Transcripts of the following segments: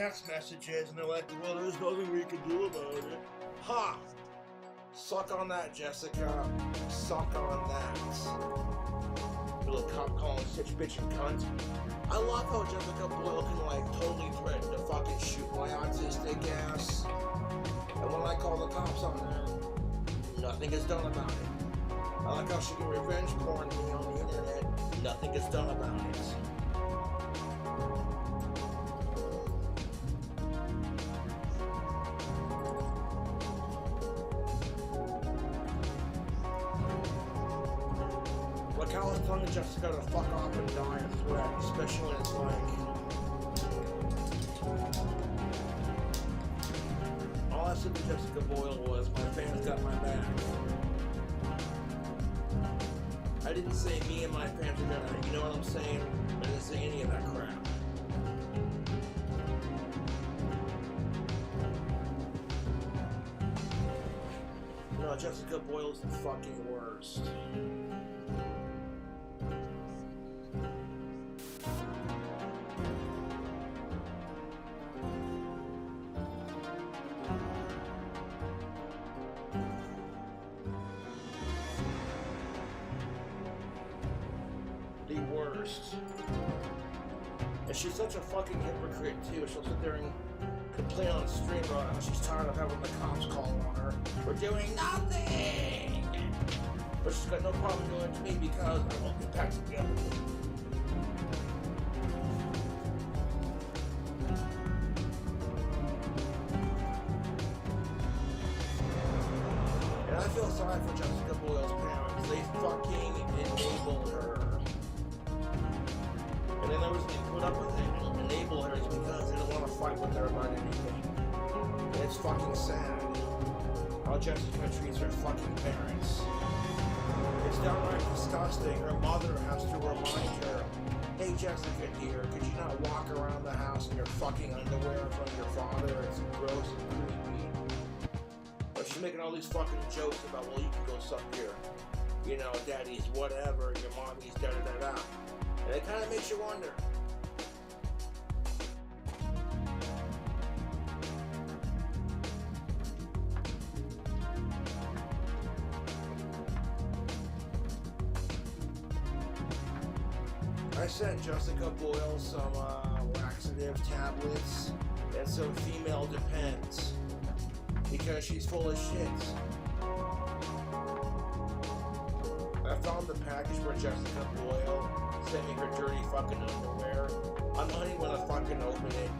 text messages, and they're like, well, there's nothing we can do about it. Ha! Suck on that, Jessica. Suck on that. You little cop calling such bitch and cunt. I love how Jessica Boyle can like totally threaten to fucking shoot my autistic ass. And when I call the cops on her, nothing is done about it. I like how she can revenge porn me on the internet. Nothing is done about it. Like how I was telling Jessica to fuck off and die, I swear, especially when it's like... All I said to Jessica Boyle was, my fans got my back. I didn't say me and my fans are gonna, you know what I'm saying? I didn't say any of that crap. No, Jessica Boyle's the fucking worst. The worst. And she's such a fucking hypocrite too. She'll sit there and complain on stream about how she's tired of having the cops call on her for doing nothing. But she's got no problem doing it to me because I won't get back together. And I feel sorry for Jessica Boyle's parents. They fucking enabled her. And then there was they put up with it and enable her is because they don't want to fight with her about anything. And it's fucking sad how Jessica treats her fucking parents. It's downright disgusting. Her mother has to remind her, hey Jessica dear, could you not walk around the house in your fucking underwear in front of your father? It's gross and creepy. But she's making all these fucking jokes about, well, you can go suck your, you know, daddy's whatever, your mommy's da-da-da-da. And it kind of makes you wonder. I sent Jessica Boyle some laxative tablets and some female Depends because she's full of shit. I found the package where Jessica Boyle sent me her dirty fucking underwear. I'm not even gonna fucking open it.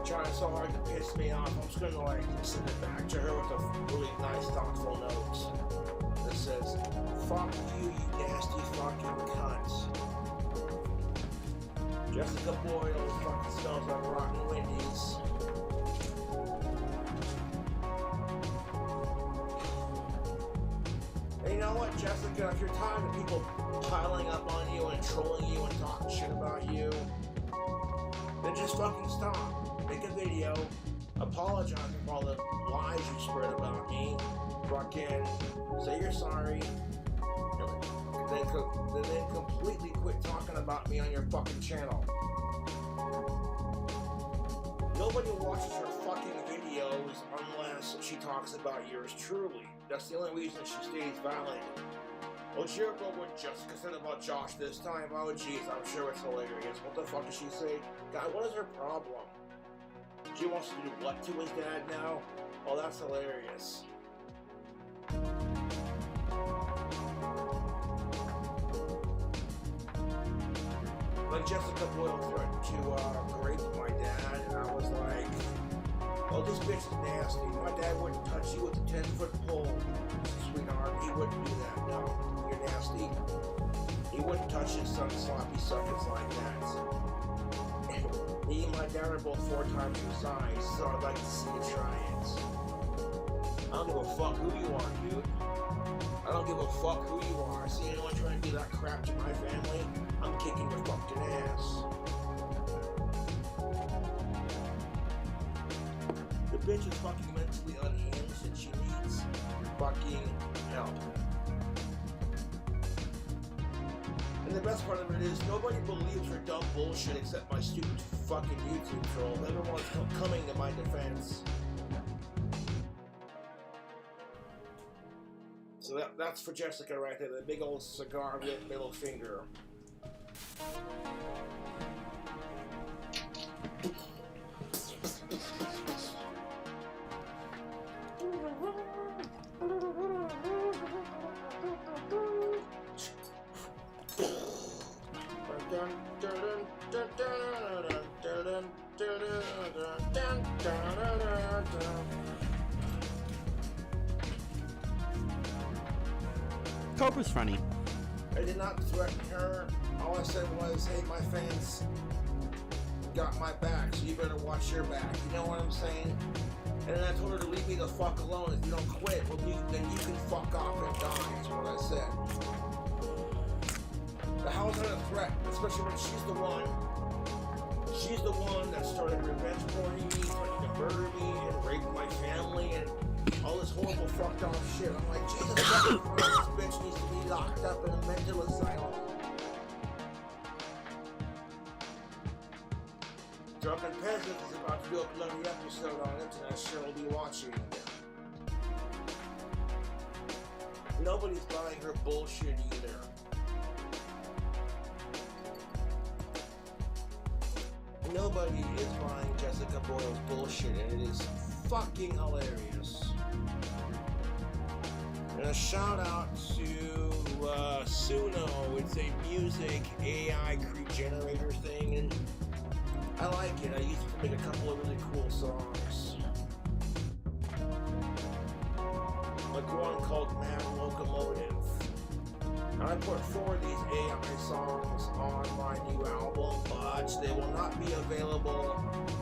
Trying so hard to piss me off. I'm just gonna like send it back to her with a really nice thoughtful note that says, fuck you, you nasty fucking cunt. Jessica Boyle fucking smells like rotten Wendy's. And you know what, Jessica, if you're tired of people piling up on you and trolling you and talking shit about you, then just fucking stop. Make a video apologizing for all the lies you spread about me. Fucking say you're sorry. And then completely quit talking about me on your fucking channel. Nobody watches her fucking videos unless she talks about yours truly. That's the only reason she stays valid. Oh, did you hear about what Jessica said about Josh this time? Oh, jeez, I'm sure it's hilarious. What the fuck does she say? God, what is her problem? She wants to do what to his dad now? Oh, that's hilarious. Like Jessica Boyle threatened to rape my dad, and I was like, oh, this bitch is nasty. My dad wouldn't touch you with a 10-foot pole, sweetheart. He wouldn't do that. No, you're nasty. He wouldn't touch his son's sloppy seconds like that. Me and my dad are both 4 times your size, so I'd like to see you try it. I don't give a fuck who you are, dude. I don't give a fuck who you are. See anyone trying to do that crap to my family? I'm kicking your fucking ass. The bitch is fucking mentally unhinged and she needs fucking help. And And the best part of it is nobody believes her dumb bullshit except my stupid fucking YouTube troll. Everyone's coming to my defense. So that's for Jessica right there, the big old cigar lit middle finger. Cobra's funny. I did not threaten her. All I said was, hey, my fans got my back, so you better watch your back. You know what I'm saying? And then I told her to leave me the fuck alone. If you don't quit, well, then you can fuck off and die, is what I said. The hell's not a threat, especially when she's the one that started revenge porning me, trying to murder me, and rape my family, and all this horrible fucked off shit. I'm like, Jesus fucking Christ, this bitch needs to be locked up in a mental asylum. Drunken Peasant is about to do a bloody episode on it, and I sure will be watching. Nobody's buying her bullshit either. Nobody is buying Jessica Boyle's bullshit, and it is fucking hilarious. And a shout out to Suno. It's a music AI creep generator thing, and I like it. I used it to make a couple of really cool songs. Like one called Mad Locomotive. And I put 4 of these AI songs on my new album, but they will not be available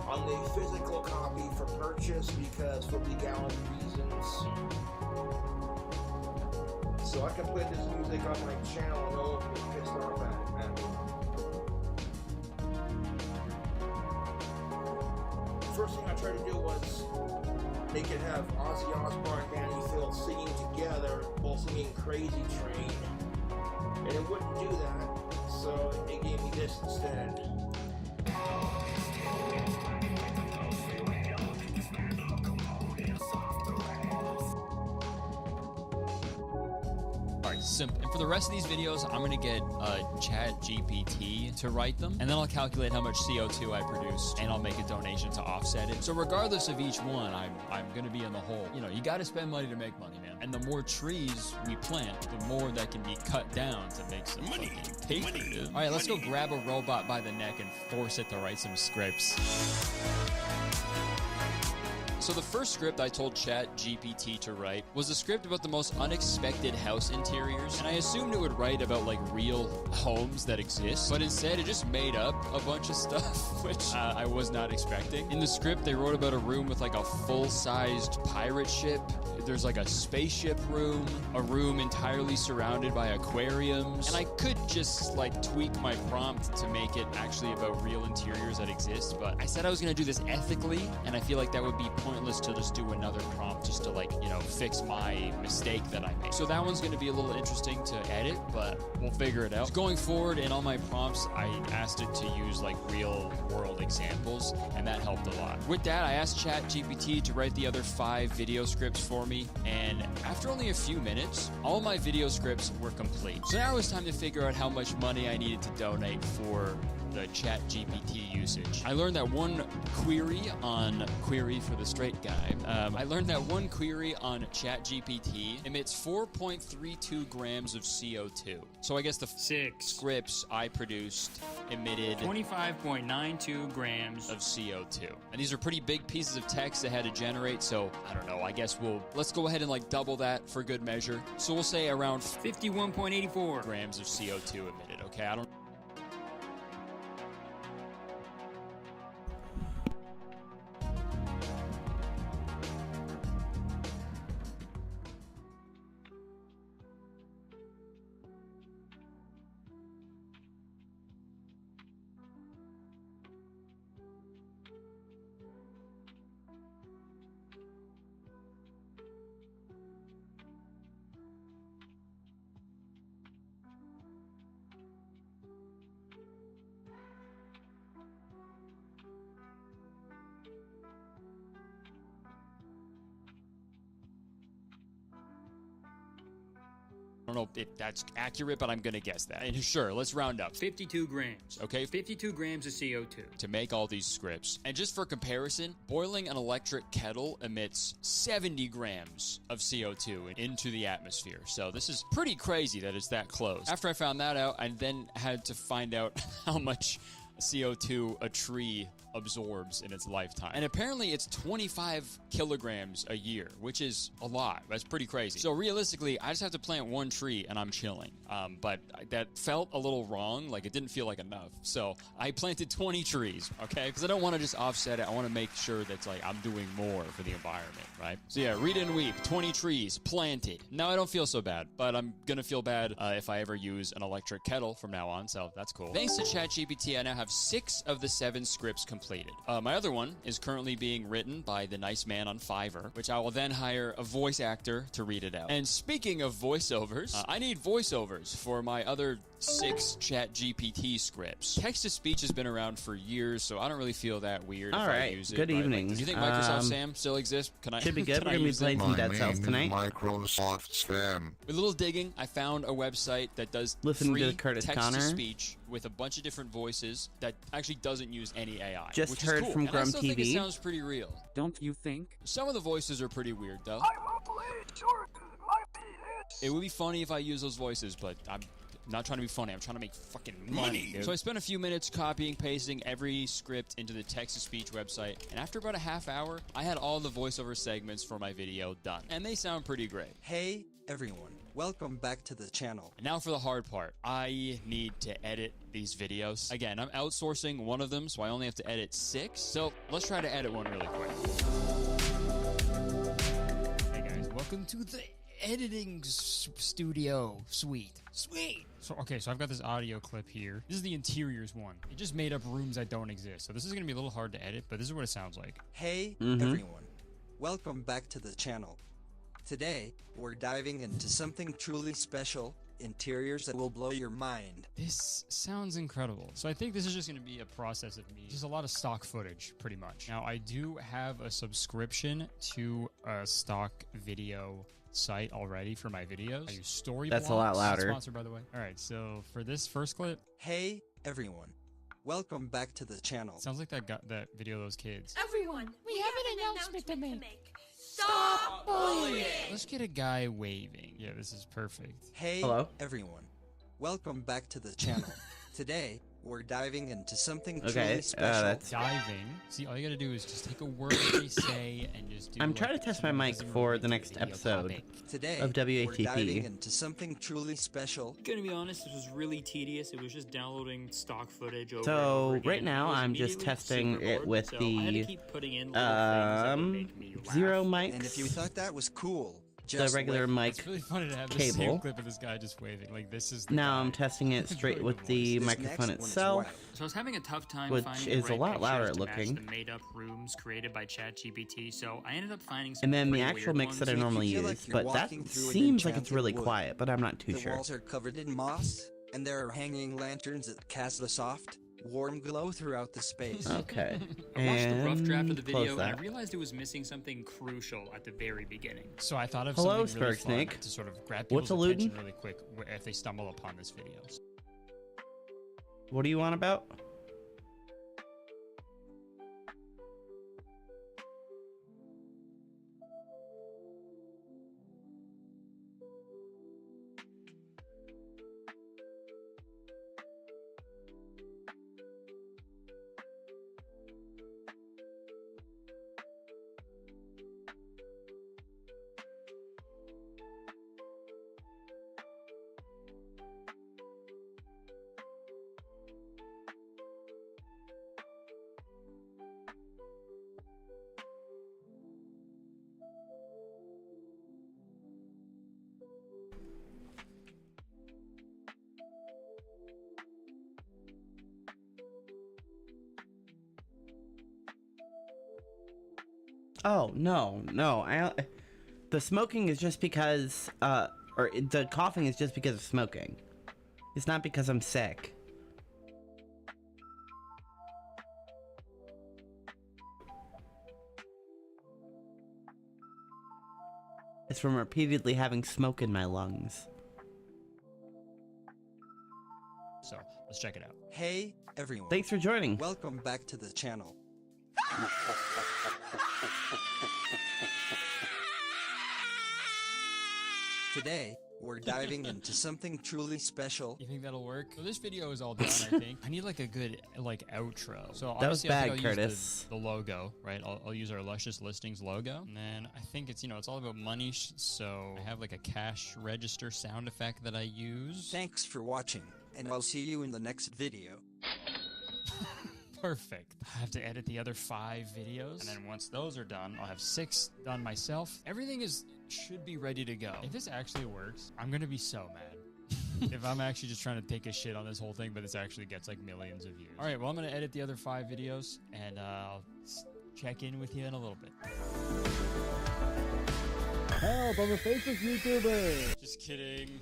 on the physical copy for purchase because for legality reasons. So I can play this music on my channel and no one will be pissed off at me. The first thing I tried to do was make it have Ozzy Osbourne and Danny Phil singing together while singing Crazy Train. And it wouldn't do that, so it gave me this instead. Alright, simple. And for the rest of these videos, I'm going to get ChatGPT to write them, and then I'll calculate how much CO2 I produced, and I'll make a donation to offset it. So regardless of each one, I'm going to be in the hole. You know, you got to spend money to make money, man. And the more trees we plant, the more that can be cut down to make some money. Paper, dude. Alright, let's go grab a robot by the neck and force it to write some scripts. So the first script I told ChatGPT to write was a script about the most unexpected house interiors, and I assumed it would write about like real homes that exist, but instead it just made up a bunch of stuff, which I was not expecting. In the script, they wrote about a room with like a full-sized pirate ship. There's like a spaceship room, a room entirely surrounded by aquariums, and I could just like tweak my prompt to make it actually about real interiors that exist, but I said I was gonna do this ethically, and I feel like that would be pointless to just do another prompt just to like, you know, fix my mistake that I made. So that one's gonna be a little interesting to edit, but we'll figure it out. Going forward, in all my prompts, I asked it to use like real world examples, and that helped a lot. With that, I asked ChatGPT to write the other 5 video scripts for me, and after only a few minutes, all my video scripts were complete. So now it was time to figure out how much money I needed to donate for the ChatGPT usage. I learned that one query for the straight guy. I learned that one query on ChatGPT emits 4.32 grams of CO2. So I guess the 6 scripts I produced emitted 25.92 grams of CO2. And these are pretty big pieces of text I had to generate, so I don't know, I guess let's go ahead and like double that for good measure. So we'll say around 51.84 grams of CO2 emitted, okay? I don't I don't know if that's accurate, but I'm gonna guess that. And sure, let's round up. 52 grams. Okay, 52 grams of CO2. to make all these scripts. And just for comparison, boiling an electric kettle emits 70 grams of CO2 into the atmosphere. So this is pretty crazy that it's that close. After I found that out, I then had to find out how much CO2 a tree absorbs in its lifetime. And apparently it's 25 kilograms a year, which is a lot. That's pretty crazy. So realistically, I just have to plant one tree and I'm chilling. But that felt a little wrong. Like it didn't feel like enough. So I planted 20 trees, okay? Because I don't want to just offset it. I want to make sure that's like I'm doing more for the environment, right? So yeah, read and weep, 20 trees planted. Now I don't feel so bad, but I'm gonna feel bad if I ever use an electric kettle from now on. So that's cool. Thanks to ChatGPT, I now have 6 of the 7 scripts completed. My other one is currently being written by the nice man on Fiverr, which I will then hire a voice actor to read it out. And speaking of voiceovers, I need voiceovers for my other 6 ChatGPT scripts. Text-to-speech has been around for years, so I don't really feel that weird if I use it. Good evening. Like, do you think Microsoft Sam still exists? Can I? Should be good. can We're I gonna be use it? playing some Dead Cells tonight. Microsoft Sam. With a little digging, I found a website that does Listen free to Curtis text-to-speech with a bunch of different voices that actually doesn't use any AI. Just which heard is cool. from And I still think it TV. sounds pretty real. Don't you think? Some of the voices are pretty weird, though. It would be funny if I use those voices, but I'm not trying to be funny. I'm trying to make fucking money, dude. So I spent a few minutes copying, pasting every script into the text-to-speech website, and after about a half hour, I had all the voiceover segments for my video done. And they sound pretty great. Hey everyone, welcome back to the channel. And now for the hard part. I need to edit these videos. Again, I'm outsourcing one of them, so I only have to edit 6. So let's try to edit one really quick. Hey guys, welcome to the editing studio suite. Sweet. So I've got this audio clip here. This is the interiors one. It just made up rooms that don't exist. So this is gonna be a little hard to edit, but this is what it sounds like. Hey everyone, welcome back to the channel. Today, we're diving into something truly special, interiors that will blow your mind. This sounds incredible. So I think this is just going to be a process of me. Just a lot of stock footage, pretty much. Now, I do have a subscription to a stock video site already for my videos. I use Storyblocks. That's a lot louder. Sponsored, by the way. All right, so for this first clip, Hey everyone, welcome back to the channel. sounds like that video of those kids. Everyone, we have an announcement to make. Stop bullying! Let's get a guy waving. Yeah, this is perfect. Hey Hello? everyone, welcome back to the channel. Today, we're diving into something Okay, truly special. that's- Diving. See, all you gotta do is just take a word they say and just do. I'm like, trying to test my something mic doesn't for relate the to next video episode. topic. Today, of we're WATP. diving into something truly special. Gonna be honest, this was really tedious. It was just downloading stock footage over So, and over again. right now, I was I'm just immediately testing super it bored, with so I had to the, keep putting in little things that would make me laugh. zero mics. And if you thought that was cool, the just regular wait. mic It's really funny to have this same cable. clip of this guy just waving. Like this is. The Now guy. I'm testing it It's straight really with good the This microphone next one is itself. whack. So I was having a tough time Which finding is the right a lot louder pictures to match looking. the made-up rooms created by ChatGPT. So I ended up finding some And then the pretty actual weird mix ones. that I Make you normally feel like use, you're but that walking through an seems like it's enchanted really wood. quiet, but I'm not too The sure. walls are covered in moss, and there are hanging lanterns that cast a soft, warm glow throughout the space. Okay. I watched the rough draft of the And close video and I that. realized it was missing something crucial at the very beginning. So I thought of Hello, something really fun Snake. to sort of grab What's people's a attention lootin'? really quick if they stumble upon this video. What do you want about? Oh, no. The smoking is just because, or the coughing is just because of smoking. It's not because I'm sick. It's from repeatedly having smoke in my lungs. So let's check it out. Hey, everyone. Thanks for joining. Welcome back to the channel. Today, we're diving into something truly special. You think that'll work? So this video is all done, I think. I need like a good like outro. So That was obviously I think bad, I'll Curtis. use the logo, right? I'll use our Luscious Listings logo. And then I think it's, you know, it's all about money. So I have like a cash register sound effect that I use. Thanks for watching, and I'll see you in the next video. Perfect. I have to edit the other 5 videos. And then once those are done, I'll have 6 done myself. Everything should be ready to go. If this actually works, I'm going to be so mad. If I'm actually just trying to take a shit on this whole thing, but this actually gets like millions of views. All right, well, I'm going to edit the other 5 videos, and I'll check in with you in a little bit. Help, I'm a faceless YouTuber. Just kidding.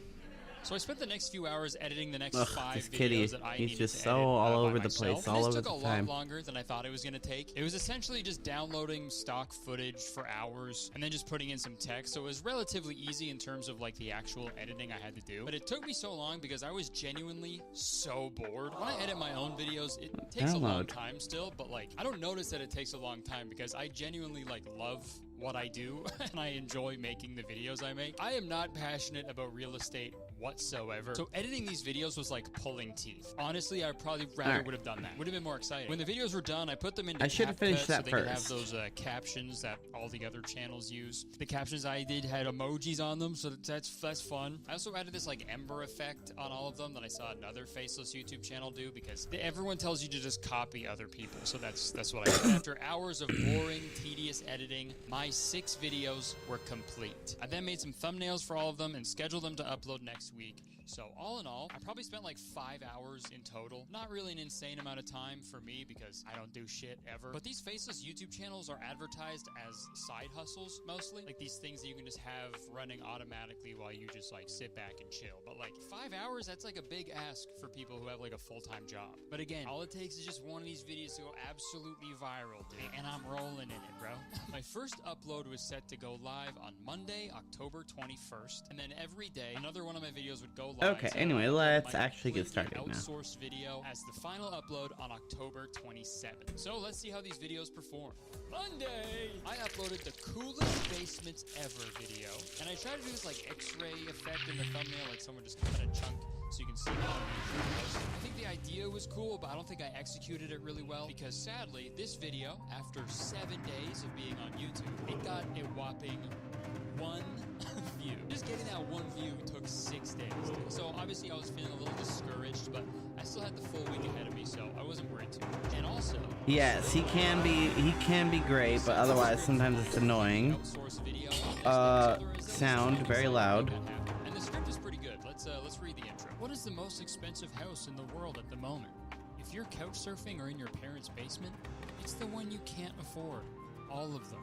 So I spent the next few hours editing the next Ugh, 5 this videos kitty. that I He's needed just to so edit, all by over the myself. place, all this over took the a time. lot longer than I thought it was going to take. It was essentially just downloading stock footage for hours and then just putting in some text. So it was relatively easy in terms of like the actual editing I had to do. But it took me so long because I was genuinely so bored. When I edit my own videos, it takes a long time still, but like I don't notice that it takes a long time because I genuinely like love what I do and I enjoy making the videos I make. I am not passionate about real estate whatsoever. So editing these videos was like pulling teeth. Honestly, I probably rather would have done that. Would have been more exciting. When the videos were done, I put them into I should have finished CapCut that so they could have first. those captions that all the other channels use. The captions I did had emojis on them, so that's fun. I also added this like ember effect on all of them that I saw another faceless YouTube channel do because everyone tells you to just copy other people. So that's what I did. After hours of boring, tedious editing, my 6 videos were complete. I then made some thumbnails for all of them and scheduled them to upload next week. So all in all, I probably spent like 5 hours in total. Not really an insane amount of time for me because I don't do shit ever. But these faceless YouTube channels are advertised as side hustles mostly. Like these things that you can just have running automatically while you just like sit back and chill. But like 5 hours, that's like a big ask for people who have like a full-time job. But again, all it takes is just one of these videos to go absolutely viral, dude. And I'm rolling in it, bro. My first upload was set to go live on Monday, October 21st. And then every day, another one of my videos would go live. Okay, So anyway, I upload let's my actually get completely started now. outsourced video as the final upload on October 27th. So let's see how these videos perform. Monday! I uploaded the coolest basements ever video. And I tried to do this like x-ray effect in the thumbnail, like someone just cut a chunk so you can see how huge the house is. I think the idea was cool, but I don't think I executed it really well because sadly, this video, after 7 days of being on YouTube, it got a whopping 1 view. Just getting that 1 view took 6 days. So obviously I was feeling a little discouraged, but I still had the full week ahead of me, so I wasn't worried too much. And also, Yes, he can be great, but otherwise sometimes it's annoying. outsource video. Sound very loud. And the script is pretty good. Let's read the intro. What is the most expensive house in the world at the moment? If you're couch surfing or in your parents' basement, it's the one you can't afford. All of them.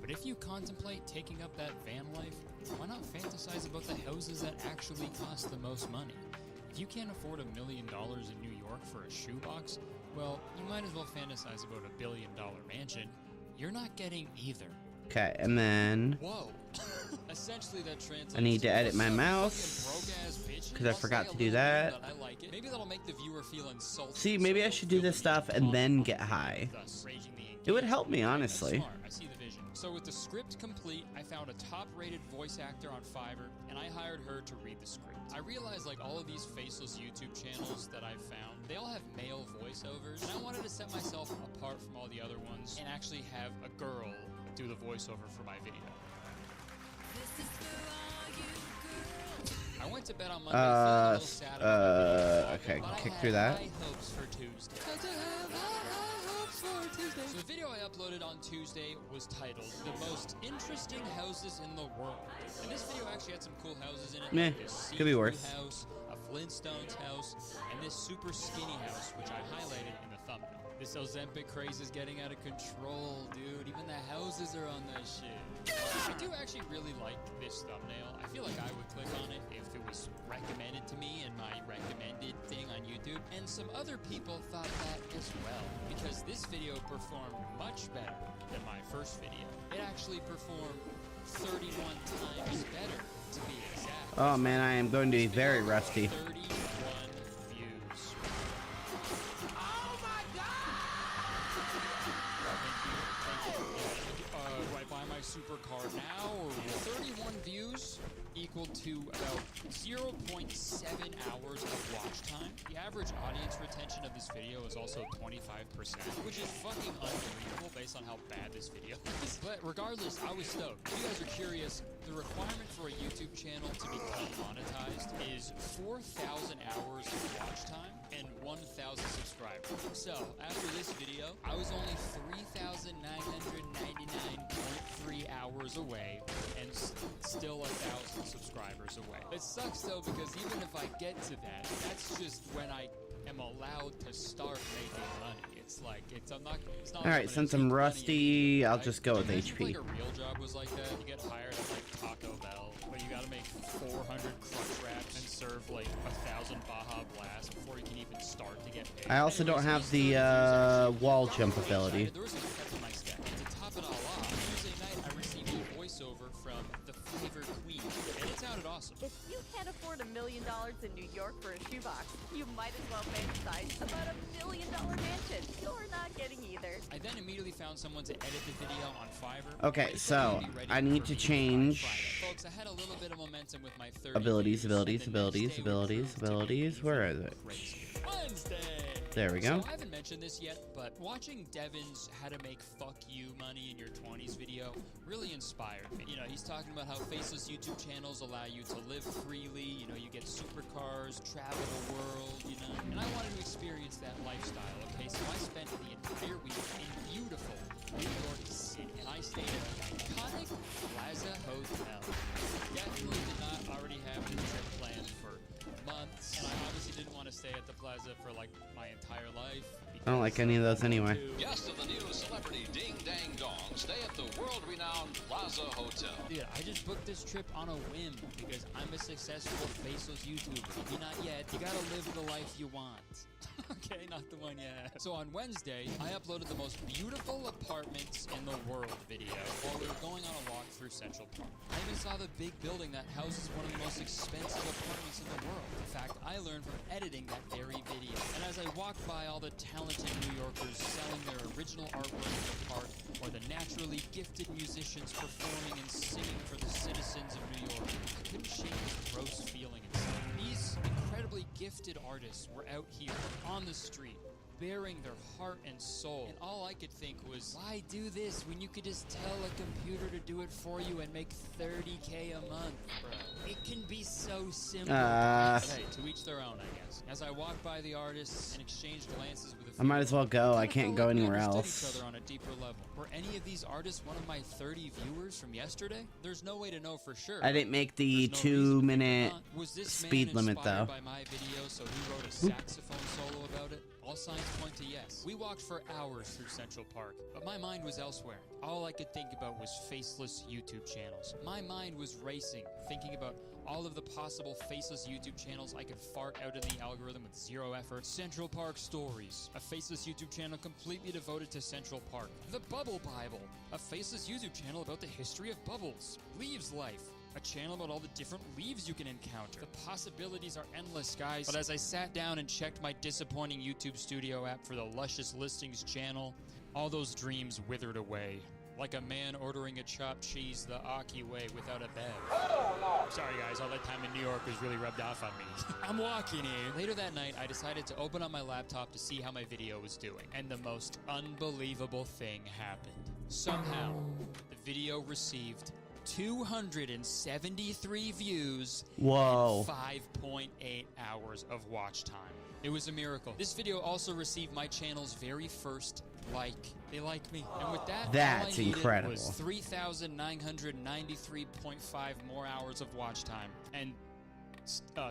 But if you contemplate taking up that van life, why not fantasize about the houses that actually cost the most money? If you can't afford $1 million in New York for a shoebox, well, you might as well fantasize about a $1 billion mansion. You're not getting either. Okay, and then Whoa. Essentially that translates I need to edit my "What's up, mouse, fucking broke-ass bitch?" 'cause I I'll forgot say to a do little that. thing I like it. Maybe that'll make the viewer feel insulted. See, maybe so I should they'll do this feel the stuff and need to then talk get about high. thus raising the It would help me, engagement. That's honestly. smart. I see the vision. So with the script complete, I found a top-rated voice actor on Fiverr, and I hired her to read the script. I realized like all of these faceless YouTube channels that I've found, they all have male voiceovers, and I wanted to set myself apart from all the other ones and actually have a girl do the voiceover for my video. I went to bed on Monday feeling a little sad about my video, okay, but I kick had through that. high hopes for Tuesday. So the video I uploaded on Tuesday was titled "The Most Interesting Houses in the World," and this video actually had some cool houses in it. Meh, like this could be see-through worse. house, a Flintstones house, and this super skinny house, which I highlighted in the thumbnail. This Ozempic craze is getting out of control, dude. Even the houses are on that shit. I do actually really like this thumbnail. I feel like I would click on it if it was recommended to me in my recommended thing on YouTube. And some other people thought that as well, because this video performed much better than my first video. It actually performed 31 times better, to be exact. Oh man, I am going to be very rusty. 31 views. equal to about 0.7 hours of watch time. The average audience retention of this video is also 25%, which is fucking unbelievable based on how bad this video is. But regardless, I was stoked. If you guys are curious, the requirement for a YouTube channel to become monetized is 4,000 hours of watch time and 1,000 subscribers. So, after this video, I was only 3,999.3 hours away and still 1,000 subscribers away. It sucks though, because even if I get to that, that's just when I am allowed to start making money. It's like, it's not All right, since I'm rusty, I'll just go with Imagine if, HP. like, a real job was like that. You get hired at like Taco Bell, but you gotta make 400 crunch wraps and serve like 1,000 Baja Blast before you can even start to get paid. I also don't have the wall jump ability. There was a catch on my stack. To top it all off, Tuesday night I received a voiceover from the Flavor Queen, and it sounded awesome. If you can't afford $1 million in New York for a shoebox, you might as well fantasize about $1 million mansion. You're not getting either. I then immediately found someone to edit the video on Fiverr. Okay, so I need to change Folks, I had a little bit of momentum with my 30 abilities. Where Where is it? Wednesday. There we go. So I haven't mentioned this yet, but watching Devin's How to Make Fuck You Money in Your 20s video really inspired me. You know, he's talking about how faceless YouTube channels allow you to live freely. You know, you get supercars, travel the world, you know. And I wanted to experience that lifestyle, okay? So I spent the entire week in beautiful New York City, and I stayed at the iconic Plaza Hotel. Definitely did not already have this trip planned for months, and I obviously didn't want to stay at the Plaza for like my entire life. I don't like any of those anyway. Guest of the new celebrity Ding Dang Dong stay at the world-renowned Plaza Hotel. Dude, I just booked this trip on a whim because I'm a successful faceless YouTuber. If you're not yet, you gotta live the life you want. Okay, not the one yet. So on Wednesday, I uploaded the most beautiful apartments in the world video while we were going on a walk through Central Park. I even saw the big building that houses one of the most expensive apartments in the world. In fact, I learned from editing that very video. And as I walked by all the talented New Yorkers selling their original artwork in the park, or the naturally gifted musicians performing and singing for the citizens of New York, I couldn't shake this gross feeling inside. These incredibly gifted artists were out here on the street, bearing their heart and soul. And all I could think was, why do this when you could just tell a computer to do it for you and make $30K a month, bro? It can be so simple. But hey, to each their own, I guess. As I walked by the artists and exchanged glances with a few, I might as well go. I can't go anywhere each else. other on a deeper level. Were any of these artists one of my 30 viewers from yesterday? There's no way to know for sure. I didn't make the There's no 2 reason to minute think not. Was this speed man limit inspired though. by my video, so he wrote a saxophone solo about it? All signs point to yes. We walked for hours through Central Park, but my mind was elsewhere. All I could think about was faceless YouTube channels. My mind was racing, thinking about all of the possible faceless YouTube channels I could fart out in the algorithm with zero effort. Central Park Stories, a faceless YouTube channel completely devoted to Central Park. The Bubble Bible, a faceless YouTube channel about the history of bubbles. Leaves Life, a channel about all the different leaves you can encounter. The possibilities are endless, guys. But as I sat down and checked my disappointing YouTube Studio app for the Luscious Listings channel, all those dreams withered away. Like a man ordering a chopped cheese the Aki way without a bed. Sorry guys, all that time in New York was really rubbed off on me. I'm walking in. Later that night, I decided to open up my laptop to see how my video was doing. And the most unbelievable thing happened. Somehow, the video received 273 views. Whoa. And 5.8 hours of watch time. It was a miracle. This video also received my channel's very first like. They like me. And with that, That's all I needed incredible. was 3,993.5 more hours of watch time. And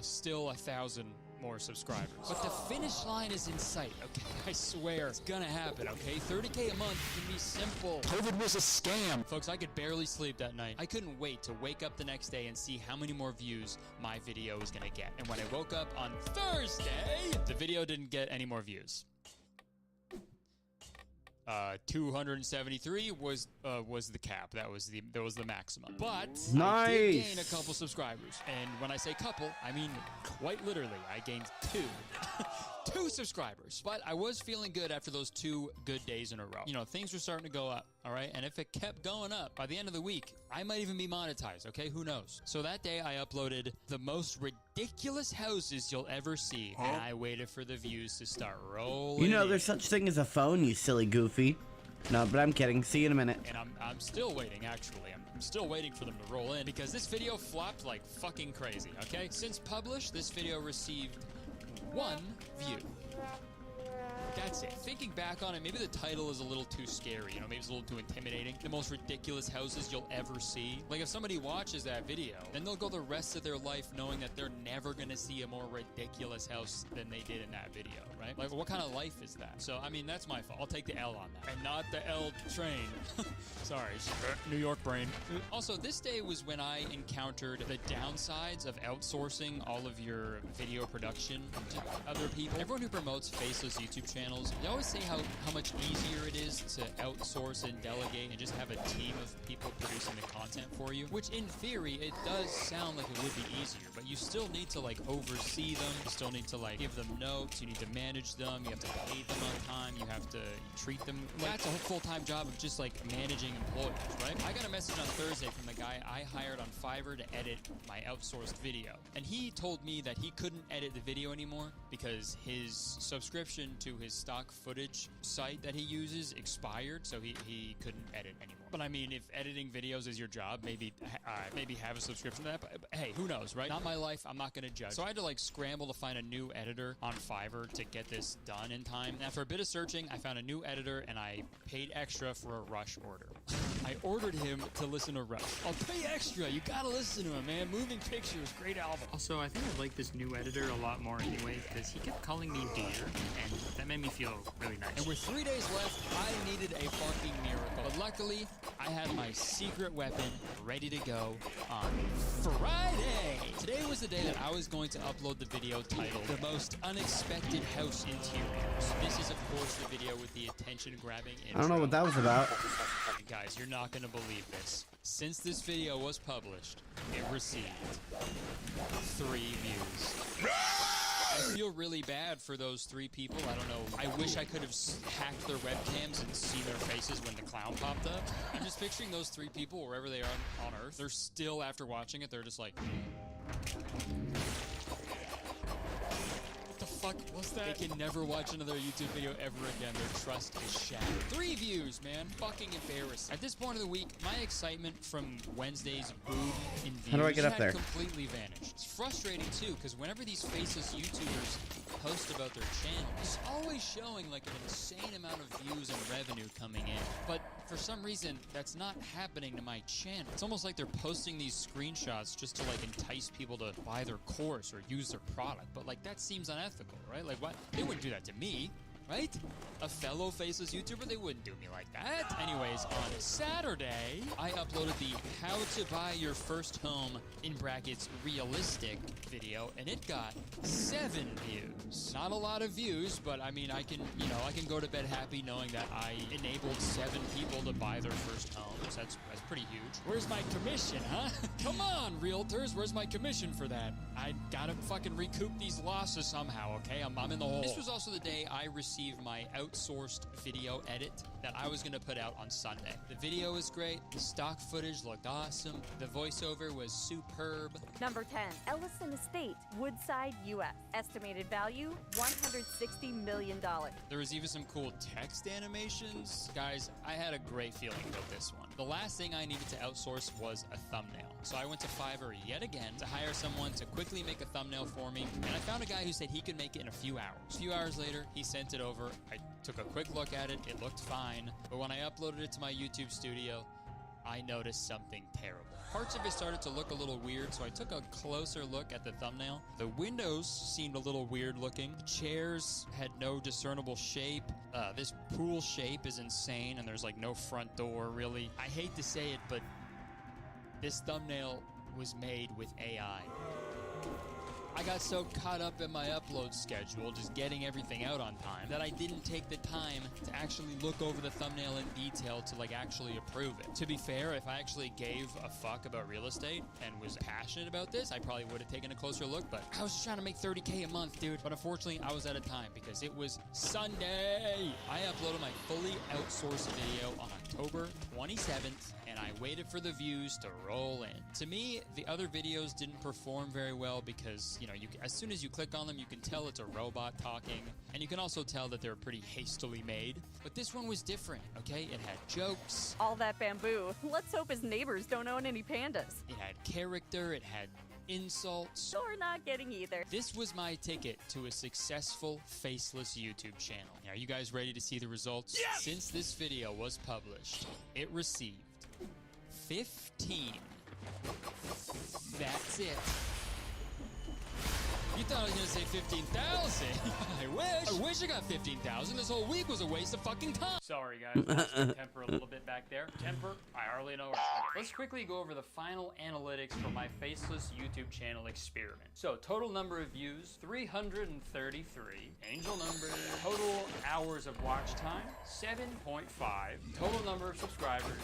still 1,000 more subscribers. But the finish line is in sight, okay? I swear, it's gonna happen, okay? 30K a month can be simple. COVID was a scam. Folks, I could barely sleep that night. I couldn't wait to wake up the next day and see how many more views my video was gonna get. And when I woke up on Thursday, the video didn't get any more views. 273 was the cap. That was the maximum. But I did gain a couple subscribers, and when I say couple, I mean quite literally. I gained 2. 2 subscribers. But I was feeling good after those 2 good days in a row. You know, things were starting to go up, all right? And if it kept going up, by the end of the week, I might even be monetized, okay? Who knows? So that day, I uploaded the most ridiculous houses you'll ever see, and I waited for the views to start rolling. You know, there's such thing as a phone, you silly goofy. No, but I'm kidding. See you in a minute. And I'm still waiting, actually. I'm still waiting for them to roll in because this video flopped like fucking crazy, okay? Since published, this video received 1 view. That's it. Thinking back on it, maybe the title is a little too scary, you know, maybe it's a little too intimidating. The most ridiculous houses you'll ever see. Like, if somebody watches that video, then they'll go the rest of their life knowing that they're never gonna see a more ridiculous house than they did in that video, right? Like, what kind of life is that? So, I mean, that's my fault. I'll take the L on that. And not the L train. Sorry. New York brain. Also, this day was when I encountered the downsides of outsourcing all of your video production to other people. Everyone who promotes faceless YouTube channels, they always say how much easier it is to outsource and delegate and just have a team of people producing the content for you, which in theory, it does sound like it would be easier, but you still need to like oversee them. You still need to like give them notes. You need to manage them. You have to pay them on time. You have to treat them. Like, that's a whole full-time job of just like managing employees, right? I got a message on Thursday from the guy I hired on Fiverr to edit my outsourced video. And he told me that he couldn't edit the video anymore because his subscription to his stock footage site that he uses expired, so he couldn't edit anymore. But I mean, if editing videos is your job, maybe have a subscription to that. But hey, who knows, right? Not my life. I'm not going to judge. So I had to like scramble to find a new editor on Fiverr to get this done in time. And after a bit of searching, I found a new editor and I paid extra for a Rush order. I ordered him to listen to Rush. I'll pay extra. You gotta listen to him, man. Moving Pictures, great album. Also, I think I like this new editor a lot more anyway, because he kept calling me dear, and that made me feel really nice. And with 3 days left, I needed a fucking miracle. But luckily, I had my secret weapon ready to go on Friday. Today was the day that I was going to upload the video titled The Most Unexpected House Interiors. This is, of course, the video with the attention-grabbing intro. I don't know what that was about. Guys, you're not going to believe this. Since this video was published, it received 3 views. I feel really bad for those 3 people. I don't know. I wish I could have hacked their webcams and seen their faces when the clown popped up. I'm just picturing those 3 people wherever they are on Earth. They're still, after watching it, they're just like... Fuck was that? They can never watch another YouTube video ever again. Their trust is shattered. 3 views, man. Fucking embarrassing. At this point of the week, my excitement from Wednesday's boom in views How do I get up there? Completely vanished. It's frustrating too, because whenever these faceless YouTubers post about their channel, it's always showing like an insane amount of views and revenue coming in. But for some reason, that's not happening to my channel. It's almost like they're posting these screenshots just to like entice people to buy their course or use their product. But like that seems unethical, right? Like what? They wouldn't do that to me, right? A fellow faceless YouTuber, they wouldn't do me like that. Anyways, on Saturday, I uploaded the how to buy your first home in brackets realistic video, and it got 7 views. Not a lot of views, but I mean, I can go to bed happy knowing that I enabled 7 people to buy their first home. So that's pretty huge. Where's my commission, huh? Come on, realtors, where's my commission for that? I gotta fucking recoup these losses somehow, okay? I'm in the hole. This was also the day I received my outsourced video edit that I was gonna put out on Sunday. The video was great. The stock footage looked awesome. The voiceover was superb. Number 10, Ellison Estate, Woodside, U.S. Estimated value, $160 million. There was even some cool text animations. Guys, I had a great feeling about this one. The last thing I needed to outsource was a thumbnail. So I went to Fiverr yet again to hire someone to quickly make a thumbnail for me. And I found a guy who said he could make it in a few hours. A few hours later, he sent it over. I took a quick look at it. It looked fine. But when I uploaded it to my YouTube studio, I noticed something terrible. Parts of it started to look a little weird, so I took a closer look at the thumbnail. The windows seemed a little weird looking. The chairs had no discernible shape. This pool shape is insane, and there's like no front door, really. I hate to say it, but this thumbnail was made with AI. I got so caught up in my upload schedule, just getting everything out on time, that I didn't take the time to actually look over the thumbnail in detail to like actually approve it. To be fair, if I actually gave a fuck about real estate and was passionate about this, I probably would have taken a closer look, but I was just trying to make 30K a month, dude. But unfortunately, I was out of time because it was Sunday. I uploaded my fully outsourced video on October 27th, and I waited for the views to roll in. To me, the other videos didn't perform very well because, you know, as soon as you click on them, you can tell it's a robot talking, and you can also tell that they're pretty hastily made. But this one was different, okay? It had jokes. All that bamboo. Let's hope his neighbors don't own any pandas. It had character. It had insults. Or not getting either. This was my ticket to a successful faceless YouTube channel. Are you guys ready to see the results? Yes! Since this video was published, it received 15. That's it. You thought I was gonna say 15,000. I wish I got 15,000. This whole week was a waste of fucking time. Sorry, guys. Lost my temper a little bit back there. Temper, I hardly know. Let's quickly go over the final analytics for my faceless YouTube channel experiment. So, total number of views, 333. Angel number. Total hours of watch time, 7.5. Total number of subscribers,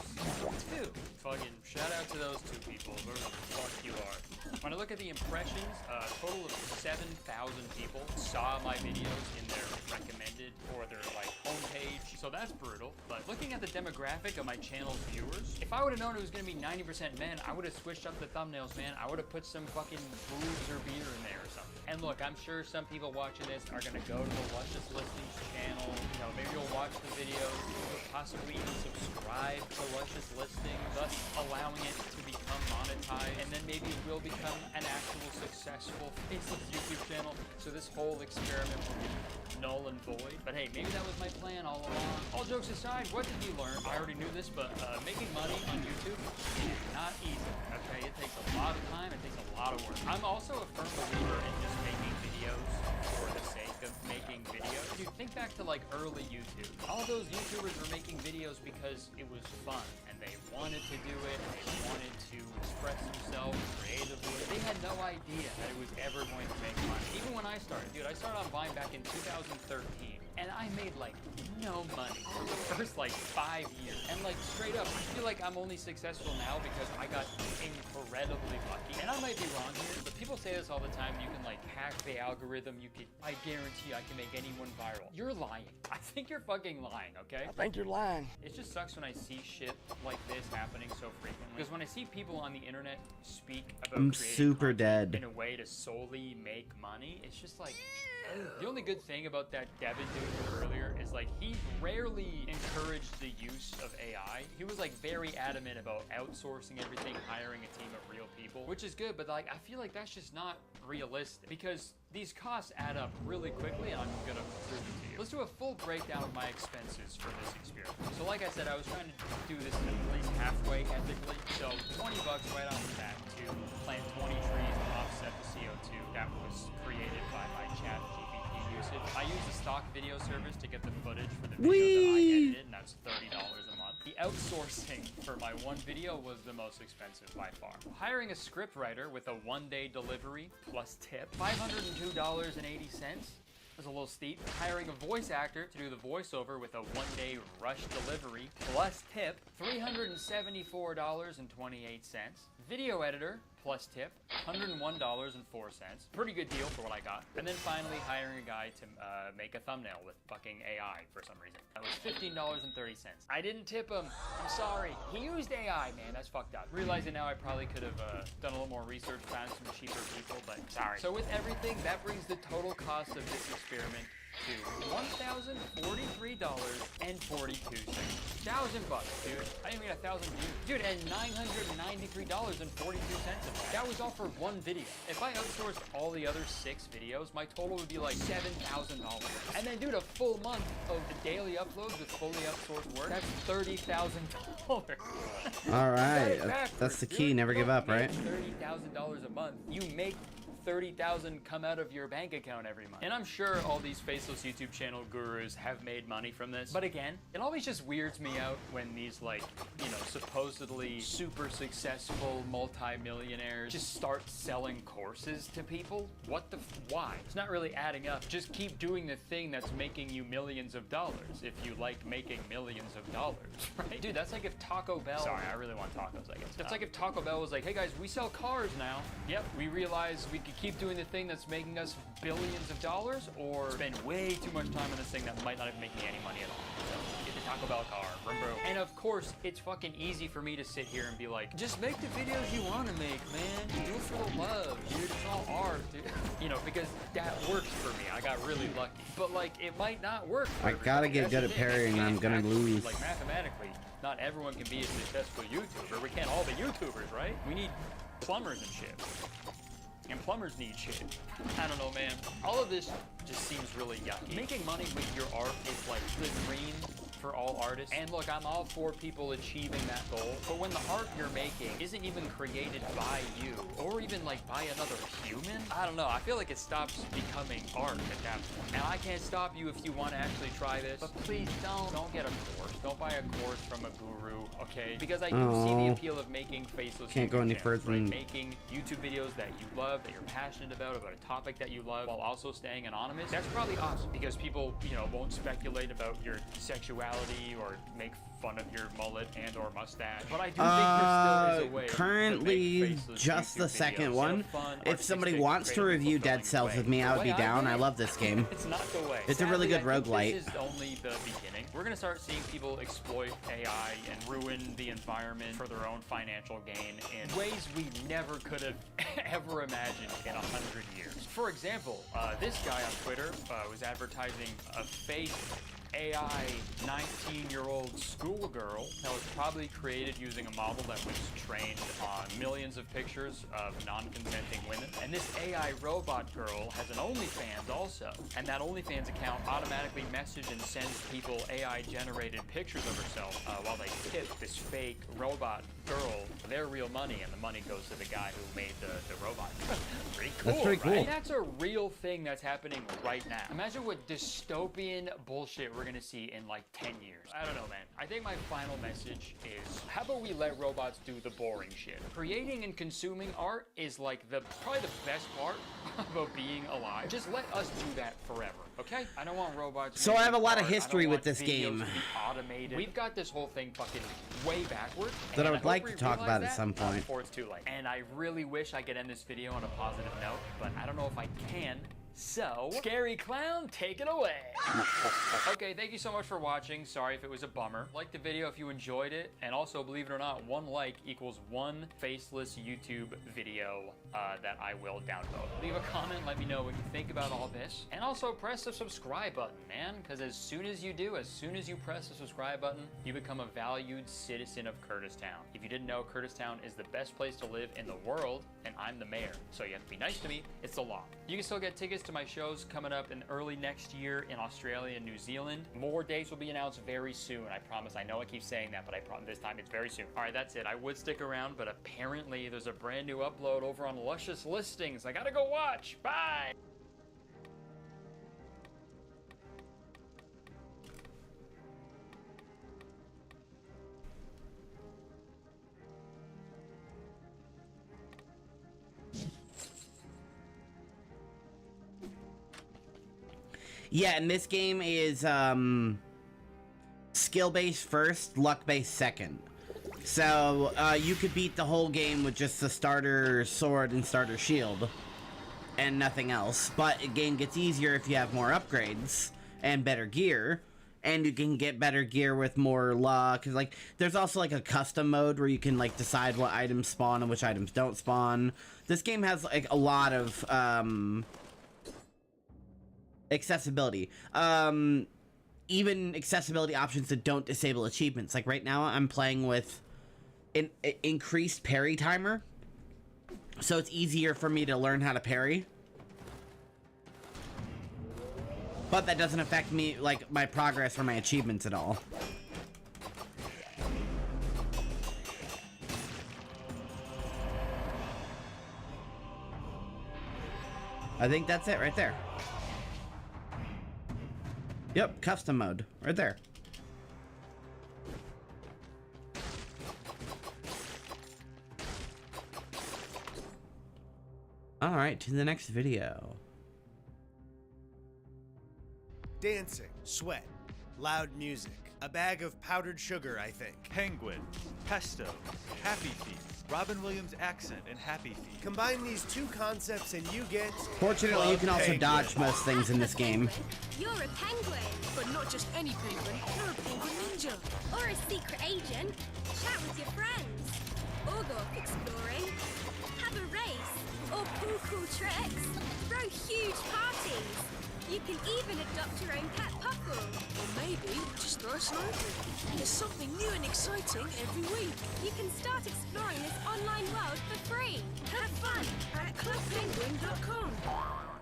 2. Fucking shout out to those 2 people, whoever the fuck you are. When I look at the impressions, a total of 7,000 people saw my videos in their recommended or their like homepage. So that's brutal. But looking at the demographic of my channel's viewers, if I would have known it was going to be 90% men, I would have switched up the thumbnails, man. I would have put some fucking boobs or beer in there or something. And look, I'm sure some people watching this are going to go to the Luscious Listings channel. You know, maybe you'll watch the videos, you'll possibly even subscribe to Luscious Listings, thus allowing it to become monetized. And then maybe it will become an actual successful faceless YouTube channel. So this whole experiment will be null and void. But hey, maybe that was my plan all along. All jokes aside, what did you learn? I already knew this, but making money on YouTube is not easy. Okay, it takes a lot of time, it takes a lot of work. I'm also a firm believer in just making videos for the sake of making videos. Dude, think back to like early YouTube. All those YouTubers were making videos because it was fun and they wanted to do it, and they wanted to express themselves creatively. They had no idea that it was ever going to make money. Even when I started, dude, I started on Vine back in 2013. And I made like no money for the first like 5 years. And like straight up, I feel like I'm only successful now because I got incredibly lucky. And I might be wrong here, but people say this all the time. You can like hack the algorithm. I guarantee I can make anyone viral. You're lying. I think you're fucking lying, okay? I think you're lying. It just sucks when I see shit like this happening so frequently. Because when I see people on the internet speak about I'm creating super content dead. in a way to solely make money, it's just like, the only good thing about that Devin dude earlier is like he rarely encouraged the use of AI. He was like very adamant about outsourcing everything, hiring a team of real people, which is good, but like I feel like that's just not realistic because these costs add up really quickly, and I'm gonna prove it to you. Let's do a full breakdown of my expenses for this experiment. So like I said, I was trying to do this at least halfway ethically. So 20 bucks right off the bat to plant 20 trees to offset the CO2 that was created by my chat GPT usage. I use a stock video service to get the footage for the video that I edited, and that's $30 a month. The outsourcing for my one video was the most expensive by far. Hiring a script writer with a one-day delivery plus tip, $502.80. was a little steep. Hiring a voice actor to do the voiceover with a one-day rush delivery plus tip, $374.28. Video editor plus tip, $101.04. Pretty good deal for what I got. And then finally hiring a guy to make a thumbnail with fucking AI for some reason. That was $15.30. I didn't tip him. I'm sorry. He used AI, man. That's fucked up. Realizing now I probably could have done a little more research, found some cheaper people, but sorry. So with everything, that brings the total cost of this experiment to $1,043.42. $1,000, dude. I didn't get 1,000 views. Dude, and $993.42 of that. That was all for one video. If I outsourced all the other 6 videos, my total would be like $7,000. And then, dude, a full month of the daily uploads with fully outsourced work, that's $30,000. All right, that's the key. Dude. Never give up, right? $30,000 a month. You make $30,000 come out of your bank account every month. And I'm sure all these faceless YouTube channel gurus have made money from this. But again, it always just weirds me out when these, like, you know, supposedly super successful multi-millionaires just start selling courses to people. What the why? It's not really adding up. Just keep doing the thing that's making you millions of dollars if you like making millions of dollars, right? Dude, that's like if Taco Bell... Sorry, I really want tacos, I guess. That's like if Taco Bell was like, hey guys, we sell cars now. Yep, we realized we could keep doing the thing that's making us billions of dollars, or spend way too much time on this thing that might not even make me any money at all. So, get the Taco Bell car, bro. And of course, it's fucking easy for me to sit here and be like, just make the videos you want to make, man. Do it for the love, dude. It's all art, dude. You know, because that works for me. I got really lucky. But like, it might not work for I gotta get good at parrying, I'm gonna lose. Like, mathematically, not everyone can be a successful YouTuber. We can't all be YouTubers, right? We need plumbers and shit. And plumbers need shit. I don't know, man. All of this just seems really yucky. Making money with your art is like the dream for all artists. And look, I'm all for people achieving that goal. But when the art you're making isn't even created by you, or even like by another human, I don't know. I feel like it stops becoming art at that point. And I can't stop you if you want to actually try this. But please don't get a course. Don't buy a course from a guru, okay? Because I do see the appeal of making faceless Can't go any further than... Making YouTube videos that you love, that you're passionate about a topic that you love, while also staying anonymous. That's probably awesome because people, you know, won't speculate about your sexuality or make fun of your mullet and or mustache. But I do think there still is a way currently just the second one. If somebody wants to review Dead Cells with me, I would be down. I love this game. It's not the way. It's a really good roguelite. This is only the beginning. We're gonna start seeing people exploit AI and ruin the environment for their own financial gain in ways we never could have ever imagined in 100 years. For example, this guy on Twitter was advertising a fake AI 19-year-old schoolgirl that was probably created using a model that was trained on millions of pictures of non-consenting women. And this AI robot girl has an OnlyFans also. And that OnlyFans account automatically messages and sends people AI-generated pictures of herself while they tip this fake robot girl their real money, and the money goes to the guy who made the robot. Pretty cool, that's pretty cool. Right? That's a real thing that's happening right now. Imagine what dystopian bullshit we're gonna see in like 10 years. I don't know, man. I think my final message is, how about we let robots do the boring shit? Creating and consuming art is like probably the best part about being alive. Just let us do that forever, okay? I don't want robots. So I have a lot of history with this game. Automated. We've got this whole thing fucking way backwards. That I would like to talk about at some point. Before it's too late. And I really wish I could end this video on a positive note, but I don't know if I can. So, Scary Clown, take it away. Okay, thank you so much for watching. Sorry if it was a bummer. Like the video if you enjoyed it, and also, believe it or not, 1 like equals 1 faceless YouTube video that I will downvote. Leave a comment, let me know what you think about all this, and also press the subscribe button, man, because as soon as you do, as soon as you press the subscribe button, you become a valued citizen of Curtistown. If you didn't know, Curtistown is the best place to live in the world, and I'm the mayor, so you have to be nice to me. It's the law. You can still get tickets to my shows coming up in early next year in Australia and New Zealand. More dates will be announced very soon, I promise. I know I keep saying that, but I promise this time it's very soon. All right, that's it. I would stick around, but apparently there's a brand new upload over on Luscious Listings. I gotta go watch. Bye! Yeah, and this game is skill-based first, luck-based second. So you could beat the whole game with just the starter sword and starter shield and nothing else. But the game gets easier if you have more upgrades and better gear. And you can get better gear with more luck. Like, there's also like a custom mode where you can like decide what items spawn and which items don't spawn. This game has like a lot of accessibility. Even accessibility options that don't disable achievements. Like right now I'm playing with an increased parry timer, so it's easier for me to learn how to parry. But that doesn't affect me, like, my progress or my achievements at all. I think that's it right there. Yep, custom mode, right there. Alright, to the next video. Dancing, sweat, loud music, a bag of powdered sugar, I think. Penguin, pesto, happy feet, Robin Williams accent, and happy feet. Combine these two concepts and you get... Fortunately, you can also Penguin. dodge most things in this game. You're a penguin. But not just any penguin. You're a penguin ninja. Or a secret agent. Chat with your friends. Or go off exploring. Have a race. Or pull cool tricks. Throw huge parties. You can even adopt your own pet puffle. Or maybe just throw a snowball. There's something new and exciting every week. You can start exploring this online world for free. Have fun at clubpenguin.com.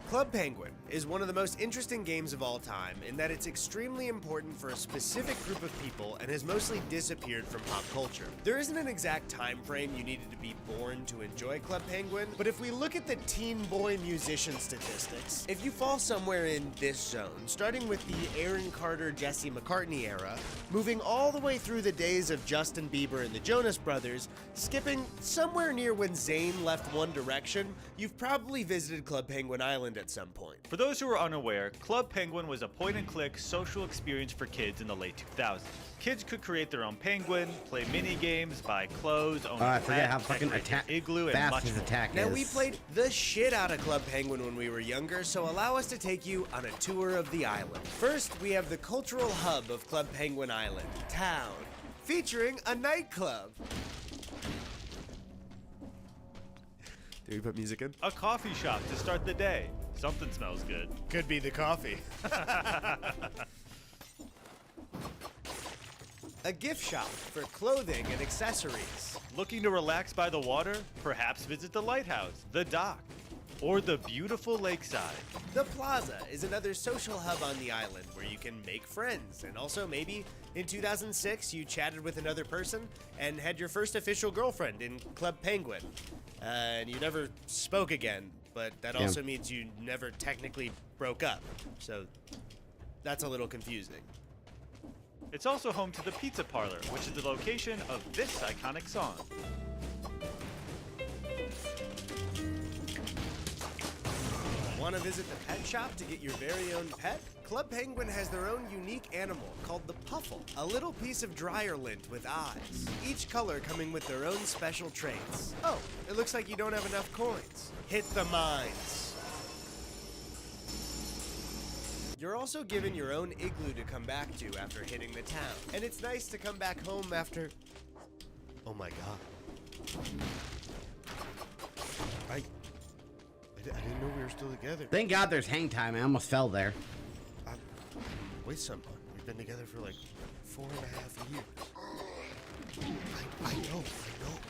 Club Penguin is one of the most interesting games of all time in that it's extremely important for a specific group of people and has mostly disappeared from pop culture. There isn't an exact time frame you needed to be born to enjoy Club Penguin, but if we look at the teen boy musician statistics, if you fall somewhere in this zone, starting with the Aaron Carter, Jesse McCartney era, moving all the way through the days of Justin Bieber and the Jonas Brothers, skipping somewhere near when Zayn left One Direction, you've probably visited Club Penguin Island at some point. For those who are unaware, Club Penguin was a point-and-click social experience for kids in the late 2000s. Kids could create their own penguin, play mini games, buy clothes, own I a forget pet, how fucking decorate an igloo, and fast much his more. attack Now, is. we played the shit out of Club Penguin when we were younger, so allow us to take you on a tour of the island. First, we have the cultural hub of Club Penguin Island, Town, featuring a nightclub. Did we put music in? A coffee shop to start the day. Something smells good. Could be the coffee. A gift shop for clothing and accessories. Looking to relax by the water? Perhaps visit the lighthouse, the dock, or the beautiful lakeside. The Plaza is another social hub on the island where you can make friends, and also maybe in 2006 you chatted with another person and had your first official girlfriend in Club Penguin. And you never spoke again, but that also means you never technically broke up. So that's a little confusing. It's also home to the Pizza Parlor, which is the location of this iconic song. Want to visit the pet shop to get your very own pet? Club Penguin has their own unique animal called the Puffle, a little piece of dryer lint with eyes, each color coming with their own special traits. Oh, it looks like you don't have enough coins. Hit the mines. You're also given your own igloo to come back to after hitting the town, and it's nice to come back home after... Oh my god. I didn't know we were still together. Thank God there's hang time. I almost fell there. I'm with someone. We've been together for like 4.5 years. I know.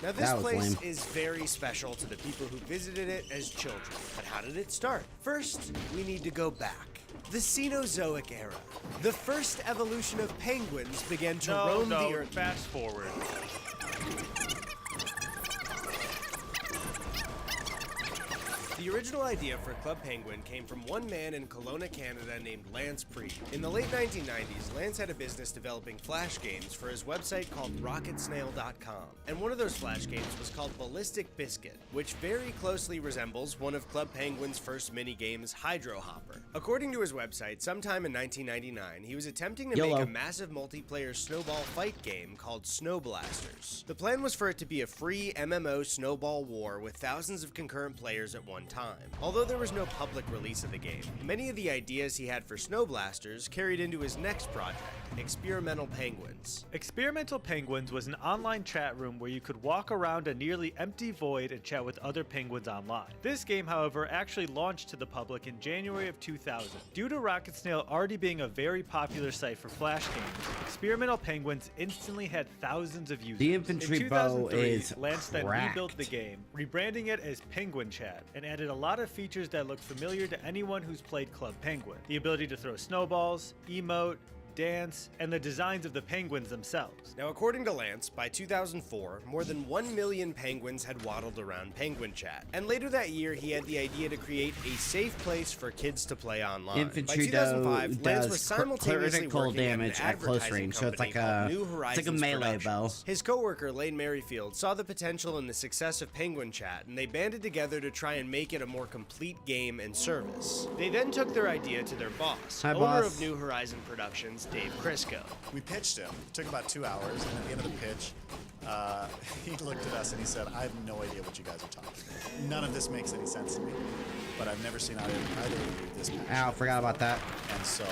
Now this place is very special to the people who visited it as children. But how did it start? First, we need to go back. The Cenozoic era. The first evolution of penguins began to roam the earth. Fast forward. The original idea for Club Penguin came from one man in Kelowna, Canada named Lance Preed. In the late 1990s, Lance had a business developing flash games for his website called rocketsnail.com. And one of those flash games was called Ballistic Biscuit, which very closely resembles one of Club Penguin's first mini-games, Hydro Hopper. According to his website, sometime in 1999, he was attempting to make a massive multiplayer snowball fight game called Snow Blasters. The plan was for it to be a free MMO snowball war with thousands of concurrent players at one time. Although there was no public release of the game, many of the ideas he had for Snow Blasters carried into his next project, Experimental Penguins. Experimental Penguins was an online chat room where you could walk around a nearly empty void and chat with other penguins online. This game, however, actually launched to the public in January of 2000. Due to Rocket Snail already being a very popular site for flash games, Experimental Penguins instantly had thousands of users. The infantry bow is Lance then cracked. rebuilt the game, rebranding it as Penguin Chat, and added a lot of features that look familiar to anyone who's played Club Penguin. The ability to throw snowballs, emote, dance, and the designs of the penguins themselves. Now, according to Lance, by 2004, more than 1 million penguins had waddled around Penguin Chat. And later that year, he had the idea to create a safe place for kids to play online. Infantry by 2005, Lance was does simultaneously critical working damage at at an close advertising range, so it's company like called a New it's like a Horizons melee bow. Productions. His coworker, Lane Merrifield, saw the potential in the success of Penguin Chat, and they banded together to try and make it a more complete game and service. They then took their idea to their boss, Hi, owner boss. of New Horizon Productions, Dave Crisco. We pitched him. It took about 2 hours, and at the end of the pitch, he looked at us and he said, I have no idea what you guys are talking about. None of this makes any sense to me, but I've never seen either of you this passionate. Ow, forgot about that. And so,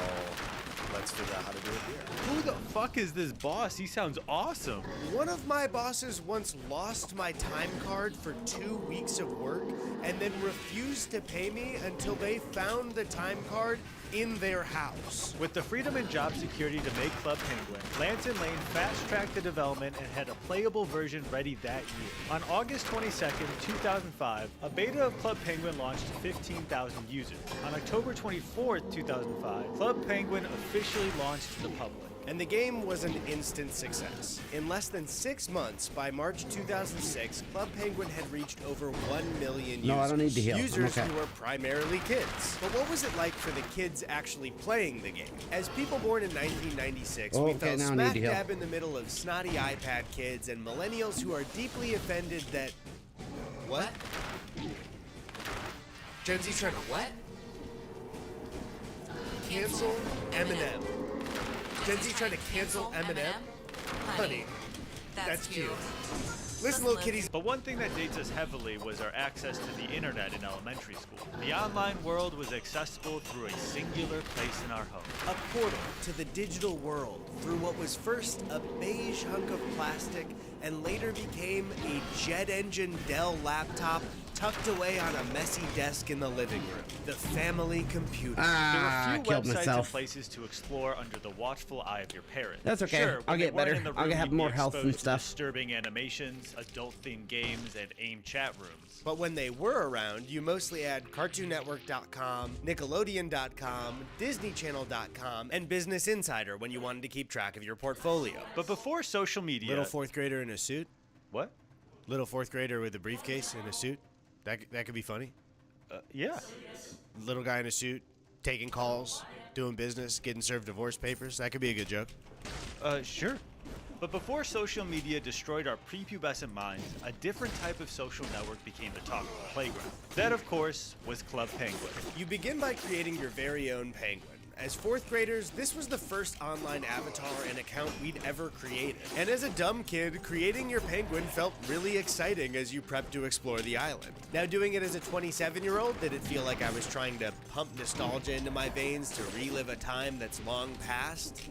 let's figure out how to do it here. Who the fuck is this boss? He sounds awesome. One of my bosses once lost my time card for 2 weeks of work and then refused to pay me until they found the time card in their house. With the freedom and job security to make Club Penguin, Lance and Lane fast-tracked the development and had a playable version ready that year. On August 22nd, 2005, a beta of Club Penguin launched to 15,000 users. On October 24th, 2005, Club Penguin officially launched to the public. And the game was an instant success. In less than 6 months, by March 2006, Club Penguin had reached over 1 million users. No, I don't need to heal. I'm Users okay. who were primarily kids. But what was it like for the kids actually playing the game? As people born in 1996, we Okay, fell now I need smack to heal. dab in the middle of snotty iPad kids and millennials who are deeply offended that... What? Gen Z trying to what? Cancel Eminem. Gen Z trying to cancel Eminem? Honey, that's cute. Listen, little kitties. But one thing that dates us heavily was our access to the internet in elementary school. The online world was accessible through a singular place in our home. A portal to the digital world through what was first a beige hunk of plastic and later became a jet engine Dell laptop tucked away on a messy desk in the living room. The family computer. There were few killed websites myself. and places to explore under the watchful eye of your parents. That's okay. Sure, I'll when get they weren't better. in the I'll room, have you'd be more health and exposed to stuff. disturbing animations, adult-themed games, and AIM chat rooms. But when they were around, you mostly had CartoonNetwork.com, Nickelodeon.com, DisneyChannel.com, and Business Insider when you wanted to keep track of your portfolio. But before social media... Little fourth grader in a suit? What? Little fourth grader with a briefcase in a suit? That could be funny. Yeah. Little guy in a suit, taking calls, doing business, getting served divorce papers. That could be a good joke. Sure. But before social media destroyed our prepubescent minds, a different type of social network became the talk of the playground. That, of course, was Club Penguin. You begin by creating your very own penguin. As fourth graders, this was the first online avatar and account we'd ever created. And as a dumb kid, creating your penguin felt really exciting as you prepped to explore the island. Now, doing it as a 27-year-old, did it feel like I was trying to pump nostalgia into my veins to relive a time that's long past?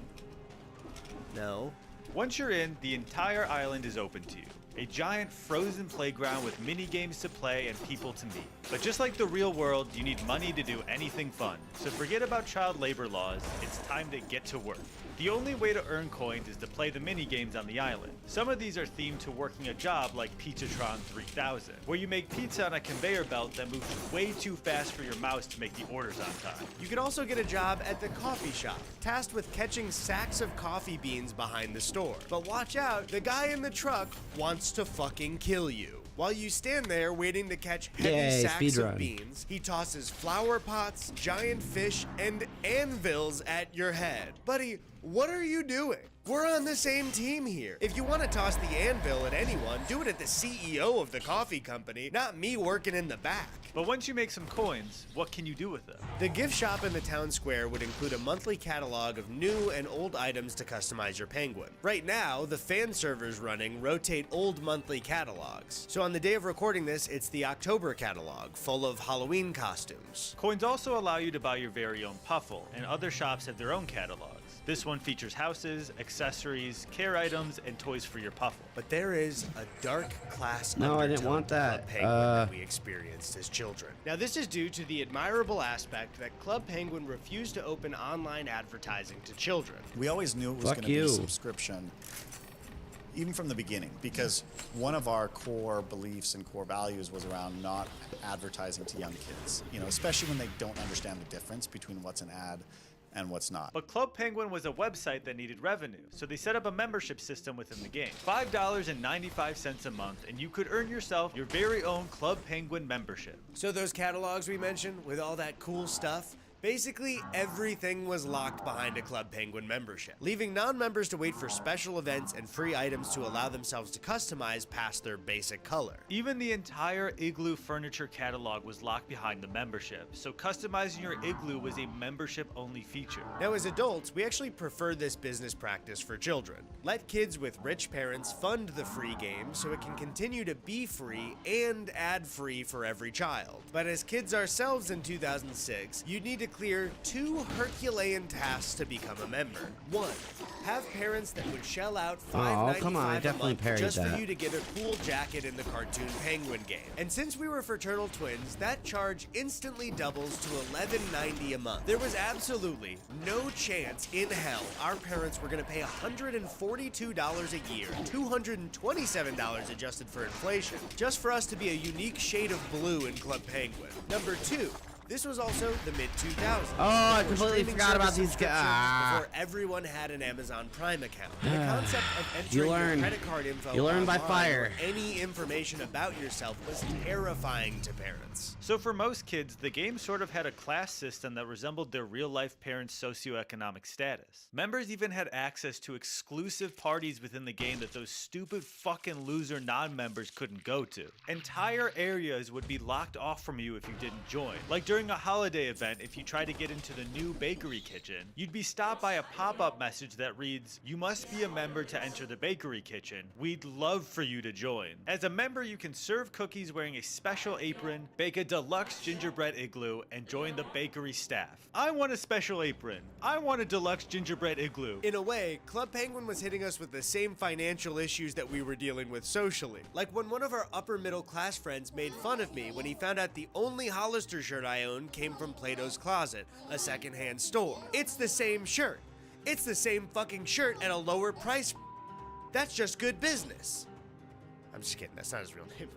No. Once you're in, the entire island is open to you. A giant frozen playground with mini games to play and people to meet. But just like the real world, you need money to do anything fun. So forget about child labor laws, it's time to get to work. The only way to earn coins is to play the mini games on the island. Some of these are themed to working a job like Pizzatron 3000, where you make pizza on a conveyor belt that moves way too fast for your mouse to make the orders on time. You could also get a job at the coffee shop, tasked with catching sacks of coffee beans behind the store. But watch out, the guy in the truck wants to fucking kill you. While you stand there waiting to catch heavy Yay, sacks of speedrun. beans, he tosses flower pots, giant fish, and anvils at your head. Buddy, what are you doing? We're on the same team here. If you want to toss the anvil at anyone, do it at the CEO of the coffee company, not me working in the back. But once you make some coins, what can you do with them? The gift shop in the town square would include a monthly catalog of new and old items to customize your penguin. Right now, the fan servers running rotate old monthly catalogs. So on the day of recording this, it's the October catalog, full of Halloween costumes. Coins also allow you to buy your very own puffle, and other shops have their own catalogs. This one features houses, accessories, care items, and toys for your puffle. But there is a dark class No, I didn't undertone want to that. Club Penguin that we experienced as children. Now, this is due to the admirable aspect that Club Penguin refused to open online advertising to children. We always knew it was Fuck going to be you. a subscription, even from the beginning, because one of our core beliefs and core values was around not advertising to young kids, you know, especially when they don't understand the difference between what's an ad and what's not. But Club Penguin was a website that needed revenue, so they set up a membership system within the game. $5.95 a month, and you could earn yourself your very own Club Penguin membership. So those catalogs we mentioned with all that cool stuff, basically everything was locked behind a Club Penguin membership, leaving non-members to wait for special events and free items to allow themselves to customize past their basic color. Even the entire Igloo furniture catalog was locked behind the membership, so customizing your Igloo was a membership-only feature. Now as adults, we actually prefer this business practice for children. Let kids with rich parents fund the free game so it can continue to be free and ad-free for every child. But as kids ourselves in 2006, you'd need to clear 2 Herculean tasks to become a member. 1. Have parents that would shell out $5.95 come on, I a definitely month parried just for that. you to get a cool jacket in the cartoon Penguin game. And since we were fraternal twins, that charge instantly doubles to $11.90 a month. There was absolutely no chance in hell our parents were going to pay $142 a year, $227 adjusted for inflation, just for us to be a unique shade of blue in Club Penguin. Number 2. This was also the mid-2000s. Oh, I before completely streaming forgot about service these subscriptions, guys. Before everyone had an Amazon Prime account. The concept of You entering learn. your credit card info You learn by online fire. or any information about yourself was terrifying to parents. So for most kids, the game sort of had a class system that resembled their real-life parents' socioeconomic status. Members even had access to exclusive parties within the game that those stupid fucking loser non-members couldn't go to. Entire areas would be locked off from you if you didn't join. Like during a holiday event, if you try to get into the new bakery kitchen, you'd be stopped by a pop-up message that reads, "You must be a member to enter the bakery kitchen. We'd love for you to join." As a member, you can serve cookies wearing a special apron, bake a deluxe gingerbread igloo, and join the bakery staff. I want a special apron. I want a deluxe gingerbread igloo. In a way, Club Penguin was hitting us with the same financial issues that we were dealing with socially. Like when one of our upper middle class friends made fun of me when he found out the only Hollister shirt I owned came from Plato's Closet, a secondhand store. It's the same shirt. It's the same fucking shirt at a lower price. That's just good business. I'm just kidding, that's not his real name.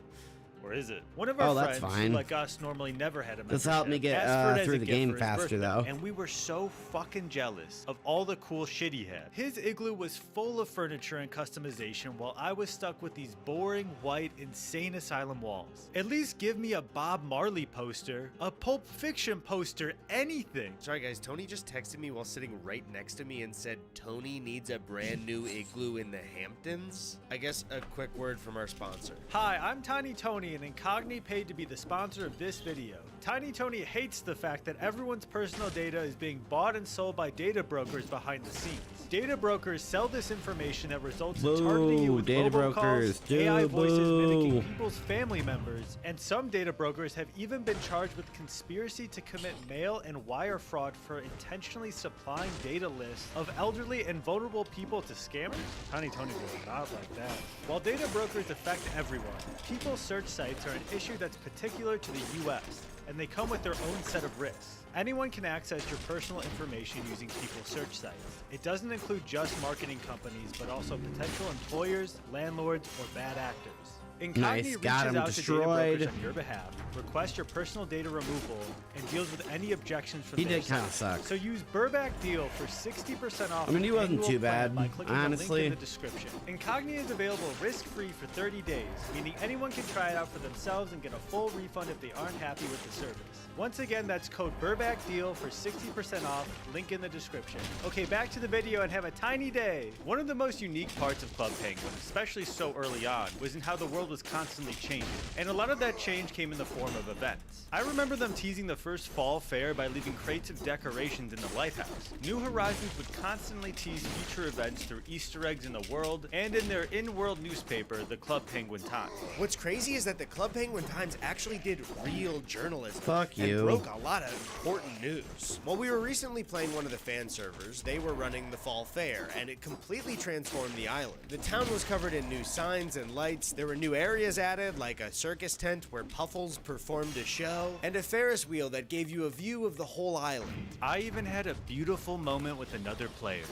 Or is it? One of our that's friends, fine. who like us normally never had a membership, This helped me get asked for it as through a the gift game for his faster, birthday, though. and we were so fucking jealous of all the cool shit he had. His igloo was full of furniture and customization, while I was stuck with these boring, white, insane asylum walls. At least give me a Bob Marley poster, a Pulp Fiction poster, anything. Sorry guys, Tony just texted me while sitting right next to me and said Tony needs a brand new igloo in the Hamptons. I guess a quick word from our sponsor. Hi, I'm Tiny Tony, and Incogni paid to be the sponsor of this video. Tiny Tony hates the fact that everyone's personal data is being bought and sold by data brokers behind the scenes. Data brokers sell this information that results in targeting you with data brokers. robocalls, AI voices mimicking Boo. people's family members, and some data brokers have even been charged with conspiracy to commit mail and wire fraud for intentionally supplying data lists of elderly and vulnerable people to scammers. Tiny Tony will not like that. While data brokers affect everyone, people search sites are an issue that's particular to the US, and they come with their own set of risks. Anyone can access your personal information using people's search sites. It doesn't include just marketing companies, but also potential employers, landlords, or bad actors. Incogni Nice, got reaches him out to data destroyed. brokers on your behalf, requests your personal data removal, and deals with any objections from He their did kinda side. suck. So use Burback Deal for 60% off. I mean, he an wasn't annual too plan bad, by clicking honestly. the link in the description. Incogni is available risk-free for 30 days, meaning anyone can try it out for themselves and get a full refund if they aren't happy with the service. Once again, that's code Burback Deal for 60% off, link in the description. Okay, back to the video and have a tiny day. One of the most unique parts of Club Penguin, especially so early on, was in how the world was constantly changing. And a lot of that change came in the form of events. I remember them teasing the first fall fair by leaving crates of decorations in the lighthouse. New Horizons would constantly tease future events through Easter eggs in the world and in their in-world newspaper, the Club Penguin Times. What's crazy is that the Club Penguin Times actually did real journalism. Fuck and you. broke a lot of important news. While we were recently playing one of the fan servers, they were running the fall fair, and it completely transformed the island. The town was covered in new signs and lights. There were new areas added, like a circus tent where Puffles performed a show, and a Ferris wheel that gave you a view of the whole island. I even had a beautiful moment with another player.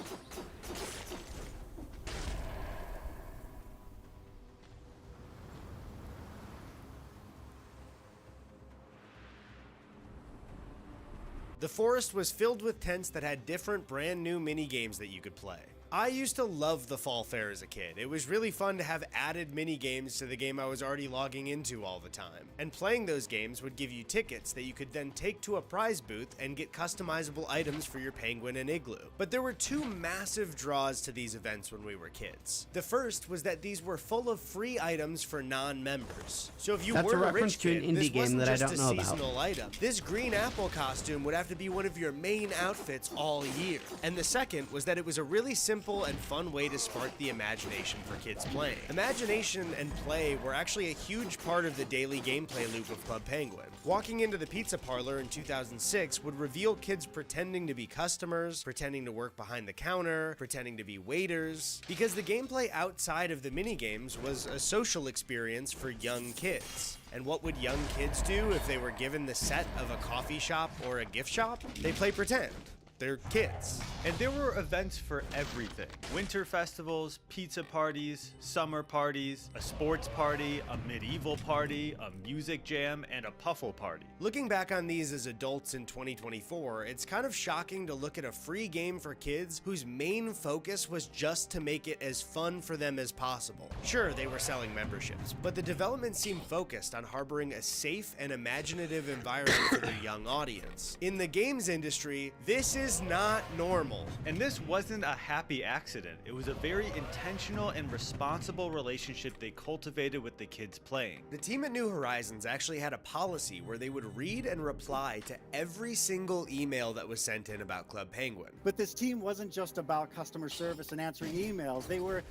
The forest was filled with tents that had different brand new mini games that you could play. I used to love the fall fair as a kid. It was really fun to have added mini games to the game I was already logging into all the time. And playing those games would give you tickets that you could then take to a prize booth and get customizable items for your penguin and igloo. But there were two massive draws to these events when we were kids. The first was that these were full of free items for non-members. So if you That's a weren't a reference rich to an kid, this indie game wasn't that I just don't a know about. seasonal item. This green apple costume would have to be one of your main outfits all year. And the second was that it was a really simple and fun way to spark the imagination for kids playing. Imagination and play were actually a huge part of the daily gameplay loop of Club Penguin. Walking into the pizza parlor in 2006 would reveal kids pretending to be customers, pretending to work behind the counter, pretending to be waiters, because the gameplay outside of the minigames was a social experience for young kids. And what would young kids do if they were given the set of a coffee shop or a gift shop? They play pretend. They're kids. And there were events for everything. Winter festivals, pizza parties, summer parties, a sports party, a medieval party, a music jam, and a puffle party. Looking back on these as adults in 2024, it's kind of shocking to look at a free game for kids whose main focus was just to make it as fun for them as possible. Sure, they were selling memberships, but the development seemed focused on harboring a safe and imaginative environment for their young audience. In the games industry, this is not normal. And this wasn't a happy accident. It was a very intentional and responsible relationship they cultivated with the kids playing. The team at New Horizons actually had a policy where they would read and reply to every single email that was sent in about Club Penguin. But this team wasn't just about customer service and answering emails. They were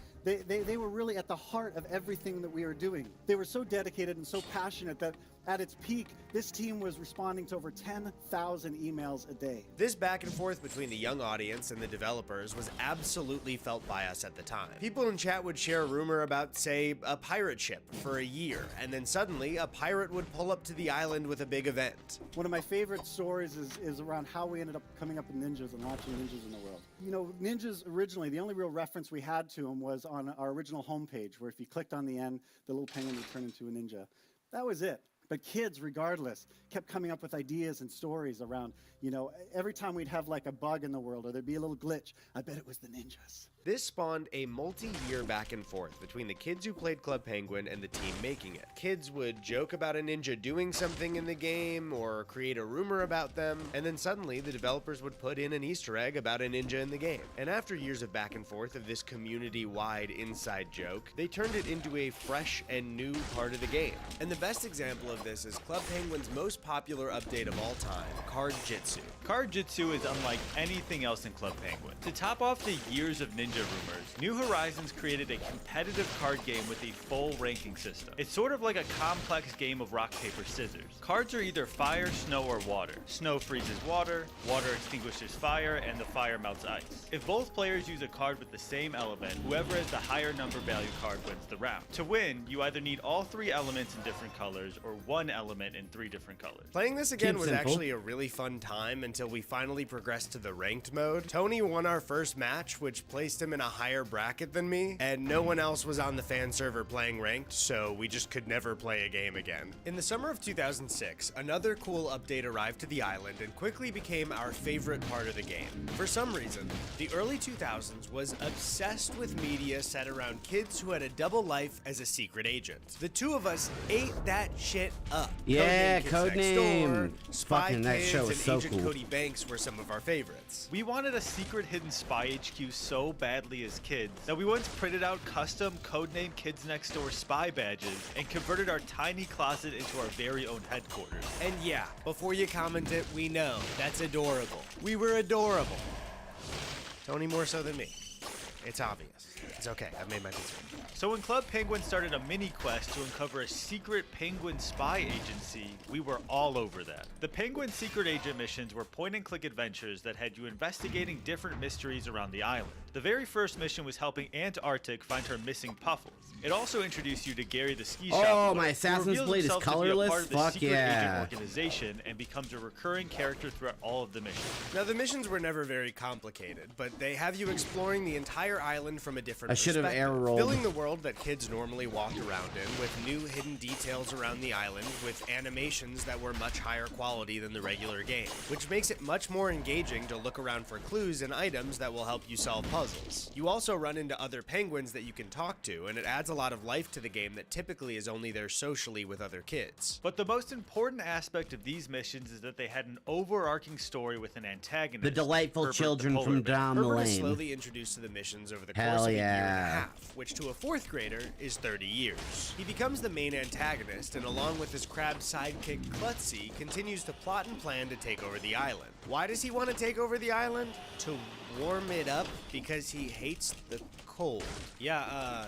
really at the heart of everything that we were doing. They were so dedicated and so passionate that at its peak, this team was responding to over 10,000 emails a day. This back and forth between the young audience and the developers was absolutely felt by us at the time. People in chat would share a rumor about, say, a pirate ship for a year, and then suddenly a pirate would pull up to the island with a big event. One of my favorite stories is around how we ended up coming up with ninjas and launching ninjas in the world. You know, ninjas originally, the only real reference we had to them was on our original homepage, where if you clicked on the end, the little penguin would turn into a ninja. That was it. But kids, regardless, kept coming up with ideas and stories around, you know, every time we'd have like a bug in the world or there'd be a little glitch, I bet it was the ninjas. This spawned a multi-year back and forth between the kids who played Club Penguin and the team making it. Kids would joke about a ninja doing something in the game or create a rumor about them, and then suddenly the developers would put in an Easter egg about a ninja in the game. And after years of back and forth of this community-wide inside joke, they turned it into a fresh and new part of the game. And the best example of this is Club Penguin's most popular update of all time, Card Jitsu. Card Jitsu is unlike anything else in Club Penguin. To top off the years of ninja rumors, New Horizons created a competitive card game with a full ranking system. It's sort of like a complex game of rock, paper, scissors. Cards are either fire, snow, or water. Snow freezes water, water extinguishes fire, and the fire melts ice. If both players use a card with the same element, whoever has the higher number value card wins the round. To win, you either need all three elements in different colors or one element in 3 different colors. Playing this again was actually a really fun time until we finally progressed to the ranked mode. Tony won our first match, which placed him in a higher bracket than me, and no one else was on the fan server playing ranked, so we just could never play a game again. In the summer of 2006, another cool update arrived to the island and quickly became our favorite part of the game. For some reason, the early 2000s was obsessed with media set around kids who had a double life as a secret agent. The two of us ate that shit up. Yeah, Codename, Codename. Spy Fucking that Kids, show is and so Agent cool. Cody Banks were some of our favorites. We wanted a secret hidden spy HQ so badly as kids that we once printed out custom Codename Kids Next Door spy badges and converted our tiny closet into our very own headquarters. And yeah, before you comment it, we know, that's adorable. We were adorable. Tony more so than me. It's obvious. It's okay, I've made my decision. So when Club Penguin started a mini quest to uncover a secret penguin spy agency, we were all over that. The Penguin secret agent missions were point-and-click adventures that had you investigating different mysteries around the island. The very first mission was helping Aunt Arctic find her missing Puffles. It also introduced you to Gary the ski shop. Oh, my Assassin's Blade is colorless? Fuck secret yeah. agent organization and becomes a recurring character throughout all of the missions. Now the missions were never very complicated, but they have you exploring the entire island from a different I should have perspective, arrow rolled. filling the world world that kids normally walked around in, with new hidden details around the island, with animations that were much higher quality than the regular game, which makes it much more engaging to look around for clues and items that will help you solve puzzles. You also run into other penguins that you can talk to, and it adds a lot of life to the game that typically is only there socially with other kids. But the most important aspect of these missions is that they had an overarching story with an antagonist. The delightful Herbert children the from Polar Bear. down the Herbert is lane. slowly introduced to the missions over the Hell course of a year and a yeah. half, which to a 4th grader is 30 years. He becomes the main antagonist, and along with his crab sidekick Klutzy, continues to plot and plan to take over the island. Why does he want to take over the island? To warm it up because he hates the cold. Yeah,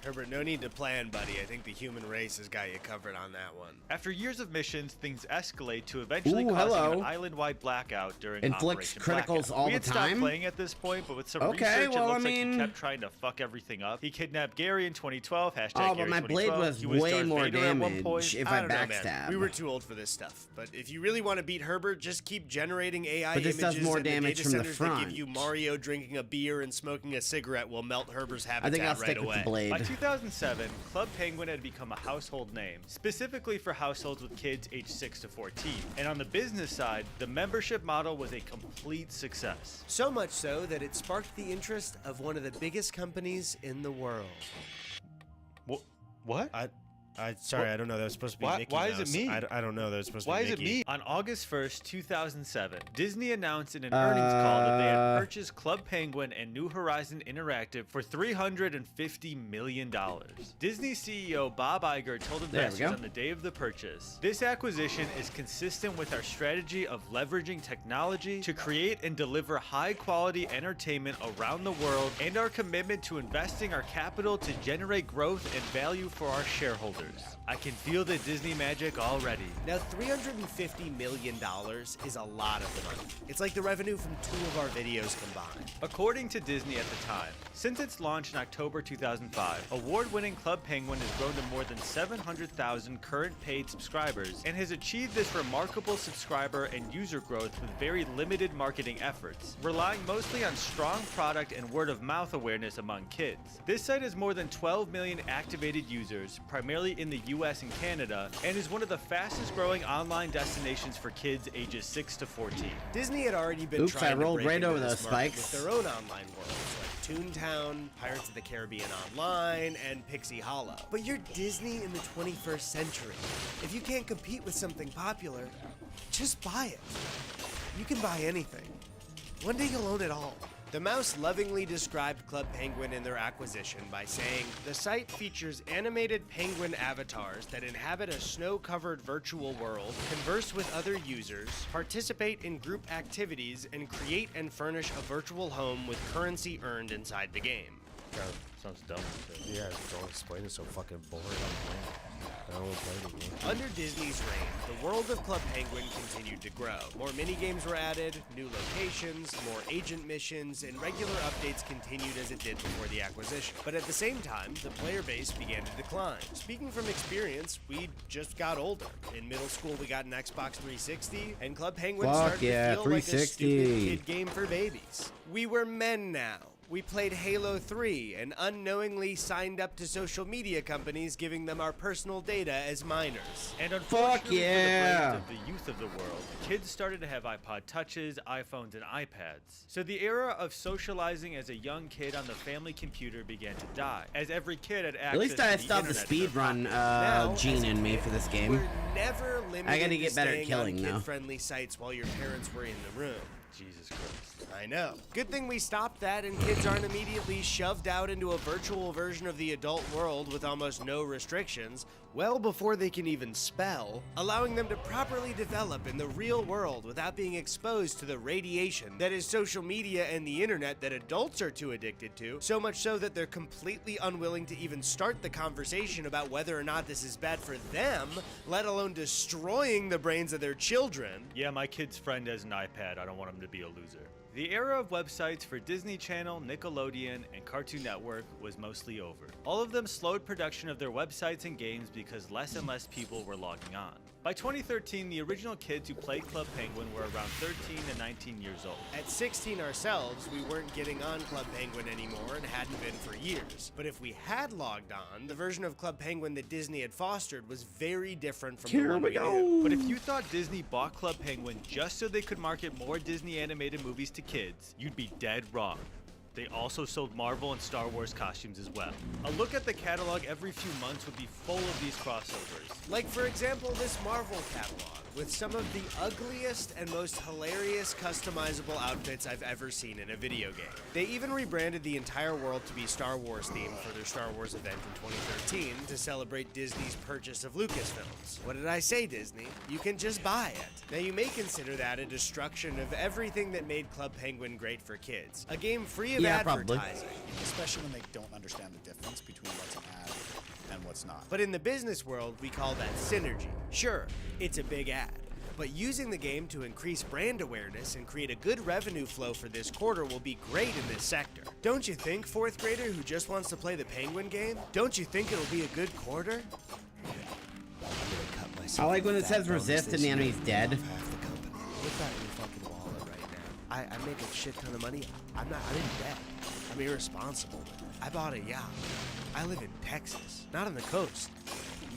Herbert, no need to plan, buddy. I think the human race has got you covered on that one. After years of missions, things escalate to eventually causing hello. an island-wide blackout during Inflicts Operation criticals Blackout. all We had the stopped time? playing at this point, but with some Okay, research, well, it looks I like mean- he kept trying to fuck everything up. He kidnapped Gary in 2012, hashtag Oh, but Gary my blade 2012. was He was way Darth more Vader at one damage point. if I I don't know, man. backstab. We were too old for this stuff. But if you really want to beat Herbert, just keep generating AI But this images, does more and the damage data from the centers that front. give you Mario drinking a beer and smoking a cigarette will melt Herbert's I habitat think I'll right stick away. with the blade. By 2007, Club Penguin had become a household name, specifically for households with kids aged 6 to 14. And on the business side, the membership model was a complete success. So much so that it sparked the interest of one of the biggest companies in the world. What? Sorry, I don't know. That was supposed to be Mickey why is Mouse. it me? I don't know. That was supposed to Why be is it Mickey. me? On August 1st, 2007, Disney announced in an earnings call that they had purchased Club Penguin and New Horizon Interactive for $350 million. Disney CEO Bob Iger told investors on the day of the purchase, "This acquisition is consistent with our strategy of leveraging technology to create and deliver high-quality entertainment around the world and our commitment to investing our capital to generate growth and value for our shareholders. I can feel the Disney magic already." Now, $350 million is a lot of money. It's like the revenue from 2 of our videos combined. According to Disney at the time, since its launch in October 2005, award-winning Club Penguin has grown to more than 700,000 current paid subscribers and has achieved this remarkable subscriber and user growth with very limited marketing efforts, relying mostly on strong product and word-of-mouth awareness among kids. This site has more than 12 million activated users, primarily in the US and Canada, and is one of the fastest growing online destinations for kids ages 6 to 14. Disney had already been Oops, trying I rolled to break right into over this those market spikes. with their own online worlds, like Toontown, Pirates of the Caribbean Online, and Pixie Hollow. But you're Disney in the 21st century. If you can't compete with something popular, just buy it. You can buy anything. One day you'll own it all. The Mouse lovingly described Club Penguin in their acquisition by saying, "The site features animated penguin avatars that inhabit a snow-covered virtual world, converse with other users, participate in group activities, and create and furnish a virtual home with currency earned inside the game." Sounds dumb. Yeah, don't explain it so fucking boring. I don't play it anymore. Under Disney's reign, the world of Club Penguin continued to grow. More minigames were added, new locations, more agent missions, and regular updates continued as it did before the acquisition. But at the same time, the player base began to decline. Speaking from experience, we just got older. In middle school, we got an Xbox 360, and Club Penguin Fuck started yeah, to feel like a 360. stupid kid game for babies. We were men now. We played Halo 3 and unknowingly signed up to social media companies giving them our personal data as minors. And unfortunately yeah. for the brains of the youth of the world, kids started to have iPod Touches, iPhones, and iPads. So the era of socializing as a young kid on the family computer began to die, as every kid had access At least I to the still have the internet speed run gene in me for this game. We're never limited I gotta get to better at staying killing on now. kid-friendly sites while your parents were in the room. Jesus Christ. I know. Good thing we stopped that and kids aren't immediately shoved out into a virtual version of the adult world with almost no restrictions, well before they can even spell, allowing them to properly develop in the real world without being exposed to the radiation that is social media and the internet that adults are too addicted to, so much so that they're completely unwilling to even start the conversation about whether or not this is bad for them, let alone destroying the brains of their children. Yeah, my kid's friend has an iPad. I don't want him to be a loser. The era of websites for Disney Channel, Nickelodeon, and Cartoon Network was mostly over. All of them slowed production of their websites and games because less and less people were logging on. By 2013, the original kids who played Club Penguin were around 13 to 19 years old. At 16 ourselves, we weren't getting on Club Penguin anymore and hadn't been for years. But if we had logged on, the version of Club Penguin that Disney had fostered was very different from the one we knew. But if you thought Disney bought Club Penguin just so they could market more Disney animated movies to kids, you'd be dead wrong. They also sold Marvel and Star Wars costumes as well. A look at the catalog every few months would be full of these crossovers. Like, for example, this Marvel catalog, with some of the ugliest and most hilarious customizable outfits I've ever seen in a video game. They even rebranded the entire world to be Star Wars themed for their Star Wars event in 2013 to celebrate Disney's purchase of Lucasfilms. What did I say, Disney? You can just buy it. Now, you may consider that a destruction of everything that made Club Penguin great for kids. A game free of advertising. Especially when they don't understand the difference between what's an ad and what's not. But in the business world, we call that synergy. Sure, it's a big ad, but using the game to increase brand awareness and create a good revenue flow for this quarter will be great in this sector. Don't you think, fourth grader who just wants to play the Penguin game? Don't you think it'll be a good quarter? I like when it says resist and the enemy's dead. Look at your fucking wallet right now. I make a shit ton of money. I'm in debt. I'm irresponsible. I bought a yacht. I live in Texas, not on the coast.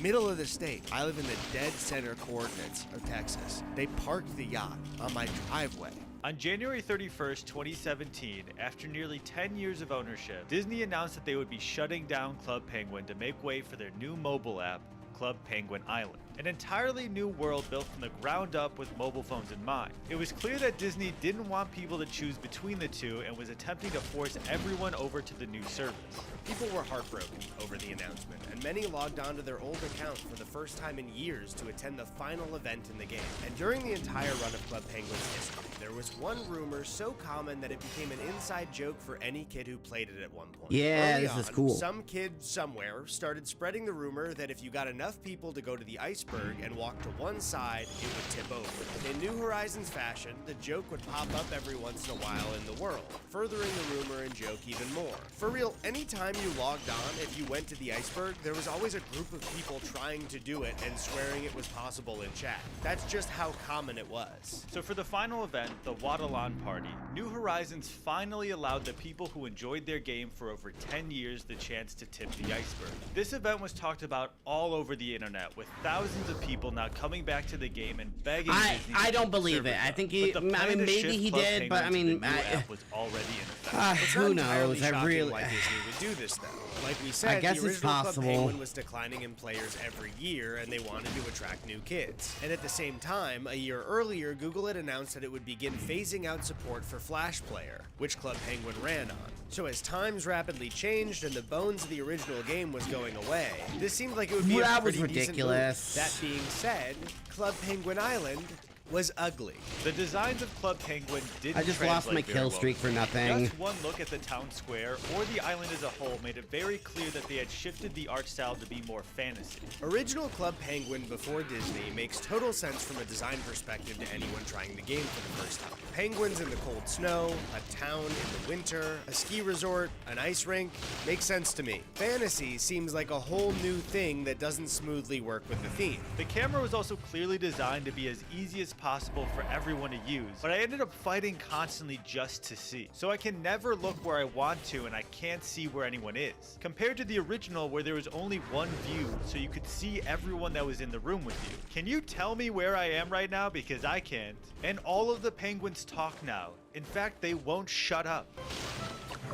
Middle of the state. I live in the dead center coordinates of Texas. They parked the yacht on my driveway. On January 31st, 2017, after nearly 10 years of ownership, Disney announced that they would be shutting down Club Penguin to make way for their new mobile app, Club Penguin Island. An entirely new world built from the ground up with mobile phones in mind. It was clear that Disney didn't want people to choose between the two and was attempting to force everyone over to the new service. People were heartbroken over the announcement, and many logged onto their old account for the first time in years to attend the final event in the game. And during the entire run of Club Penguin's history, there was one rumor so common that it became an inside joke for any kid who played it at one point. Yeah, Early this is on, cool. Some kid somewhere started spreading the rumor that if you got enough people to go to the iceberg and walk to one side, it would tip over. In New Horizons fashion, the joke would pop up every once in a while in the world, furthering the rumor and joke even more. For real, anytime you logged on, if you went to the iceberg, there was always a group of people trying to do it and swearing it was possible in chat. That's just how common it was. So for the final event, the Waddle-On Party, New Horizons finally allowed the people who enjoyed their game for over 10 years the chance to tip the iceberg. This event was talked about all over the internet, with thousands of people now coming back to the game and begging Disney I don't believe it. I think he, I mean, maybe he did, but I mean, was already in effect. who knows? I really, why Disney would do this though. Like we said, I guess the it's original Club possible. Penguin was declining in players every year, and they wanted to attract new kids. And at the same time, a year earlier, Google had announced that it would begin phasing out support for Flash Player, which Club Penguin ran on. So as times rapidly changed and the bones of the original game was going away, this seemed like it would be a pretty ridiculous. decent move. That being said, Club Penguin Island was ugly. The designs of Club Penguin didn't I just lost my kill streak for nothing. Just one look at the town square or the island as a whole made it very clear that they had shifted the art style to be more fantasy. Original Club Penguin before Disney makes total sense from a design perspective to anyone trying the game for the first time. Penguins in the cold snow, a town in the winter, a ski resort, an ice rink, makes sense to me. Fantasy seems like a whole new thing that doesn't smoothly work with the theme. The camera was also clearly designed to be as easy as possible for everyone to use, but I ended up fighting constantly just to see. So I can never look where I want to and I can't see where anyone is. Compared to the original where there was only one view, so you could see everyone that was in the room with you. Can you tell me where I am right now? Because I can't. And all of the penguins talk now. In fact, they won't shut up.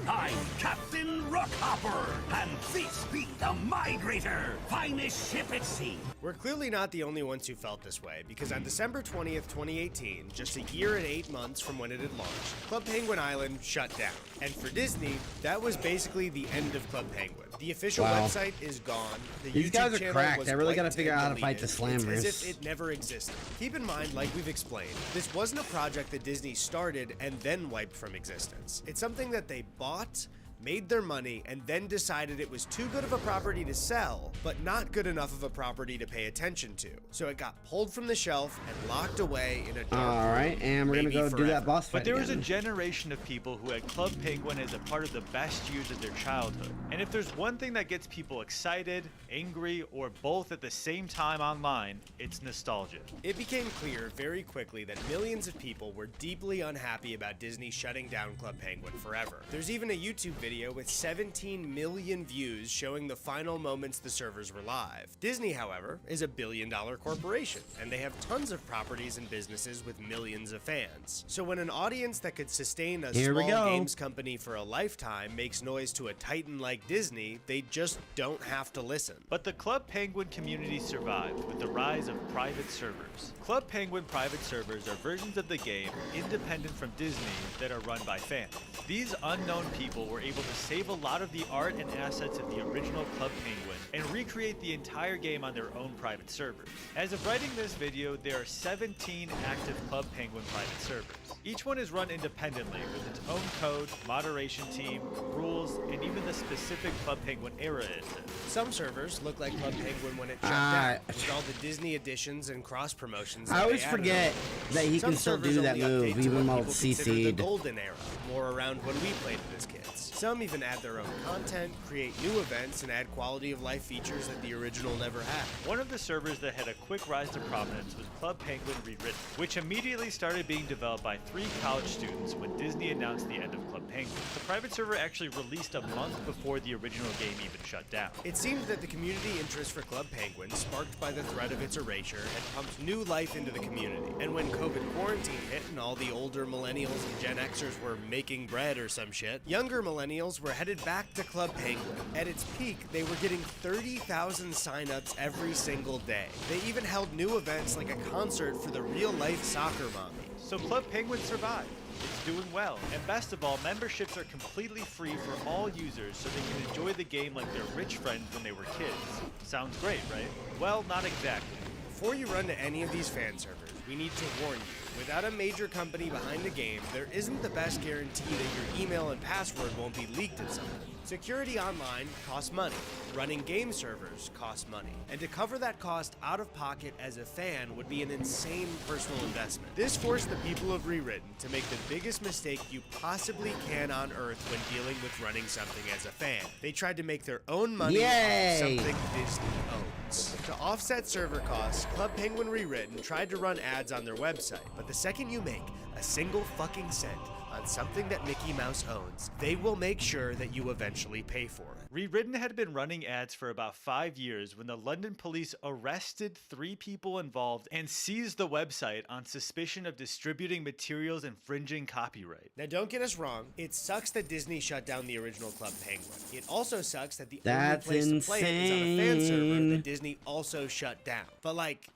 I'm Captain Rockhopper, and this be the Migrator, finest ship at sea. We're clearly not the only ones who felt this way, because on December 20th, 2018, just a year and 8 months from when it had launched, Club Penguin Island shut down. And for Disney, that was basically the end of Club Penguin. The official website is gone. The These YouTube guys are channel cracked. was They really got to wiped figure and out how to fight the deleted. slammers. It's as if it never existed. Keep in mind, like we've explained, this wasn't a project that Disney started and then wiped from existence. It's something that they bought, made their money, and then decided it was too good of a property to sell, but not good enough of a property to pay attention to. So it got pulled from the shelf and locked away in a dark room. Alright, and we're gonna go do that boss fight But there was a again. generation of people who had Club Penguin as a part of the best years of their childhood. And if there's one thing that gets people excited, angry, or both at the same time online, it's nostalgia. It became clear very quickly that millions of people were deeply unhappy about Disney shutting down Club Penguin forever. There's even a YouTube video with 17 million views showing the final moments the servers were live. Disney, however, is a billion-dollar corporation, and they have tons of properties and businesses with millions of fans. So when an audience that could sustain a small games company for a lifetime makes noise to a titan like Disney, they just don't have to listen. But the Club Penguin community survived with the rise of private servers. Club Penguin private servers are versions of the game independent from Disney that are run by fans. These unknown people were able to save a lot of the art and assets of the original Club Penguin and recreate the entire game on their own private servers. As of writing this video, there are 17 active Club Penguin private servers. Each one is run independently with its own code, moderation team, rules, and even the specific Club Penguin era it's in. Some servers look like Club Penguin when it shut down, with all the Disney additions and cross promotions. I always forget that he can still do that move even while it's CC'd. The golden era, more around when we played it as kids. Some even add their own content, create new events, and add quality of life features that the original never had. One of the servers that had a quick rise to prominence was Club Penguin Rewritten, which immediately started being developed by 3 college students when Disney announced the end of Club Penguin. The private server actually released a month before the original game even shut down. It seems that the community interest for Club Penguin, sparked by the threat of its erasure, had pumped new life into the community. And when COVID quarantine hit and all the older millennials and Gen Xers were making bread or some shit, younger millennials were headed back to Club Penguin. At its peak, they were getting 30,000 signups every single day. They even held new events like a concert for the real-life soccer mommy. So Club Penguin survived. It's doing well, and best of all, memberships are completely free for all users so they can enjoy the game like their rich friends when they were kids. Sounds great, right? Well, not exactly. Before you run to any of these fan servers, we need to warn you. Without a major company behind the game, there isn't the best guarantee that your email and password won't be leaked at some point. Security online costs money. Running game servers costs money. And to cover that cost out of pocket as a fan would be an insane personal investment. This forced the people of Rewritten to make the biggest mistake you possibly can on Earth when dealing with running something as a fan. They tried to make their own money off something Disney owns. To offset server costs, Club Penguin Rewritten tried to run ads on their website, but the second you make a single fucking cent on something that Mickey Mouse owns, they will make sure that you eventually pay for it. Rewritten had been running ads for about 5 years when the London police arrested 3 people involved and seized the website on suspicion of distributing materials infringing copyright. Now don't get us wrong, it sucks that Disney shut down the original Club Penguin. It also sucks that the only place to play it is on a fan server that Disney also shut down. But like,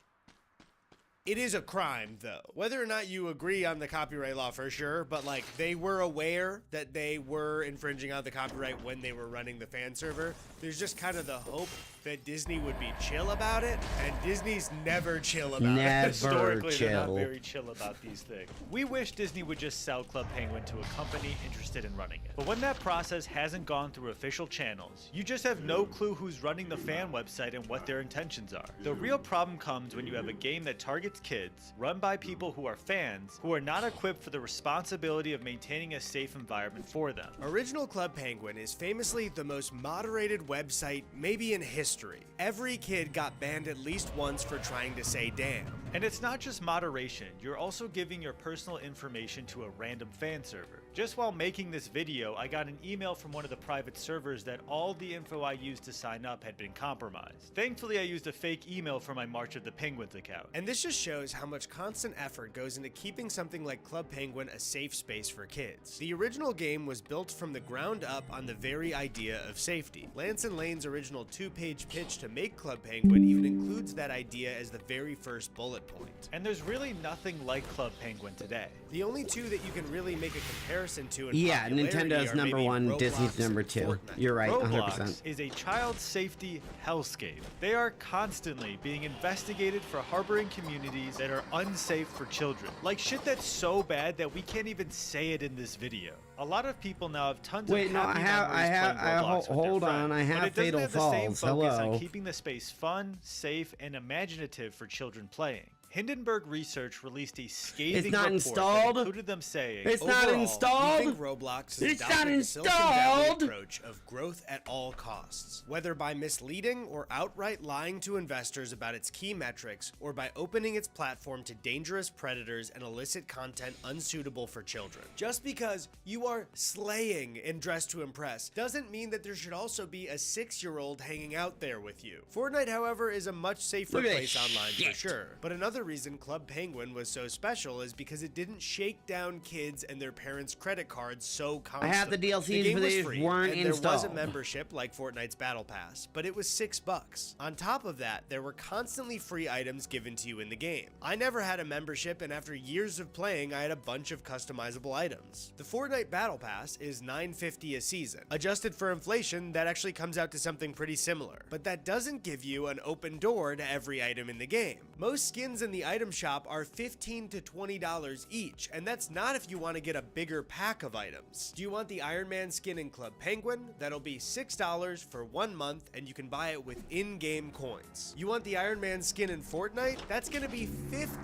it is a crime, though. Whether or not you agree on the copyright law for sure, but like they were aware that they were infringing on the copyright when they were running the fan server. There's just kind of the hope that Disney would be chill about it, and Disney's never chill about it. Historically, they're not very chill about these things. We wish Disney would just sell Club Penguin to a company interested in running it. But when that process hasn't gone through official channels, you just have no clue who's running the fan website and what their intentions are. The real problem comes when you have a game that targets kids, run by people who are fans, who are not equipped for the responsibility of maintaining a safe environment for them. Original Club Penguin is famously the most moderated website maybe in history. Every kid got banned at least once for trying to say damn. And it's not just moderation, you're also giving your personal information to a random fan server. Just while making this video, I got an email from one of the private servers that all the info I used to sign up had been compromised. Thankfully, I used a fake email for my March of the Penguins account. And this just shows how much constant effort goes into keeping something like Club Penguin a safe space for kids. The original game was built from the ground up on the very idea of safety. Lance and Lane's original 2-page pitch to make Club Penguin even includes that idea as the very first bullet point. And there's really nothing like Club Penguin today. The only two that you can really make a comparison to in Yeah, popularity Nintendo's are number maybe 1, Roblox Disney's number and 2. Fortnite. You're right, Roblox 100%. is a child safety hellscape. They are constantly being investigated for harboring communities that are unsafe for children. Like shit that's so bad that we can't even say it in this video. A lot of people now have tons Wait, of no, happy memories playing Roblox with hold their on, I friends, have but it doesn't Fatal have the same Falls. focus Hello. on keeping the space fun, safe, and imaginative for children playing. Hindenburg Research released a scathing It's not report installed. that included them saying, It's not Overall, installed. we think Roblox has It's not adopted the Silicon Valley installed. approach of growth at all costs. Whether by misleading or outright lying to investors about its key metrics, or by opening its platform to dangerous predators and illicit content unsuitable for children. Just because you are slaying in Dress to Impress doesn't mean that there should also be a 6-year-old hanging out there with you. Fortnite, however, is a much safer Look at place this online shit. for sure. But another reason Club Penguin was so special is because it didn't shake down kids and their parents' credit cards so I constantly. have the DLCs, The game but they was free, weren't and there was a installed. membership like Fortnite's Battle Pass, but it was $6. On top of that, there were constantly free items given to you in the game. I never had a membership, and after years of playing, I had a bunch of customizable items. The Fortnite Battle Pass is $9.50 a season. Adjusted for inflation, that actually comes out to something pretty similar. But that doesn't give you an open door to every item in the game. Most skins in the item shop are $15 to $20 each, and that's not if you want to get a bigger pack of items. Do you want the Iron Man skin in Club Penguin? That'll be $6 for 1 month, and you can buy it with in-game coins. You want the Iron Man skin in Fortnite? That's gonna be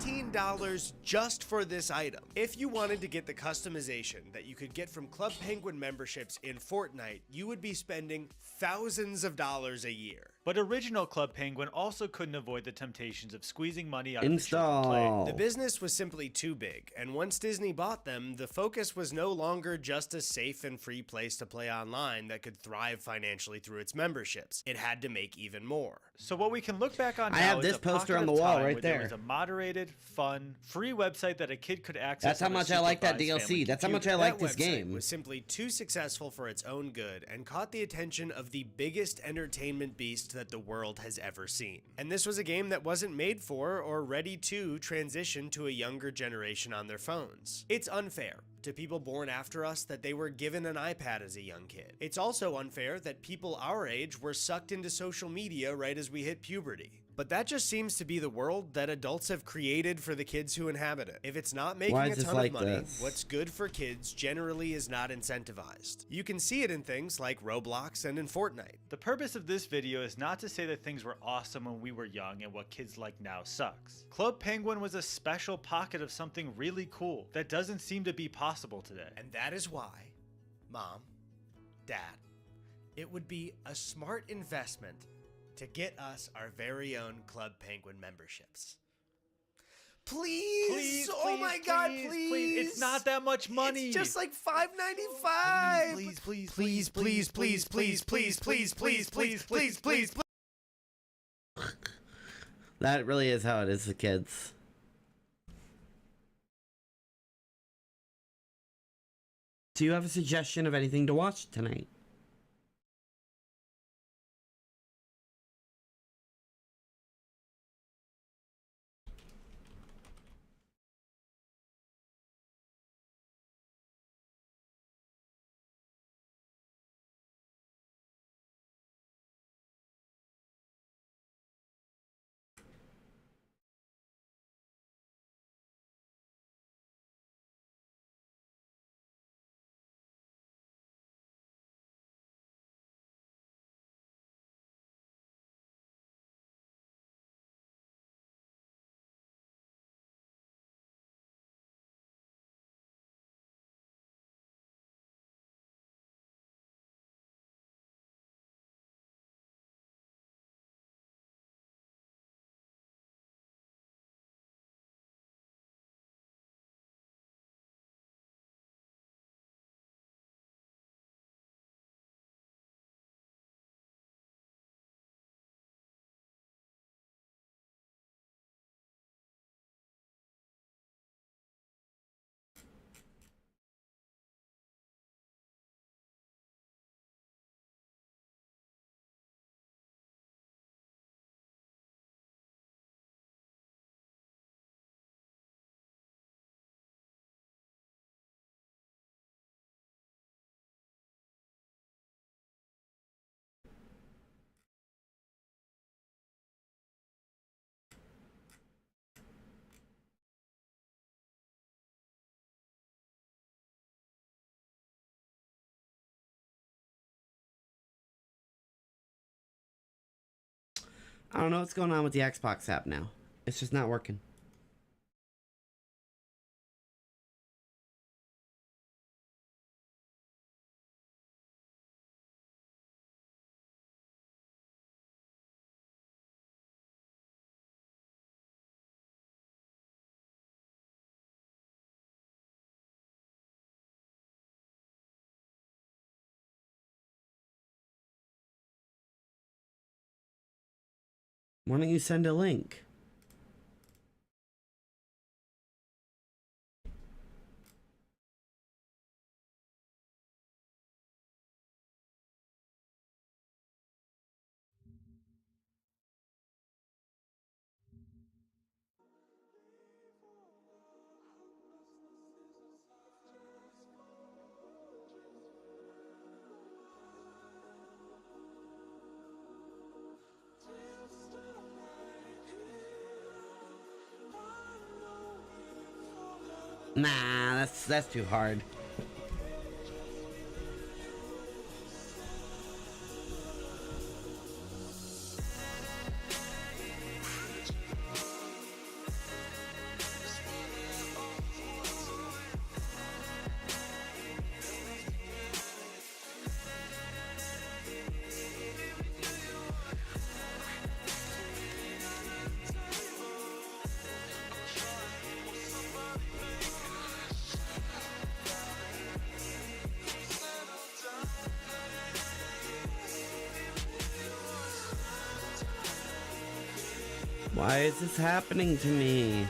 $15 just for this item. If you wanted to get the customization that you could get from Club Penguin memberships in Fortnite, you would be spending thousands of dollars a year. But original Club Penguin also couldn't avoid the temptations of squeezing money out of the children playing. The business was simply too big, and once Disney bought them, the focus was no longer just a safe and free place to play online that could thrive financially through its memberships. It had to make even more. So what we can look back on now I have is this a poster pocket on the of wall time right where there. was a moderated, fun, free website that a kid could access. That's how on a much I like that supervised DLC. family That's how much computer. I like That this website game. was simply too successful for its own good and caught the attention of the biggest entertainment beast that the world has ever seen. And this was a game that wasn't made for or ready to transition to a younger generation on their phones. It's unfair to people born after us that they were given an iPad as a young kid. It's also unfair that people our age were sucked into social media right as we hit puberty. But that just seems to be the world that adults have created for the kids who inhabit it. If it's not making Why a is this ton like of money, this? what's good for kids generally is not incentivized. You can see it in things like Roblox and in Fortnite. The purpose of this video is not to say that things were awesome when we were young and what kids like now sucks. Club Penguin was a special pocket of something really cool that doesn't seem to be possible today. And that is why, Mom, Dad, it would be a smart investment to get us our very own Club Penguin memberships. Please! Oh my God, please! It's not that much money. It's just like $5.95. Please, please, please, please, please, please, please, please, please, please, please, please. That really is how it is with kids. Do you have a suggestion of anything to watch tonight? I don't know what's going on with the Xbox app now. It's just not working. Why don't you send a link? Nah, that's too hard. Why is this happening to me?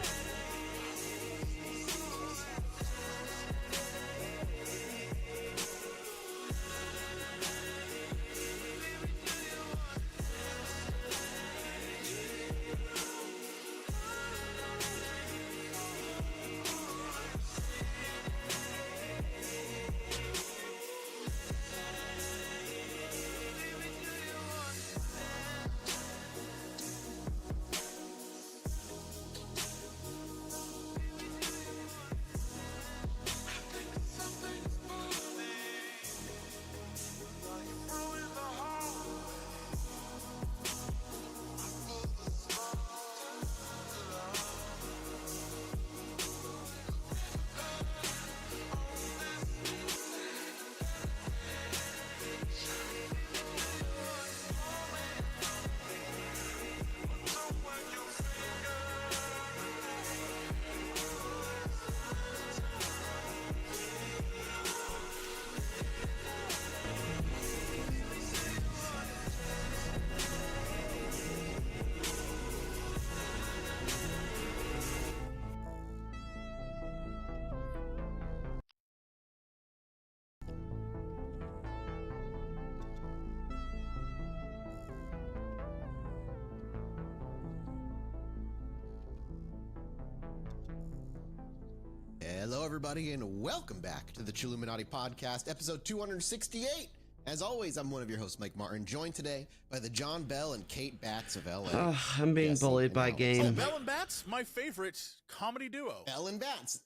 Hello, everybody, and welcome back to the Chilluminati Podcast, episode 268. As always, I'm one of your hosts, Mike Martin, joined today by the John Bell and Kate Batts of LA. I'm being bullied by Game. Oh, Bell and Batts, my favorite comedy duo. Bell and Batts.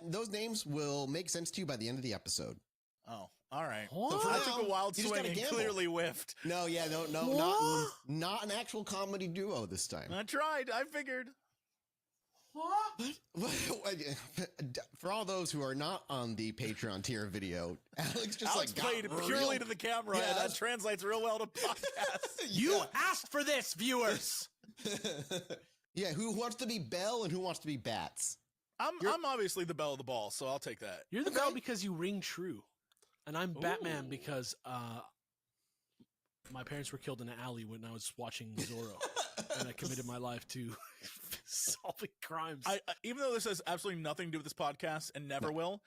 Those names will make sense to you by the end of the episode. Oh, all right. So I took a wild swing and clearly whiffed. No, not an actual comedy duo this time. I tried. I figured. For all those who are not on the Patreon tier video, Alex played purely to the camera, and that translates real well to podcasts. You asked for this, viewers. Yeah, who wants to be Bell and who wants to be Bats? I'm obviously the bell of the ball, so I'll take that. You're the bell because you ring true, and I'm Batman because my parents were killed in an alley when I was watching Zorro, and I committed my life to solving crimes. Even though this has absolutely nothing to do with this podcast and never will,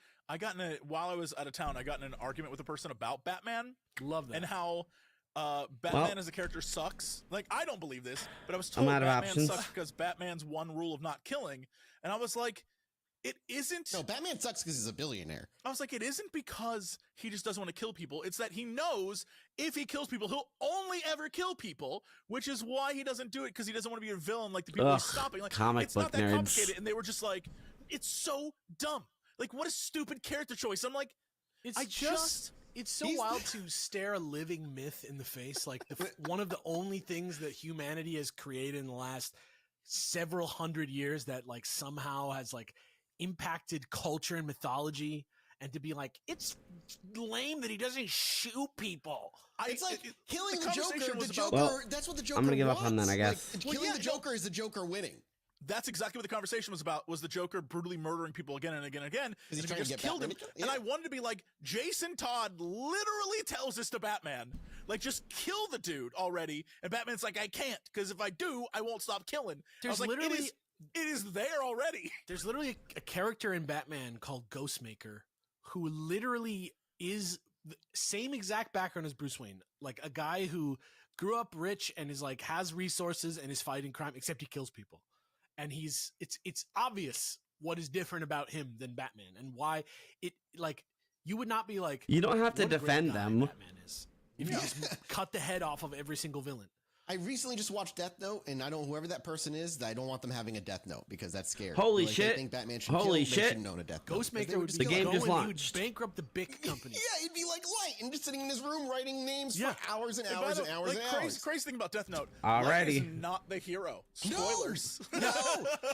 while I was out of town, I got in an argument with a person about Batman. Love that. And how Batman as a character sucks. Like, I don't believe this, but I was told I'm out of Batman options. sucks because Batman's one rule of not killing. And I was like, it isn't. No, Batman sucks because he's a billionaire. I was like, it isn't because he just doesn't want to kill people. It's that he knows if he kills people, he'll only ever kill people, which is why he doesn't do it, because he doesn't want to be a villain like the people he's stopping. Like, comic it's book not that nerds. complicated. And they were just like, it's so dumb. Like, what a stupid character choice. I'm like, It's just It's so wild to stare a living myth in the face, like one of the only things that humanity has created in the last several hundred years that like somehow has like impacted culture and mythology, and to be like, it's lame that he doesn't shoot people. It's like killing the Joker. The Joker. Well, that's what the Joker I'm gonna give wants. up on that, I guess. Like, killing the Joker is the Joker winning. That's exactly what the conversation was about, was the Joker brutally murdering people again and again and again. He's and trying to get killed him. Batman. And I wanted to be like, Jason Todd literally tells this to Batman. Like, just kill the dude already. And Batman's like, I can't, because if I do, I won't stop killing. There's I was like, literally... it is there already. There's literally a character in Batman called Ghostmaker who literally is the same exact background as Bruce Wayne. Like a guy who grew up rich and is like, has resources and is fighting crime, except he kills people. And it's obvious what is different about him than Batman, and why it, like, you would not be like, You don't have to defend them. Batman is if you just cut the head off of every single villain. I recently just watched Death Note, and I don't, whoever that person is, I don't want them having a Death Note because that's scary. Holy Like, shit. They think Batman should Holy kill, shit. They shouldn't own a Death Note. Ghostmaker would The game just he would launched. bankrupt the big company. Yeah, he'd be like Light and just sitting in his room writing names Yeah. for hours and And by hours the- and hours like, and crazy, hours. crazy thing about Death Note. Alrighty. Light is not the hero. Spoilers. No,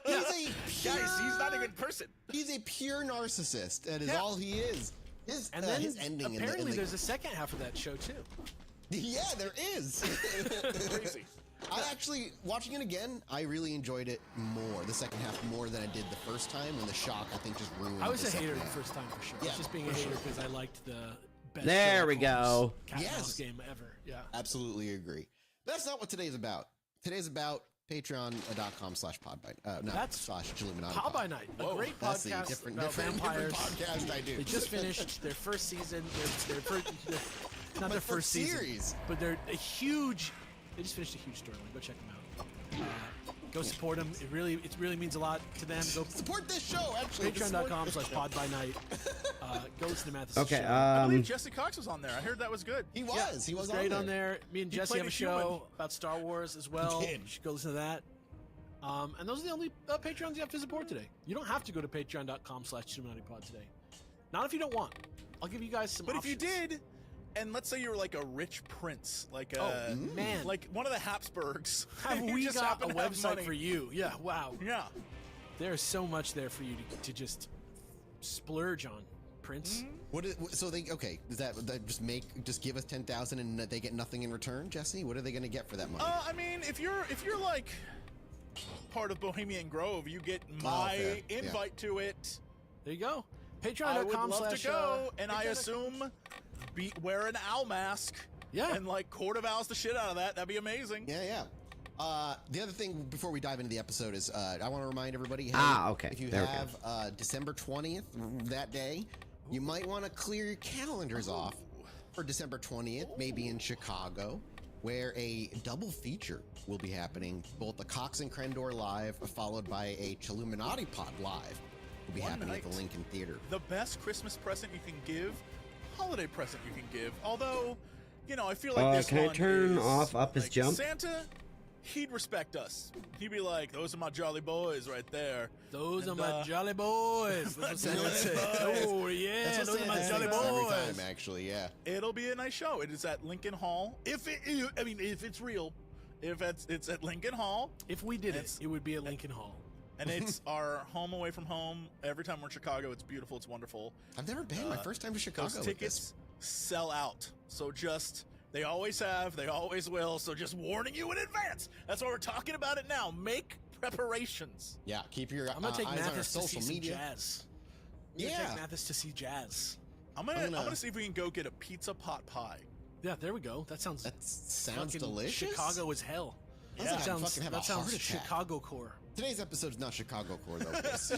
he's a pure, Guys, he's not a good person. He's a pure narcissist. That is all he is. His, And then his ending apparently in the, there's a second half of that show too. Yeah, there is. Crazy. I actually, watching it again, I really enjoyed it more, the second half, more than I did the first time, when the shock, I think, just ruined I was the a hater second the half. first time for sure. Yeah, I was just being a for hater sure. because I liked the best There Sherlock we go. Holmes cat and Yes. mouse game ever. Yeah. Absolutely agree. But that's not what today's about. Today's about patreon.com/podby. No, That's slash Chilluminati. Pod by Night, a great That's the podcast different about vampires. podcast I do. They just finished their first season. Their first, not My their first season, series. but they're a huge. They just finished a huge storyline. Go check them out. Go support them. It really means a lot to them. Go support this show. Actually, Patreon.com/podbynight. Go listen to Mathis' Okay, show. I believe Jesse Cox was on there. I heard that was good. He was. Yeah, he was great on there. Me and He Jesse played have a a show human. about Star Wars as well. He did. You should go listen to that. And those are the only Patreons you have to support today. You don't have to go to patreon.com/ChilluminatiPod today. Not if you don't want. I'll give you guys some But options. if you did, and let's say you were like a rich prince, like man. like one of the Habsburgs, have you we just got happen a to have website money. for you? Yeah, wow. Yeah. There's so much there for you to just splurge on, Prince. What is, so they okay? Does that just give us 10,000 and they get nothing in return, Jesse? What are they going to get for that money? I mean, if you're like part of Bohemian Grove, you get my fair. Yeah. invite to it. There you go. I would Patreon.com/. love to go, and I assume wear an owl mask. Yeah. And like court of owls the shit out of that. That'd be amazing. Yeah. The other thing before we dive into the episode is I want to remind everybody. Hey, okay. If you There we have December 20th, that day, you might want to clear your calendars off for December 20th, maybe in Chicago, where a double feature will be happening. Both the Cox and Crendor live, followed by a Chilluminati Pod live, will be One happening night. at the Lincoln Theater. The best Christmas present you can give, holiday present you can give. Although, you know, I feel like this can I one turn is, off up his like, jump? Santa, he'd respect us. He'd be like, "Those are my jolly boys right there. Those And, are my jolly boys." That's what Santa say. Oh yeah, That's what those are my Santa jolly says every boys. time, actually, yeah. It'll be a nice show. It is at Lincoln Hall. If it's real, if it's at Lincoln Hall. If we did it would be at Lincoln Hall. And it's our home away from home. Every time we're in Chicago, it's beautiful. It's wonderful. I've never been. My first time to Chicago. Those with tickets sell out. So they always have, they always will. So just warning you in advance. That's why we're talking about it now. Make preparations. Yeah, keep your I'm gonna take eyes on our Mathis to social see media. some jazz. I'm gonna take Mathis to see jazz. I'm gonna see if we can go get a pizza pot pie. Yeah, there we go. That sounds sounds fucking delicious. Chicago as hell. Yeah. That I'd sounds fucking have a sounds heart attack. Chicago core. Today's episode's not Chicago core though. Chris.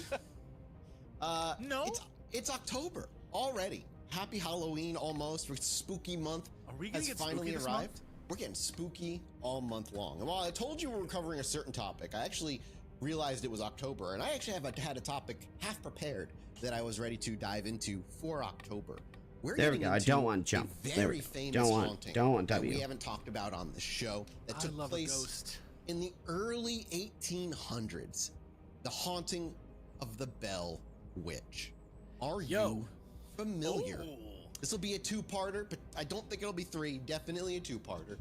No, it's October already. Happy Halloween almost. We're spooky month. Are we gonna has get finally spooky this arrived. month? We're getting spooky all month long. And while I told you we were covering a certain topic, I actually realized it was October, and I actually had a topic half prepared that I was ready to dive into for October. We're There we getting go. I into don't want jump. a There very we go. famous Don't want- haunting don't want that W. we haven't talked about on the show that I took love a place ghost. in the early 1800s. The haunting of the Bell Witch. Are you familiar This will be a two-parter, but I don't think it'll be three. Definitely a two-parter.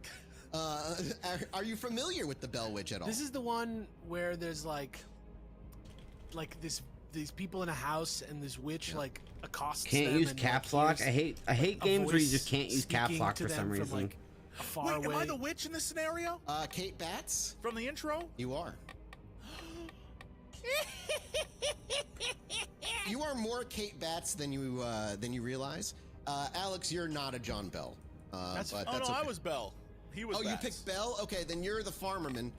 Are you familiar with the Bell Witch at all? This is the one where there's like these people in a house and this witch like accosts Can't them use and, caps like, lock. I hears hate games where you voice just can't use caps speaking lock to for them some from, reason. like, far Wait, away. am I the witch in this scenario? Kate Batts? From the intro? You are. You are more Kate Batts than you realize. Alex, you're not a John Bell. But oh that's no, okay. I was Bell. He was. Oh, Batts. you picked Bell? Okay, then you're the farmerman.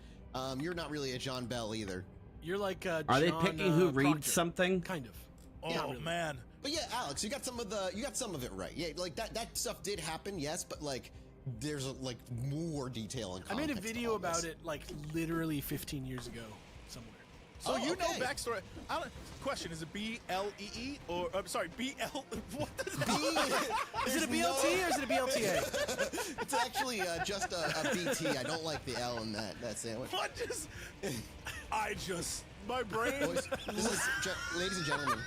You're not really a John Bell either. You're like Are they picking who reads Proctor. something? Kind of. Oh man. But yeah, Alex, you got some of it right. Yeah, like that stuff did happen, yes, but like there's like more detail and I made a context to video all about this. it like literally 15 years ago somewhere. So you know okay. backstory. Question: is it BLEE or I'm sorry, BL? What does that Is it a BLT or is it a BLTA? It's actually just a BT. I don't like the L in that sandwich. What my brain. Boys, ladies and gentlemen,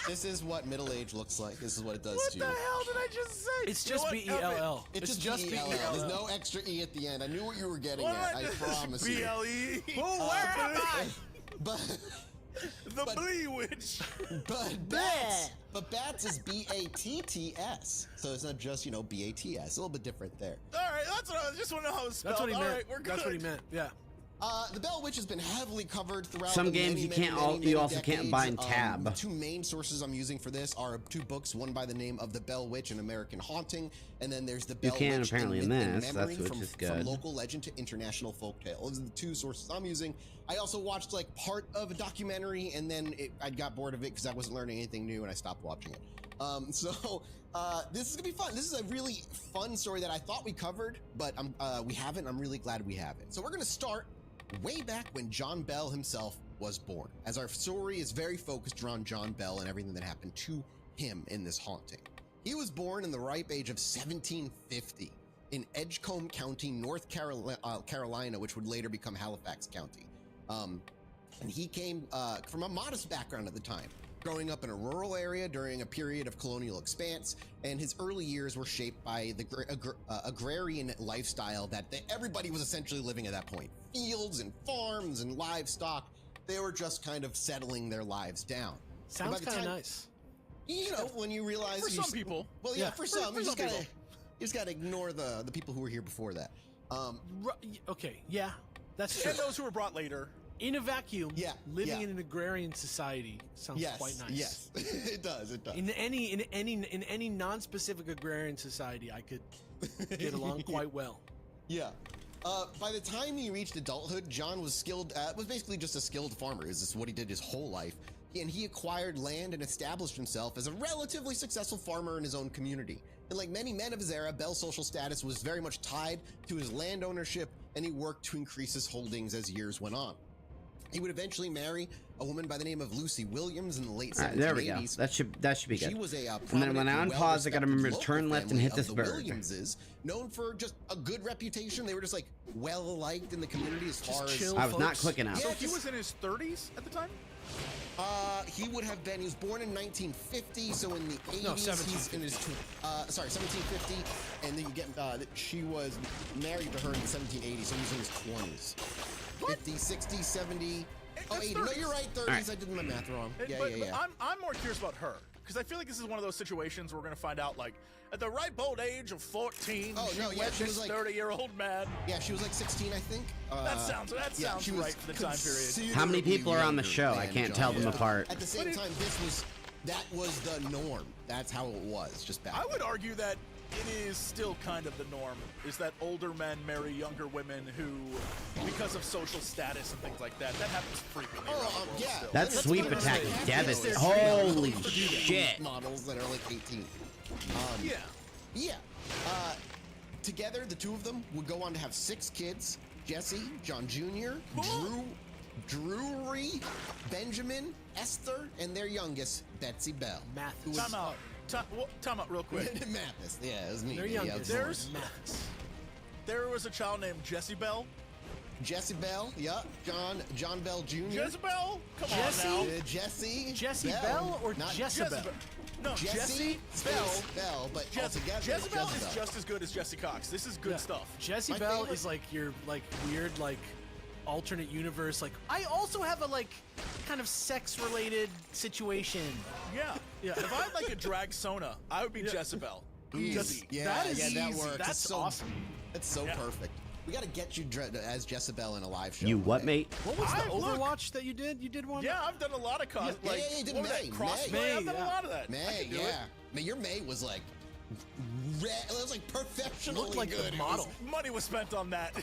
this is what middle age looks like. This is what it does to you. What the hell did I just say? It's just BELL. It's just BELL. There's no extra E at the end. I knew what you were getting at. I promise you. BLE. Where am I? The Blee Witch. But Bats is BATTS. So it's not just, BATS. A little bit different there. All right, that's what I just want to know how it's spelled. That's what he All meant. right, we're good. That's what he meant. Yeah. The Bell Witch has been heavily covered throughout Some the games many, you many, can't many, al- many you also decades. can't bind tab. The two main sources I'm using for this are two books, one by the name of The Bell Witch and American Haunting, and then there's The Bell can Witch apparently and in Myth and this, Memory which from, is from good. local legend to international folktale. Those are the two sources I'm using. I also watched like part of a documentary, and then I got bored of it because I wasn't learning anything new, and I stopped watching it. This is gonna be fun. This is a really fun story that I thought we covered, but we haven't. I'm really glad we haven't. So we're gonna start way back when John Bell himself was born, as our story is very focused around John Bell and everything that happened to him in this haunting. He was born in the ripe age of 1750 in Edgecombe County, North Carolina, which would later become Halifax County. And he came from a modest background at the time, growing up in a rural area during a period of colonial expanse, and his early years were shaped by the agrarian lifestyle that everybody was essentially living at that point. Fields and farms and livestock, they were just kind of settling their lives down. Sounds kind of nice. When you realize For some people. Well, yeah, for some. For You some people. just gotta ignore the people who were here before that. Okay, yeah, that's true. And those who were brought later. In a vacuum, living yeah. in an agrarian society sounds quite nice. Yes, it does. It does. In any non-specific agrarian society, I could get along quite well. Yeah. By the time he reached adulthood, John was was basically just a skilled farmer. This is what he did his whole life. And he acquired land and established himself as a relatively successful farmer in his own community. And like many men of his era, Bell's social status was very much tied to his land ownership, and he worked to increase his holdings as years went on. He would eventually marry a woman by the name of Lucy Williams in the late 1780s. There we go. That should be good. She was a and then when I unpause, I gotta remember to turn left and hit this bird. Williamses, known for just a good reputation. They were just like well liked in the community as far as I was not quick enough. So he was in his 30s at the time? He would have been. He was born in 1950, so in the 80s, No, he's in his 1750, and then you get she was married to her in the 1780s, so he's in his 20s. 50, 60, 70. Oh, 80. No, you're right. 30s. Right. I did my math wrong. Yeah. But I'm more curious about her, because I feel like this is one of those situations where we're gonna find out, like, at the ripe old age of 14, she wed this 30-year-old man. Yeah, she was like 16, I think. That sounds right for the time period. How many people are on the show? I can't tell them apart. At the same time, that was the norm. That's how it was, just back I then. would argue that it is still kind of the norm, is that older men marry younger women who, because of social status and things like that happens frequently. around the world still. That sweep attack is devastating. Holy shit. Models that are like 18. Yeah. Together, the two of them would go on to have 6 kids: Jesse, John Jr., Drury, Benjamin, Esther, and their youngest, Betsy Bell. Time out real quick. Mathis. Yeah, it was me. Their youngest. There was a child named Jesse Bell. Jesse Bell, yeah. John Bell Jr. Jezebel? Come Jesse? on now. Jesse Jesse Bell or Not Jezebel? No, Jesse Bell. Bell, but altogether, Jezebel is just as good as Jesse Cox. This is good stuff. Jesse Bell is like your like weird like alternate universe. Like I also have a like kind of sex related situation. Yeah. If I had like a drag Sona, I would be Jezebel. Easy. That is that easy. works. That's so, awesome. That's so perfect. We got to get you as Jezebel in a live show. You what, mate? What was the Overwatch that you did? You did one? Yeah, I've done a lot of cos. Yeah, you did May. Crossplay. I've done a lot of that. May, Man, your May was like, it was like professional. Looked like good. a model. Money was spent on that.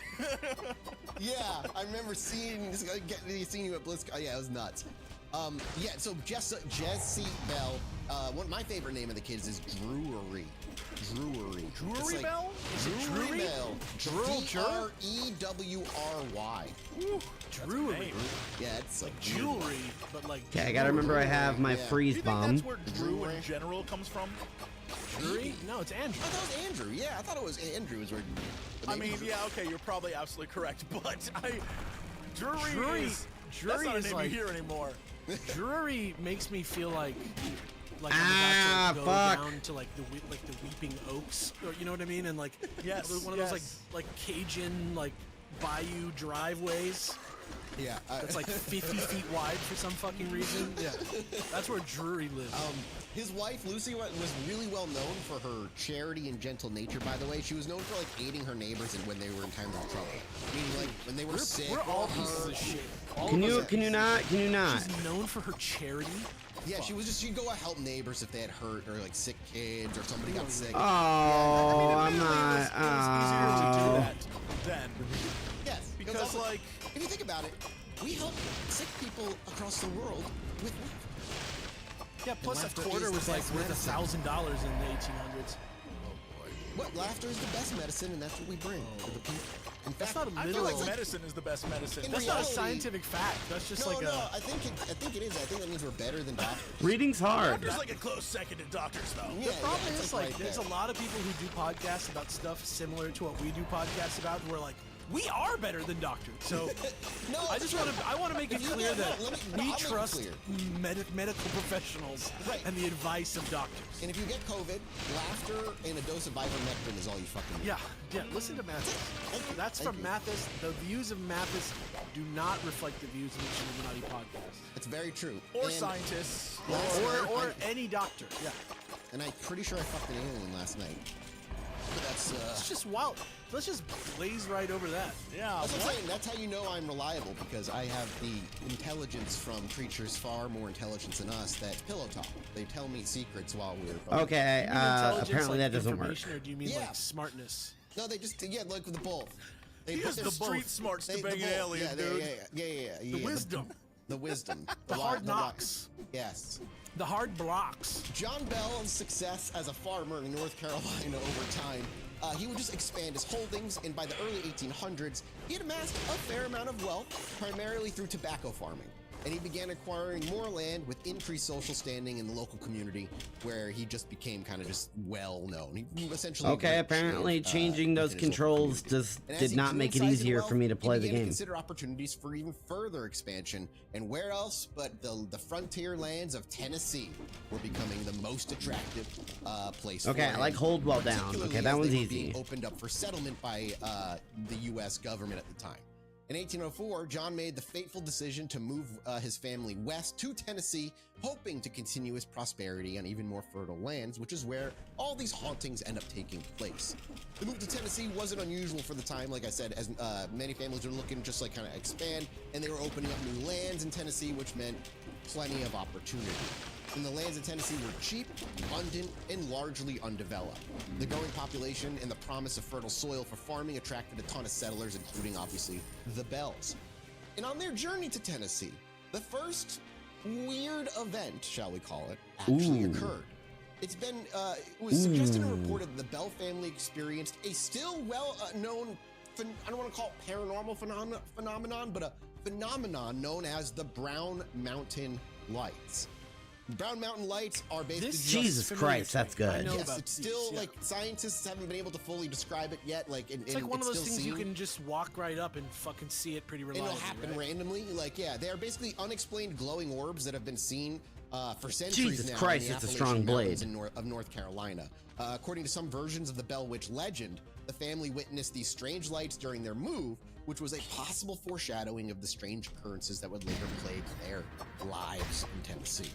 Yeah, I remember seeing you at BlizzCon. Oh, yeah, it was nuts. So Jesse Bell. One of my favorite name of the kids is Drury. Drury like, Bell? Drury Bell. Drury? D-R-E-W-R-Y. Drury. Yeah, it's like jewelry, but like. Okay, I gotta remember I have my freeze bomb. That's where Drew in general comes from. Drury? No, it's Andrew. I thought it was Andrew. Yeah, I thought it was Andrew. Was where. I mean, yeah, okay, you're probably absolutely correct, but Drury is that's not a name like, you hear anymore. Drury makes me feel like I'm about to go down to like the Weeping Oaks, or you know what I mean, and like one of those like Cajun like bayou driveways. Yeah, that's like 50 feet wide for some fucking reason. Yeah, that's where Drury lives. His wife Lucy was really well known for her charity and gentle nature. By the way, she was known for like aiding her neighbors and when they were in times of trouble. Meaning like when they were sick. We're all pieces of shit. Can you not? She's known for her charity. Yeah, she'd go help neighbors if they had hurt or like sick kids or somebody got sick. Oh, I'm not. It was easier to do that then. Yes, because also, like if you think about it, we help sick people across the world with laughter. Yeah, plus a quarter was like worth $1,000 in the 1800s. What laughter is the best medicine, and that's what we bring to the people. In fact, that's not a I literal. feel like medicine is the best medicine. That's not a scientific fact. That's just no, like no. I think it is. I think that means we're better than doctors. Reading's hard. Doctors like a close second to doctors, though. The problem is like there's a lot of people who do podcasts about stuff similar to what we do podcasts about. Who are like, we are better than doctors. So no, I want to make it clear that we trust medical professionals and the advice of doctors. And if you get COVID, laughter and a dose of ivermectin is all you fucking need. Yeah. Listen to Mathis. That's from Mathis. The views of Mathis do not reflect the views of the Illuminati podcast. That's very true. Or scientists. Or any doctor. Yeah. And I'm pretty sure I fucked an alien last night. But that's it's just wild. Let's just blaze right over that. Yeah. That's what I'm saying. That's how you know I'm reliable, because I have the intelligence from creatures far more intelligent than us that pillow talk. They tell me secrets while we're okay. Apparently that doesn't work. Or do you mean like smartness? No, they just like with the both. He has the street smarts to bang an alien, dude. Yeah. The wisdom. The wisdom. The hard knocks. Yes. The hard blocks. John Bell's success as a farmer in North Carolina over time, he would just expand his holdings, and by the early 1800s, he had amassed a fair amount of wealth, primarily through tobacco farming. And he began acquiring more land with increased social standing in the local community, where he just became kind of just well known. He essentially apparently changing those controls did not make it easier for me to play the game. Consider opportunities for even further expansion, and where else but the frontier lands of Tennessee were becoming the most attractive place. Okay, I like hold well down. Okay, that one's easy. Being opened up for settlement by the U.S. government at the time. In 1804, John made the fateful decision to move his family west to Tennessee, hoping to continue his prosperity on even more fertile lands, which is where all these hauntings end up taking place. The move to Tennessee wasn't unusual for the time, like I said, as many families were looking just like kind of expand, and they were opening up new lands in Tennessee, which meant plenty of opportunity. And the lands in Tennessee were cheap, abundant, and largely undeveloped. The growing population and the promise of fertile soil for farming attracted a ton of settlers, including, obviously, the Bells. And on their journey to Tennessee, the first weird event, shall we call it, actually occurred. It was suggested and reported that the Bell family experienced a still well-known, I don't want to call it paranormal phenomenon, but a phenomenon known as the Brown Mountain Lights. Brown Mountain Lights are basically Jesus Christ, that's good. Yes, it's still like scientists haven't been able to fully describe it yet. Like, it's like one of those things you can just walk right up and fucking see it pretty reliably. It'll happen randomly. Like, yeah, they are basically unexplained glowing orbs that have been seen for centuries Jesus now Christ, in the it's a Appalachian strong blade. Mountains of North Carolina. According to some versions of the Bell Witch legend, the family witnessed these strange lights during their move, which was a possible foreshadowing of the strange occurrences that would later plague their lives in Tennessee.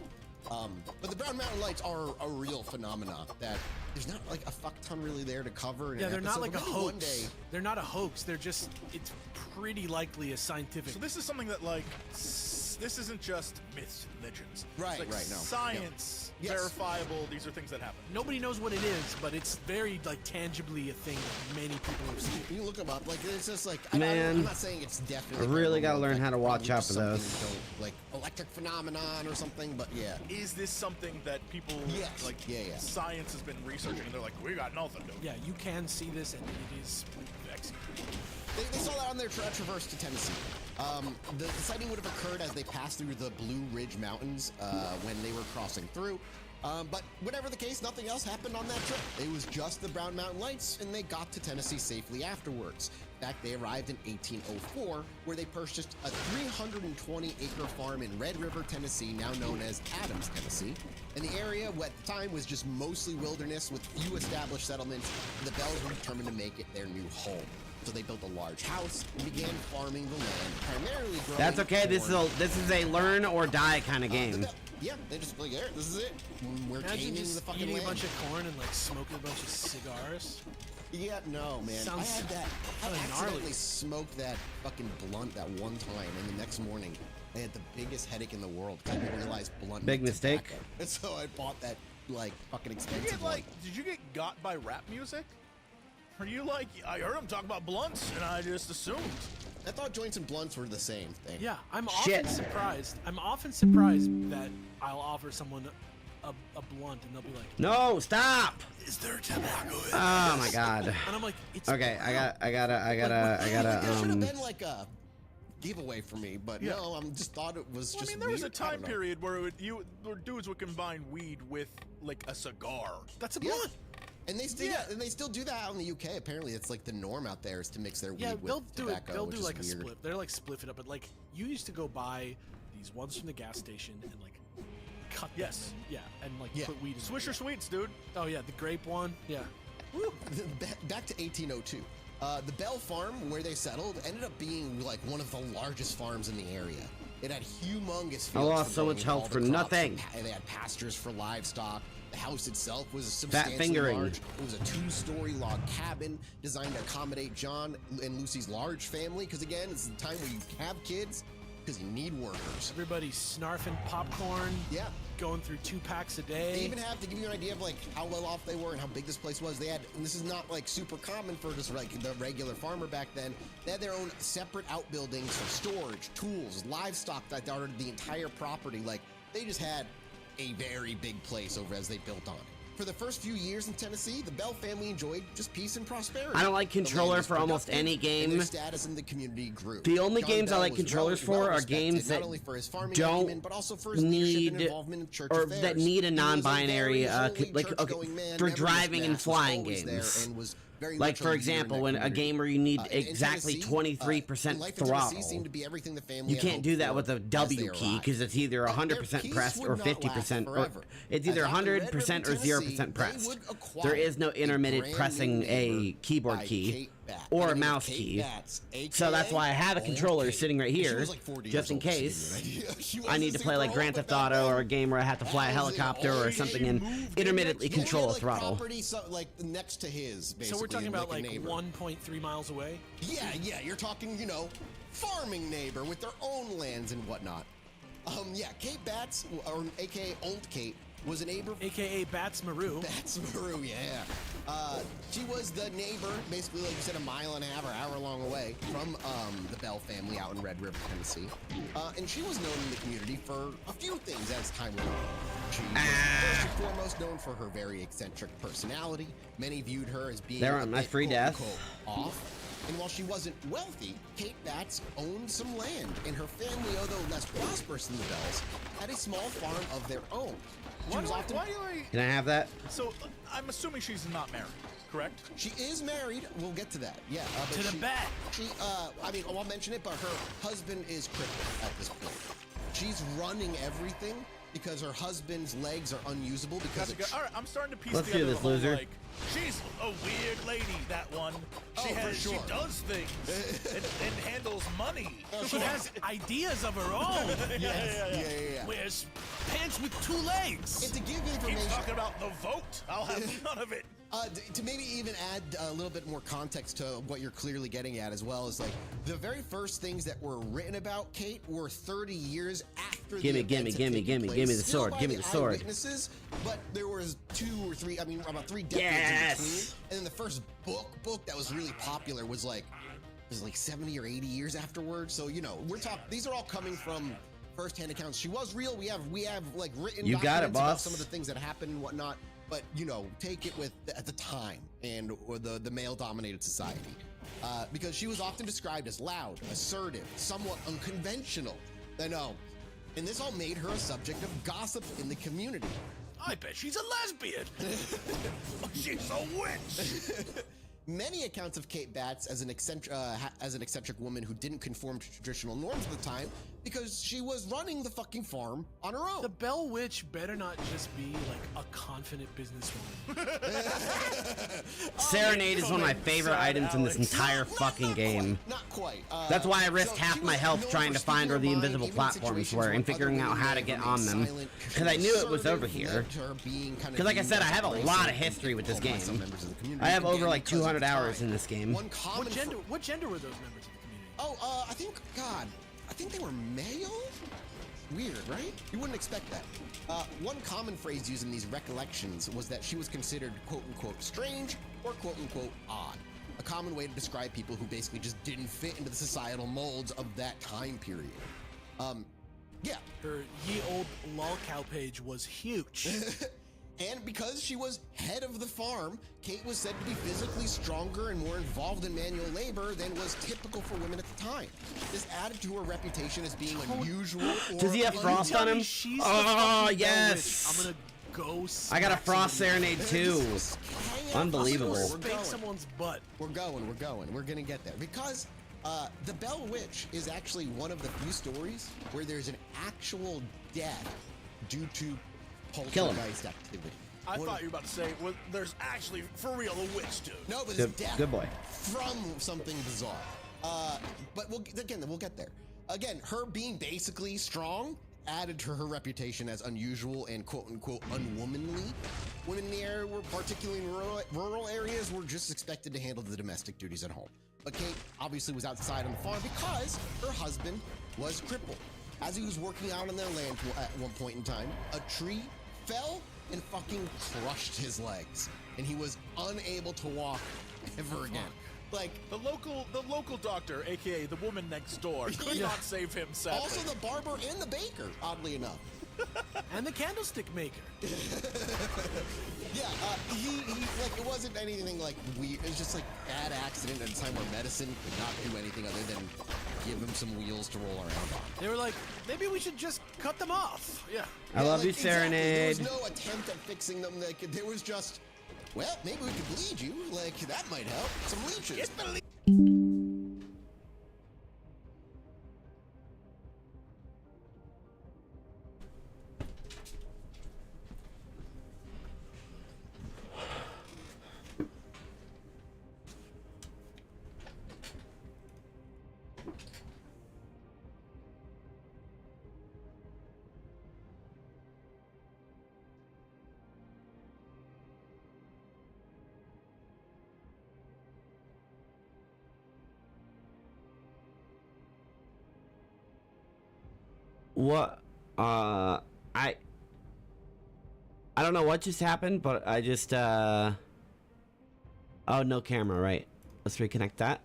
But the Brown Mountain Lights are a real phenomenon that there's not like a fuck ton really there to cover. In Yeah, an they're not episode, like a but maybe one hoax. day. They're not a hoax. They're just, it's pretty likely a scientific. So this is something that like this isn't just myths and legends. Right, it's like right, no. Science, Yes. verifiable. These are things that happen. Nobody knows what it is, but it's very like tangibly a thing that many people have seen. You look them up, like it's just like Man, I'm not saying it's I definitely. really got to paranormal, learn but how to watch probably out for something those. you don't- like electric phenomenon or something, but yeah. Is this something that people Yes. like? Yeah. Science has been researching, and they're like, we got nothing. Yeah, you can see this, and it is executed. They saw that on their traverse to Tennessee. The sighting would have occurred as they passed through the Blue Ridge Mountains when they were crossing through. But whatever the case, nothing else happened on that trip. It was just the Brown Mountain Lights, and they got to Tennessee safely afterwards. In fact, they arrived in 1804, where they purchased a 320-acre farm in Red River, Tennessee, now known as Adams, Tennessee. And the area, at the time, was just mostly wilderness with few established settlements, and the Bells were determined to make it their new home. So they built a large house and began farming the land, primarily growing That's okay. This corn. is a learn or die kind of game. Yeah, they just like, here, this is it. We're Imagine taming just the fucking eating land. a bunch of corn and like smoking a bunch of cigars. Yeah, no, man. Sounds I had that. I kinda accidentally gnarly. smoked that fucking blunt that one time, and the next morning I had the biggest headache in the world because I didn't realize blunt. Big meant mistake. tobacco. And so I bought that like fucking Did you expensive get one. like? Did you get got by rap music? Are you like? I heard him talk about blunts, and I just assumed. I thought joints and blunts were the same thing. Yeah, I'm Shit. often surprised. I'm often surprised that I'll offer someone a blunt and they'll be like, No, stop! "Is there tobacco in Oh this?" my god. And I'm like, "It's Okay, I gotta. That should have been like a giveaway for me, but Yeah. no, I just thought it was Well, I just. mean, there was a weird. I don't time know. period where dudes would combine weed with like a cigar. That's a Yeah. blunt." And they still, and they still do that out in the UK. Apparently, it's like the norm out there is to mix their Yeah, weed they'll with do tobacco, it. They'll which do is like a weird. split. They're like spliff it up, but like you used to go buy these ones from the gas station and like cut them. Yes. Yeah, and like Yeah. put weed in them. Swisher Sweets, dude. Oh yeah, the grape one. Yeah. Back to 1802. The Bell Farm, where they settled, ended up being like one of the largest farms in the area. It had humongous fields. I lost for so growing much all health the for crops. nothing. They had pastures for livestock. The house itself was substantially fingering. large. It was a 2-story log cabin designed to accommodate John and Lucy's large family. Because again, it's the time where you have kids because you need workers. Everybody's snarfing popcorn. Yeah. Going through 2 packs a day. They even have to give you an idea of like how well off they were and how big this place was. They had, and this is not like super common for just like the regular farmer back then. They had their own separate outbuildings for storage, tools, livestock that guarded the entire property. Like they just had a very big place over as they built on it. For the first few years in Tennessee, the Bell family enjoyed just peace and prosperity. I don't like The land controller was for almost productive, any and game. their status in the community grew. The only John games I Bell like was controllers for are well-respected, games not that only for his farming don't acumen, but also for his leadership and need involvement in church or affairs. that need a He was non-binary very holy, like okay, church-going man, for never missed driving and mass, was flying always there, games. and was very Like much a for leader in example, that when a community. game where you need In exactly Tennessee, 23% life in Tennessee throttle. seemed to be everything the family You had can't hoped do that for with a as W they key arrived. because it's either Their 100% peace pressed would or not last 50% or forever. it's As either after Red River, 100% or Tennessee, 0% they pressed. would acquire There is no a intermittent brand pressing new a neighbor keyboard by key Kate Batts. or Her a name was mouse Kate key. Batts, So that's why I have a Old controller Kate. sitting right She here was like 40 just years in old, just to give you case an idea. She I need to wasn't play like super Grand old, Theft but back Auto then, or a game where I have to fly a that was it. helicopter or something and intermittently control a like throttle. Property, like next to his, basically. So we're talking about a like neighbor. 1.3 miles away. Yeah, you're talking, farming neighbor with their own lands and whatnot. Kate Batts, or aka Old Kate, was a neighbor. AKA Bats Maru. Bats Maru, yeah. She was the neighbor, basically, like you said, a mile and a half or hour long away from the Bell family out in Red River, Tennessee. And she was known in the community for a few things as time went on. She was first and foremost known for her very eccentric personality. Many viewed her as being There a on my bit, free death. quote-unquote, off. And while she wasn't wealthy, Kate Batts owned some land, and her family, although less prosperous than the Bells, had a small farm of their own. She was often. Can I have that? So I'm assuming she's not married, correct? She is married. We'll get to that. Yeah. But To the bat. I won't mention it, but her husband is crippled at this point. She's running everything because her husband's legs are unusable because That's a good, all right, I'm starting to piece Let's together do this, the whole, loser. like, she's a weird lady, that one. She Oh, for she sure. does things and handles money. She has ideas of her own. Yeah. Wears pants with 2 legs. And to give Keep information, talking about the vote. I'll have none of it. to maybe even add a little bit more context to what you're clearly getting at as well, is like the very first things that were written about Kate were 30 years after Gimme, the events gimme, had taken gimme place, the still sword, by gimme the sword. eyewitnesses, but there was 2 or 3, I mean, about 3 decades Yes! in between. And then the first book that was really popular was like 70 or 80 years afterwards. So, you know, we're talking, these are all coming from first-hand accounts. She was real. We have like written You got it, documents about boss. some of the things that happened and whatnot. But, you know, take it with at the time and or the male-dominated society. Because she was often described as loud, assertive, somewhat unconventional. I know. And this all made her a subject of gossip in the community. I bet she's a lesbian. She's a witch. Many accounts of Kate Batts as an eccentric woman who didn't conform to traditional norms at the time because she was running the fucking farm on her own. The Bell Witch better not just be like a confident businesswoman. Serenade is one of my favorite items in this entire fucking game. Not quite. That's why I risked half my health trying to find where the invisible platforms were and figuring out how to get on them. Because I knew it was over here. Because like I said, I have a lot of history with this game. I have over like 200 hours in this game. What gender were those members of the community? Oh, I think they were male? Weird, right? You wouldn't expect that. One common phrase used in these recollections was that she was considered quote-unquote strange or quote-unquote odd. A common way to describe people who basically just didn't fit into the societal molds of that time period. Yeah. Her ye old lolcow page was huge. And because she was head of the farm, Kate was said to be physically stronger and more involved in manual labor than was typical for women at the time. This added to her reputation as being unusual. Does he have frost on him? Oh, yes! I'm gonna go. I got a frost serenade too. Unbelievable. Spank someone's butt. We're going. We're gonna get there because the Bell Witch is actually one of the few stories where there's an actual death due to poltergeist activity. I thought you were about to say, well, there's actually, for real, a witch, dude. No, but it's death good boy. from something bizarre. But we'll get there. Again, her being basically strong added to her reputation as unusual and quote-unquote unwomanly. Women in the area, were particularly in rural areas, were just expected to handle the domestic duties at home. But Kate obviously was outside on the farm because her husband was crippled. As he was working out on their land at one point in time, a tree fell and fucking crushed his legs, and he was unable to walk ever again. Like the local doctor, aka the woman next door, could not save him. Sadly. Also the barber and the baker, oddly enough. And the candlestick maker. Yeah, he like, it wasn't anything like weird. It was just like bad accident at a time where medicine could not do anything other than give him some wheels to roll around on. They were like, maybe we should just cut them off. Yeah. I love you, Serenade. Exactly. There was no attempt at fixing them. Like, there was just, well, maybe we could bleed you. Like, that might help. Some leeches. What? I don't know what just happened, but I just, oh, no camera, right. Let's reconnect that.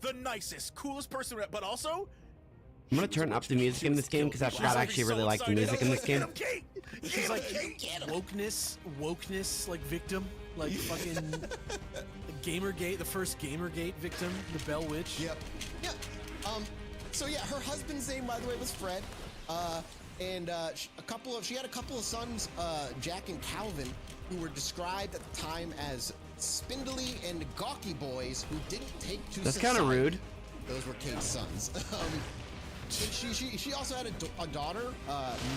The nicest, coolest person, but also, I'm gonna turn up the music in this game because I forgot I actually really like the music in this game. She's like wokeness, like victim, like fucking Gamergate, the first Gamergate victim, the Bell Witch. Yep. Yeah. So yeah, her husband's name, by the way, was Fred. She had a couple of sons, Jack and Calvin, who were described at the time as spindly and gawky boys who didn't take to That's society. kind of rude. Those were Kate's sons. She also had a daughter,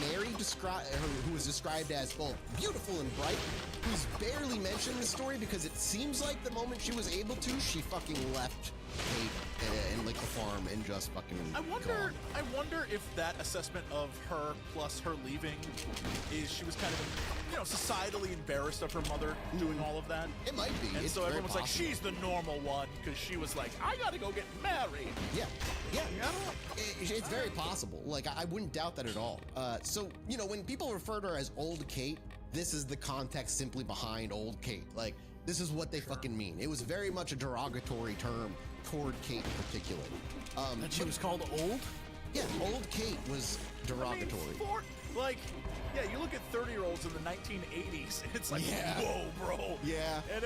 Mary, who was described as both beautiful and bright, who's barely mentioned in the story because it seems like the moment she was able to, she fucking left Kate and like the farm and just fucking I wonder if that assessment of her plus her leaving is she was kind of, societally embarrassed of her mother doing all of that. It might be. And It's so very everyone's like, possible. she's the normal one because she was like, I gotta go get married. Yeah. It's very possible. Like, I wouldn't doubt that at all. So, when people refer to her as Old Kate, this is the context simply behind Old Kate. Like, this is what they fucking mean. It was very much a derogatory term toward Kate in particular. And she was called old? Yeah, Old Kate was derogatory. You look at 30-year-olds in the 1980s, and it's like, Yeah. whoa, bro. Yeah. And,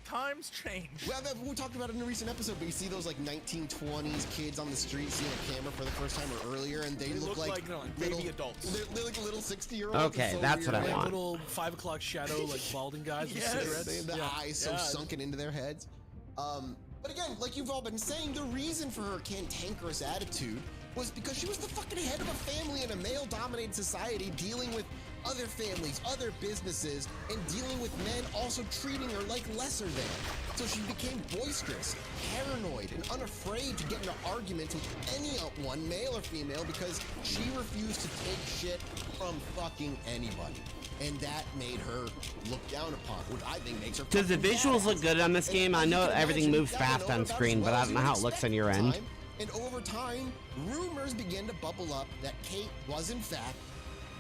times change. Well, we talked about it in a recent episode, but you see those, 1920s kids on the street seeing a camera for the first time or earlier, and they look like baby adults. They're like little 60-year-olds. Okay, so that's what I weird. want. Little 5 o'clock shadow, like balding guys with Yes, cigarettes. the eyes so sunken into their heads. But again, like you've all been saying, the reason for her cantankerous attitude was because she was the fucking head of a family in a male-dominated society, dealing with other families, other businesses, and dealing with men also treating her like lesser than. So she became boisterous, paranoid, and unafraid to get into arguments with anyone, male or female, because she refused to take shit from fucking anybody. And that made her look down upon, which I think makes her. Does the fucking visuals badass. look good on this game? I And know you can everything imagine moves that fast known on about screen, as but well I as don't know you how would it looks on expect your at the end. time. And over time, rumors began to bubble up that Kate was in fact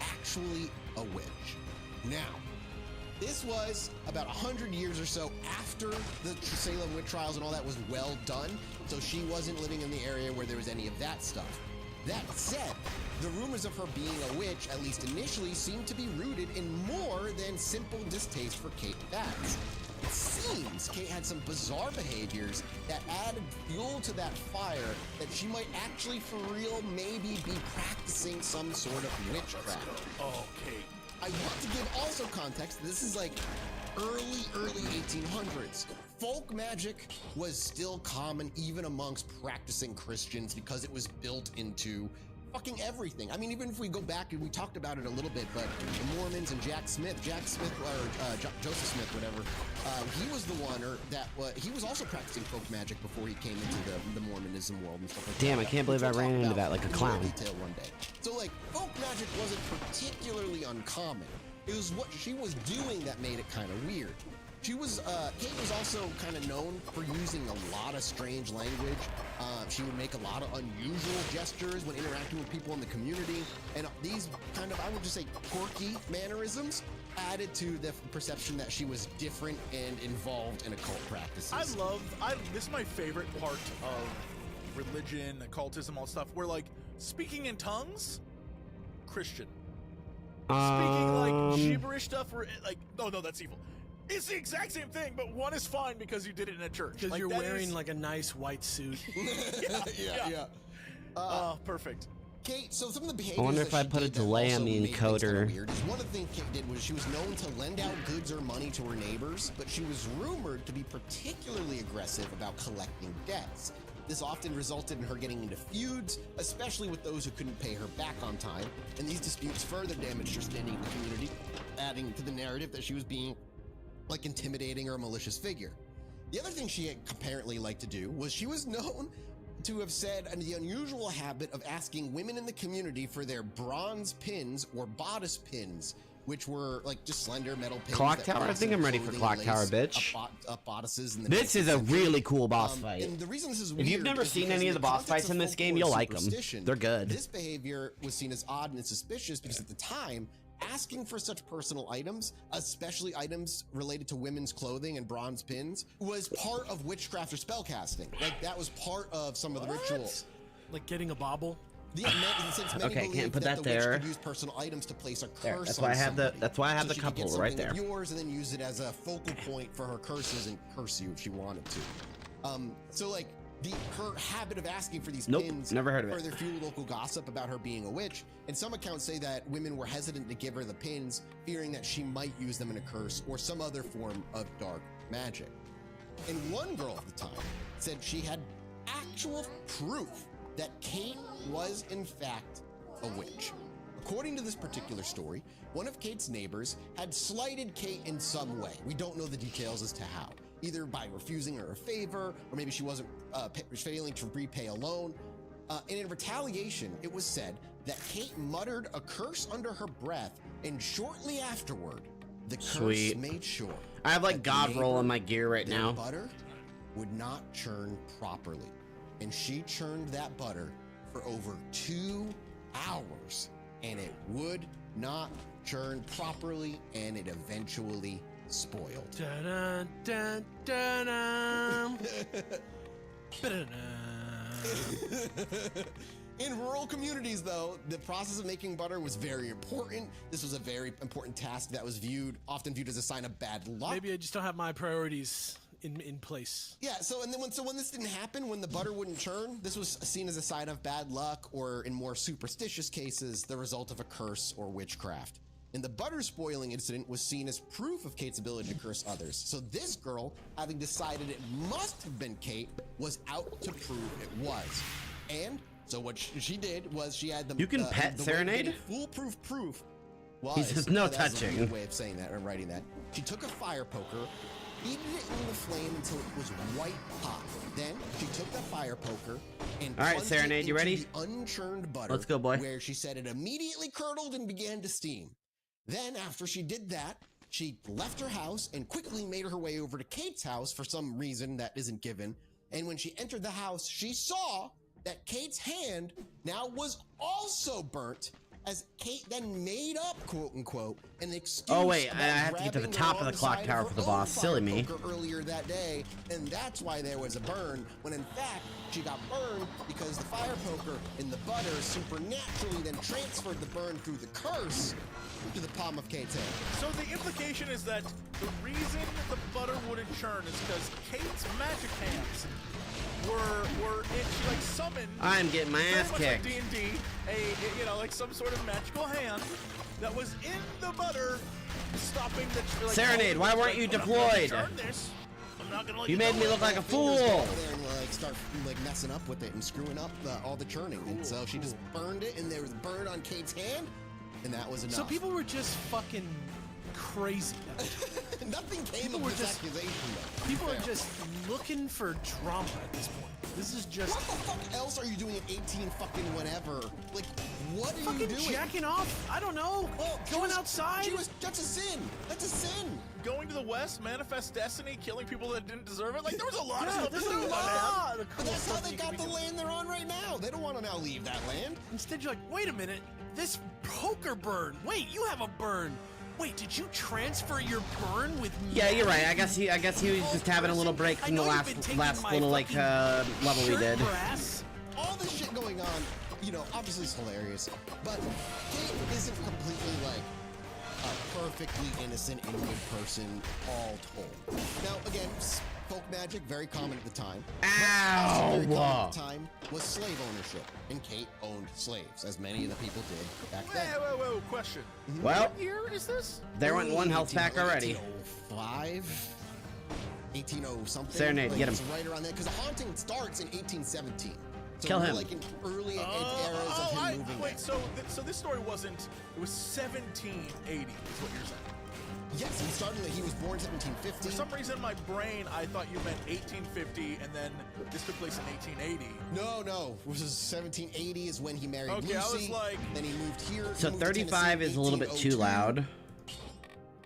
actually a witch. Now, this was about 100 years or so after the Salem witch trials and all that was well done, so she wasn't living in the area where there was any of that stuff. That said, the rumors of her being a witch, at least initially, seemed to be rooted in more than simple distaste for Kate Batts. It seems Kate had some bizarre behaviors that added fuel to that fire that she might actually, for real, maybe be practicing some sort of witchcraft. Oh, Kate. I want to give also context. This is like early 1800s. Folk magic was still common even amongst practicing Christians because it was built into fucking everything. I mean, even if we go back and we talked about it a little bit, but the Mormons and Joseph Smith, whatever, he was the one, he was also practicing folk magic before he came into the Mormonism world and stuff like that. Damn, I can't believe I ran into that like a clown. Detail one day. So like, folk magic wasn't particularly uncommon. It was what she was doing that made it kind of weird. Kate was also kind of known for using a lot of strange language. She would make a lot of unusual gestures when interacting with people in the community. And these kind of, I would just say, quirky mannerisms added to the perception that she was different and involved in occult practices. This is my favorite part of religion, occultism, all stuff, where speaking in tongues, Christian. Speaking gibberish stuff, where oh no, that's evil. It's the exact same thing, but one is fine because you did it in a church. Because you're wearing a nice white suit. Yeah. Oh, perfect. Kate, so some of the behaviors I wonder if I put a delay on the encoder. One of the things Kate did was she was known to lend out goods or money to her neighbors, but she was rumored to be particularly aggressive about collecting debts. This often resulted in her getting into feuds, especially with those who couldn't pay her back on time, and these disputes further damaged her standing in the community, adding to the narrative that she was being intimidating or a malicious figure. The other thing she apparently liked to do was she was known to have said the unusual habit of asking women in the community for their bronze pins or bodice pins, which were just slender metal pins. Clock Tower? I think I'm ready for Clock Tower, bitch. Bodices in the This is a really cool boss fight. And the reason this is If you've weird never is seen because any in of the boss context fights in this game, folklore you'll and like them. superstition, They're good. This behavior was seen as odd and suspicious because at the time, asking for such personal items, especially items related to women's clothing and bronze pins, was part of witchcraft or spellcasting. That was part of some of the rituals. Like getting a bauble? Okay, can't put that there. Could use personal items to place a curse. There, that's why I have the. That's why I have so the she could get couple right something there. of yours and then use it as a focal point for her curses and curse you if she wanted to. So like her habit of asking for these pins never heard of it. further fueled local gossip about her being a witch, and some accounts say that women were hesitant to give her the pins, fearing that she might use them in a curse or some other form of dark magic. And one girl at the time said she had actual proof that Kate was in fact a witch. According to this particular story, one of Kate's neighbors had slighted Kate in some way. We don't know the details as to how, either by refusing her a favor, or maybe she wasn't failing to repay a loan. And in retaliation, it was said that Kate muttered a curse under her breath, and shortly afterward, the curse made sure I have like God roll on my gear right now. Butter would not churn properly, and she churned that butter for over 2 hours, and it would not churn properly, and it eventually spoiled. Dun, dun, dun, dun, dun. In rural communities, though, the process of making butter was very important. This was a very important task that was often viewed as a sign of bad luck. Maybe I just don't have my priorities in place. Yeah, so when this didn't happen, when the butter wouldn't churn, this was seen as a sign of bad luck, or in more superstitious cases, the result of a curse or witchcraft. And the butter spoiling incident was seen as proof of Kate's ability to curse others. So this girl, having decided it must have been Kate, was out to prove it was. And so what she did was she had the You can pet Serenade? Foolproof proof. He says no touching. That's a way of saying that or writing that. She took a fire poker, heated it in the flame until it was white hot. Then she took the fire poker and all right, plunged Serenade, it you ready? into the unchurned butter. Let's go, boy. Where she said it immediately curdled and began to steam. Then after she did that, she left her house and quickly made her way over to Kate's house for some reason that isn't given. And when she entered the house, she saw that Kate's hand now was also burnt, as Kate then made up, quote unquote, an excuse. Oh wait, I about have to get to the grabbing top of her the clock side tower her for the own boss. Silly fire me. poker earlier that day, and that's why there was a burn, when in fact she got burned because the fire poker in the butter supernaturally then transferred the burn through the curse to the palm of Kate's hand. So the implication is that the reason the butter wouldn't churn is because Kate's magic hands were she like summoned. I'm getting my ass kicked. Like D&D, like some sort of magical hand that was in the butter, stopping the like, Serenade, why weren't you deployed? I'm not gonna let You made me look like a fool. There and start messing up with it and screwing up all the churning, and so she just burned it, and there was burn on Kate's hand, and that was enough. So people were just fucking crazy. Nothing came of this accusation, though. People are just looking for drama at this point. This is just. What the fuck else are you doing at 18 fucking whenever? Like, what are you doing? Jacking off? I don't know. Well, going outside? That's a sin. That's a sin. Going to the West, manifest destiny, killing people that didn't deserve it. Like, there was a lot of Yeah, stuff. there's to do, a lot. man. But that's how they got the land they're on right now. They don't want to now leave that land. Instead, you're like, wait a minute. This poker burn. Wait, you have a burn. Wait, did you transfer your burn with me? Yeah, you're right. I guess he was just having a little break from the last little like level we did. All this shit going on, obviously it's hilarious, but Kate isn't completely like a perfectly innocent and good person all told. Now, again, folk magic, very common at the time. Ow! Very common at the time was slave ownership, and Kate owned slaves, as many of the people did back then. Wait, question. Well, What year is this? there went one health pack already. 1805, 1800 something. Serenade, get him. It's right around there, because the haunting starts in 1817. So Kill we're him. like in early eras of him moving Wait, there. so this story wasn't. It was 1780. Is what you're saying? Yes, he was born 1750. For some reason, in my brain, I thought you meant 1850, and then this took place in 1880. No. It was 1780 is when he married Lucy. I was like... Then he moved here. So he moved to 35 Tennessee is a little bit too 1802. loud.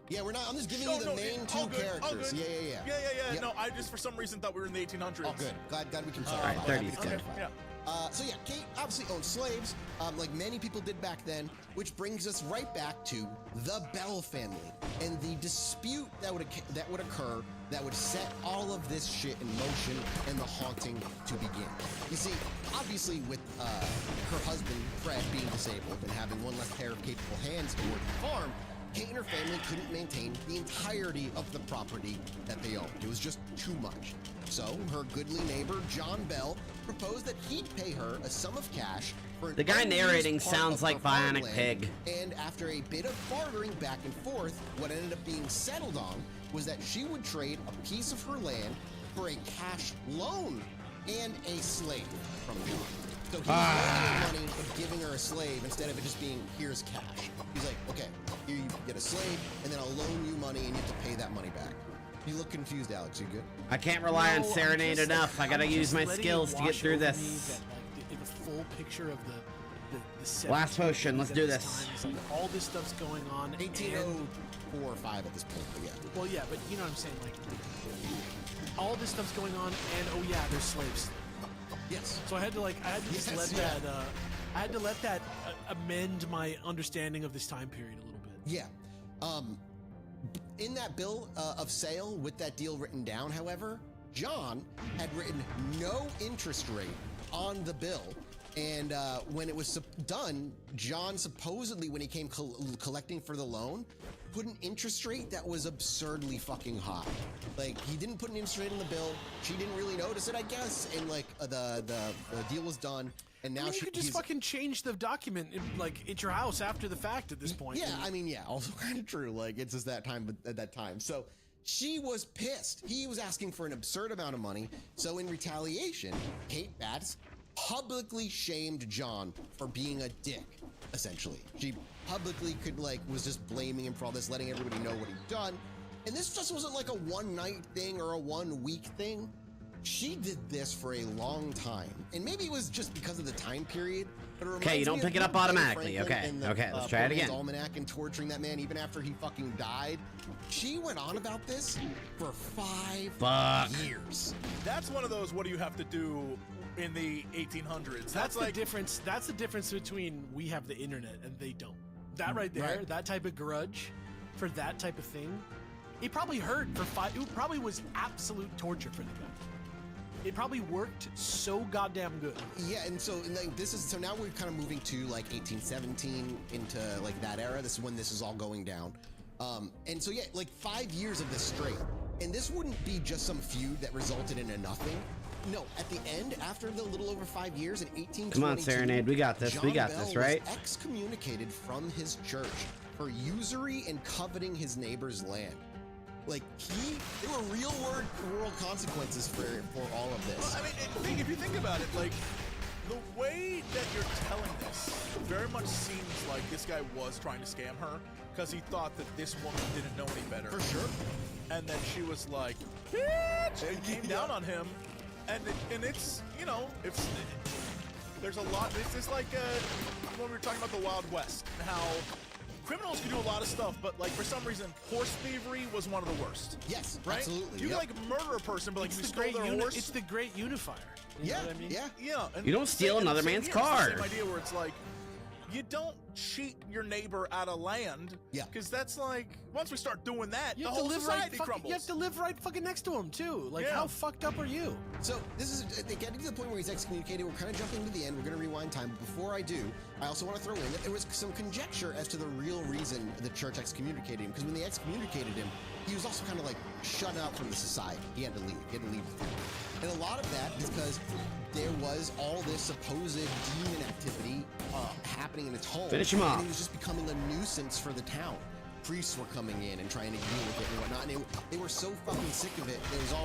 Yeah, we're not. I'm just giving you the main two characters. Yeah. Yeah. No, I just for some reason thought we were in the 1800s. Oh, good. Glad we can All right, 30's good. Yeah. So yeah, Kate obviously owned slaves, like many people did back then, which brings us right back to the Bell family and the dispute that would occur that would set all of this shit in motion and the haunting to begin. You see, obviously with her husband Fred being disabled and having one less pair of capable hands to work the farm, Kate and her family couldn't maintain the entirety of the property that they owned. It was just too much. So her goodly neighbor, John Bell, proposed that he'd pay her a sum of cash for an The guy unused narrating part sounds of like her Bionic farmland. Pig. And after a bit of bartering back and forth, what ended up being settled on was that she would trade a piece of her land for a cash loan and a slave from John. So he was loaning her money but giving her a slave instead of it just being, here's cash. He's like, okay, here you get a slave, and then I'll loan you money and you have to pay that money back. You look confused, Alex. You good? I can't rely on Serenade enough. I gotta use my skills to get through this. The full picture of the Last potion. Let's do this. Like, all this stuff's going on. 1804 or 5 at this point, but yeah. Well, yeah, but you know what I'm saying? Like, all this stuff's going on, and oh yeah, there's slaves. Yes. So I had to let that amend my understanding of this time period a little bit. Yeah. In that bill of sale with that deal written down, however, John had written no interest rate on the bill. And when it was done, John supposedly, when he came collecting for the loan, put an interest rate that was absurdly fucking high. Like, he didn't put an interest rate on the bill. She didn't really notice it, I guess. And like the deal was done. And now you could just fucking change the document at your house after the fact at this point. Yeah, I mean, yeah, also kind of true. Like, it's just that time at that time. So she was pissed. He was asking for an absurd amount of money. So in retaliation, Kate Batts publicly shamed John for being a dick, essentially. She publicly was just blaming him for all this, letting everybody know what he'd done. And this just wasn't like a one-night thing or a one-week thing. She did this for a long time, and maybe it was just because of the time period. But Okay, you don't pick it up automatically. Okay, let's try it again. Almanac and torturing that man even after he fucking died. She went on about this for 5 years. That's one of those. What do you have to do in the 1800s? That's like the difference. That's the difference between we have the internet and they don't. That right there, that type of grudge for that type of thing, it probably hurt for 5. It probably was absolute torture for the guy. It probably worked so goddamn good. Yeah, and so so now we're kind of moving to like 1817 into like that era. This is when this is all going down. And so yeah, like 5 years of this straight. And this wouldn't be just some feud that resulted in a nothing. No, at the end, after the little over 5 years in 1822, Come on, Serenade, we got this. We got John this, Bell right? was excommunicated from his church for usury and coveting his neighbor's land. Like, there were real world consequences for all of this. Well, I mean, if you think about it, like, the way that you're telling this very much seems like this guy was trying to scam her because he thought that this woman didn't know any better. For sure. And then she was like, bitch! And came down on him. And it's, you know, there's a lot. It's just like when we were talking about the Wild West and how criminals can do a lot of stuff, but like for some reason, horse thievery was one of the worst. Yes, right? absolutely. You can like murder a person, but like you stole their horse. It's the great unifier. You know what I mean? Yeah. And You don't steal another man's car. It's the same idea where it's like, you don't cheat your neighbor out of land. Yeah. Because that's like, once we start doing that, the You have to whole live society right. crumbles. You have to live right fucking next to him too. Like, how fucked up are you? So this is getting to the point where he's excommunicated. We're kind of jumping to the end. We're going to rewind time. But before I do, I also want to throw in that there was some conjecture as to the real reason the church excommunicated him. Because when they excommunicated him, he was also kind of like shut out from the society. He had to leave. He had to leave the family. And a lot of that is because there was all this supposed demon activity happening in his home. Finish him off. And he was just becoming a nuisance for the town. Priests were coming in and trying to deal with it and whatnot. And they were so fucking sick of it.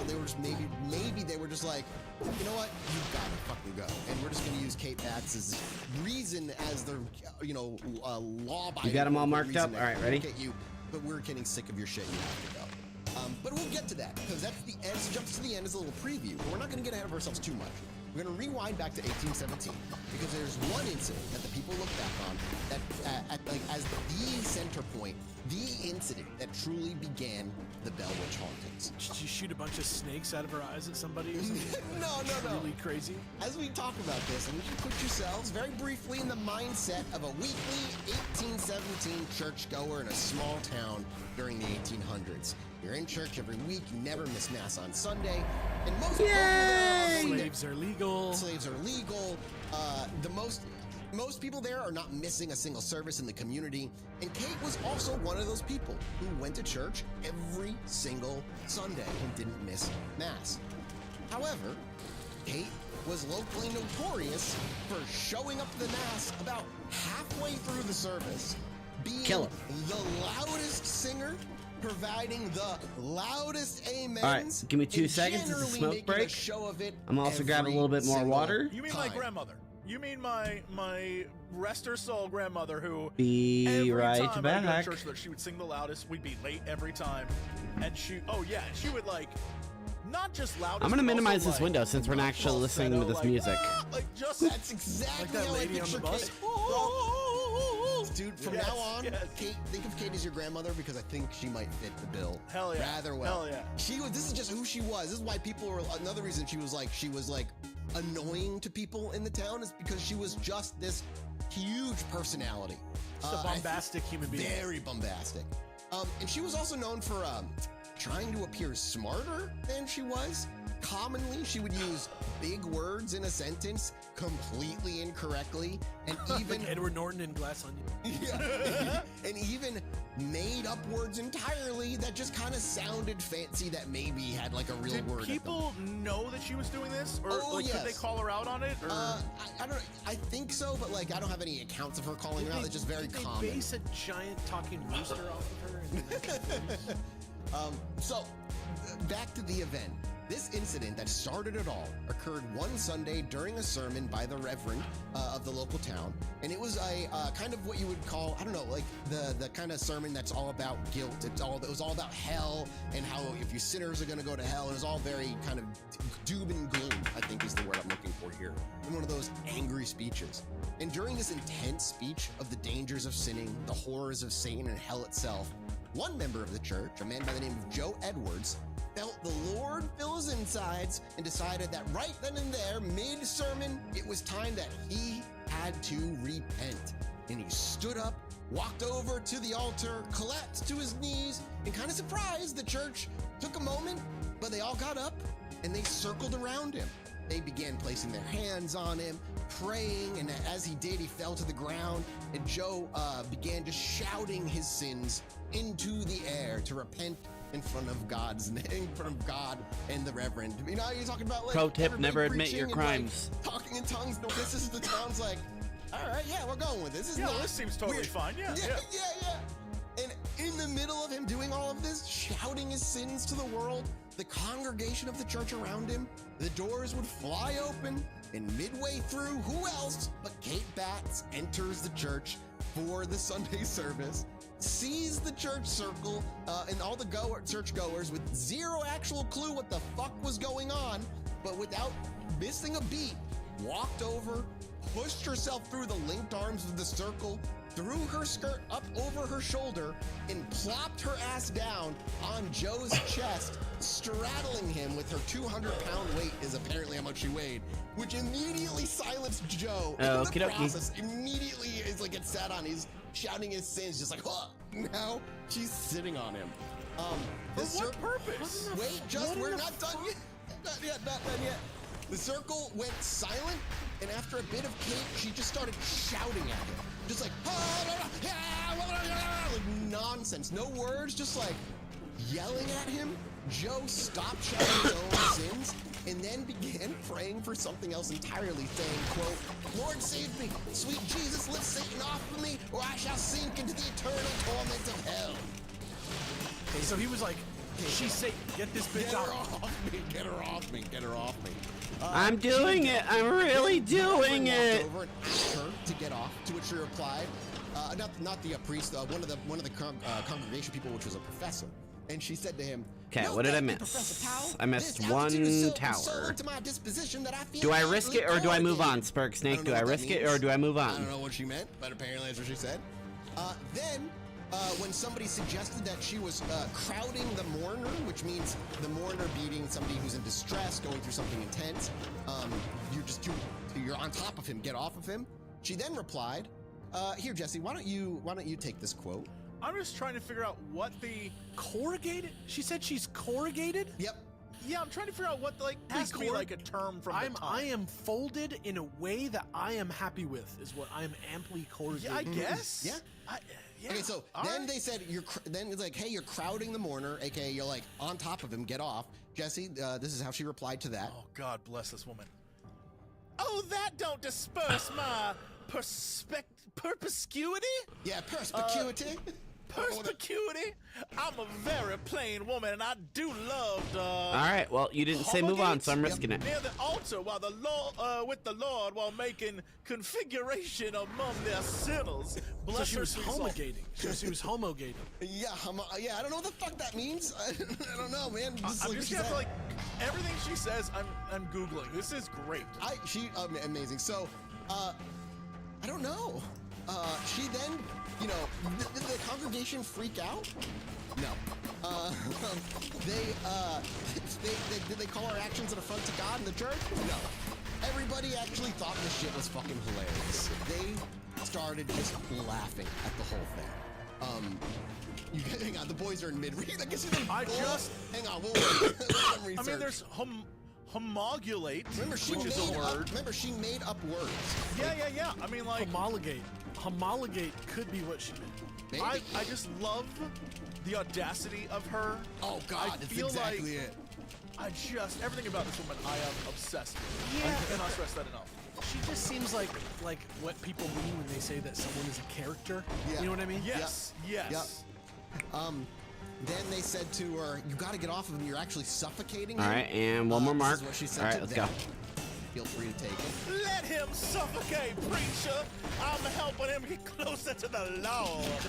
They were just maybe they were just like, you know what? You gotta fucking go. And we're just gonna use Kate Batts' reason as their, law by. You got them all marked up? All right, ready? At you, but we're getting sick of your shit. You have to go. But we'll get to that because that's the end. So jump to the end as a little preview. But we're not going to get ahead of ourselves too much. We're going to rewind back to 1817 because there's one incident that the people look back on that as the center point, the incident that truly began the Bell Witch hauntings. Did you shoot a bunch of snakes out of her eyes at somebody or something? No. Really crazy? As we talk about this, I want you to put yourselves very briefly in the mindset of a weekly 1817 churchgoer in a small town during the 1800s. You're in church every week, you never miss Mass on Sunday, and most Slaves are legal. Slaves are legal. Most people there are not missing a single service in the community, and Kate was also one of those people who went to church every single Sunday and didn't miss Mass. However, Kate was locally notorious for showing up to the Mass about halfway through the service, being the loudest singer, providing the loudest amens. All right, give me 2 seconds. It's a smoke break. I'm also grabbing a little bit more water. You mean my grandmother? You mean my rest her soul grandmother who Be right every time back. I go to church that she would sing the loudest. We'd be late every time, and she would like not just loudest. I'm gonna minimize also, this window since we're not actually listening to this music. That's exactly like that how lady I on the picture bus. Kate. Dude, from now on, Kate, think of Kate as your grandmother because I think she might fit the bill. Hell yeah. Rather well. Hell yeah. This is just who she was. This is why people were. Another reason she was like annoying to people in the town is because she was just this huge personality. Just a bombastic human being. Very bombastic. And she was also known for trying to appear smarter than she was. Commonly, she would use big words in a sentence completely incorrectly, and even like Edward Norton in Glass Onion. Yeah, and even made up words entirely that just kind of sounded fancy that maybe had like a real word. Did people know that she was doing this, or yes. could they call her out on it? Or? I don't. I think so, but like I don't have any accounts of her calling her out. It's just very common. They base a giant talking rooster off of her. So back to the event. This incident that started it all occurred one Sunday during a sermon by the Reverend of the local town, and it was a kind of what you would call, I don't know, like the kind of sermon that's all about guilt. It was all about hell and how if you sinners are going to go to hell. It was all very kind of doom and gloom, I think is the word I'm looking for here. In one of those angry speeches. And during this intense speech of the dangers of sinning, the horrors of Satan and hell itself, one member of the church, a man by the name of Joe Edwards, felt the Lord fill his insides and decided that right then and there, mid-sermon, it was time that he had to repent. And he stood up, walked over to the altar, collapsed to his knees, and kind of surprised, the church took a moment, but they all got up and they circled around him. They began placing their hands on him, praying, and as he did, he fell to the ground, and Joe began just shouting his sins into the air to repent in front of God's name, in front of God and the Reverend. You know how you're talking about, like, Pro tip, never admit your crimes. Like, talking in tongues. No, this is the town's like, all right, yeah, we're going with this. This seems totally fine. Yeah. And in the middle of him doing all of this, shouting his sins to the world, the congregation of the church around him, the doors would fly open, and midway through, who else but Kate Batts enters the church for the Sunday service, sees the church circle and all the churchgoers with zero actual clue what the fuck was going on, but without missing a beat, walked over, pushed herself through the linked arms of the circle, threw her skirt up over her shoulder, and plopped her ass down on Joe's chest, straddling him with her 200-pound weight is apparently how much she weighed, which immediately silenced Joe. In the process, immediately is like gets sat on. He's shouting his sins, just like, huh. Now she's sitting on him. For what purpose? Wait, we're not done yet. Not done yet. The circle went silent, and after a bit of Kate, she just started shouting at him. Just like nonsense. No words, just like yelling at him. Joe stopped shouting his own sins and then began praying for something else entirely, saying, quote, Lord save me, sweet Jesus, lift Satan off of me, or I shall sink into the eternal torment of hell. Okay, so he was like, she's Satan, get this bitch off me, get her off me, get her off me. I'm doing it. I'm really doing it. Over and asked her to get off, to which she replied, not the priest, one of the congregation people, which was a professor, and she said to him, Okay, "No, what did I thank you, miss? Professor Powell. I missed This one altitude is so tower. to my disposition that I feel Do I risk it or do I move on, corrugated." Spurk Snake? don't Do know I what that risk it means. or do I move I don't on? know what she meant, but apparently that's what she said. Then, when somebody suggested that she was crowding the mourner, which means the mourner beating somebody who's in distress, going through something intense, you're on top of him, get off of him. She then replied, "Here, Jesse, why don't you take this quote?" I'm just trying to figure out what the corrugated. She said she's corrugated. Yep. Yeah, I'm trying to figure out what has to be like a term from the time. I am folded in a way that I am happy with. Is what I am amply corrugated. Yeah, I guess. Yeah. Yeah. Okay, so then they said then it's like, hey, you're crowding the mourner, aka you're like on top of him, get off. Jesse, this is how she replied to that. Oh, God bless this woman. Oh, that don't disperse my perspicuity? Yeah, perspicuity. Perspicuity? I'm a very plain woman, and I do love the. All right, well, you didn't say move on, so I'm risking it. Near the altar, while the Lord, with the Lord, while making configuration among their sinners. So she was homogating. She was homogating. Yeah, I don't know what the fuck that means. I don't know, man. I'm just gonna have to, like, everything she says, I'm googling. This is great. Amazing. So, I don't know. She then, did the congregation freak out? No. Did they call our actions an affront to God in the church? No. Everybody actually thought this shit was fucking hilarious. They started just laughing at the whole thing. Hang on, the boys are in mid-read. Hang on, we'll I mean, there's homogulate, which is a word. Remember, she made up words. Yeah. I mean, like homologate. Homologate could be what she meant. Maybe. I just love the audacity of her. Oh God, I that's feel exactly like it. Everything about this woman, I am obsessed with. Yeah. I cannot stress that enough. She just seems like what people mean when they say that someone is a character. Yeah. You know what I mean? Yes. Yep. Then they said to her, "You got to get off of him. You're actually suffocating him." All right, and one more mark. This is what she said All right, to let's them. go. Feel free to take it. Let him suffocate, preacher. I'm helping him get closer to the Lord.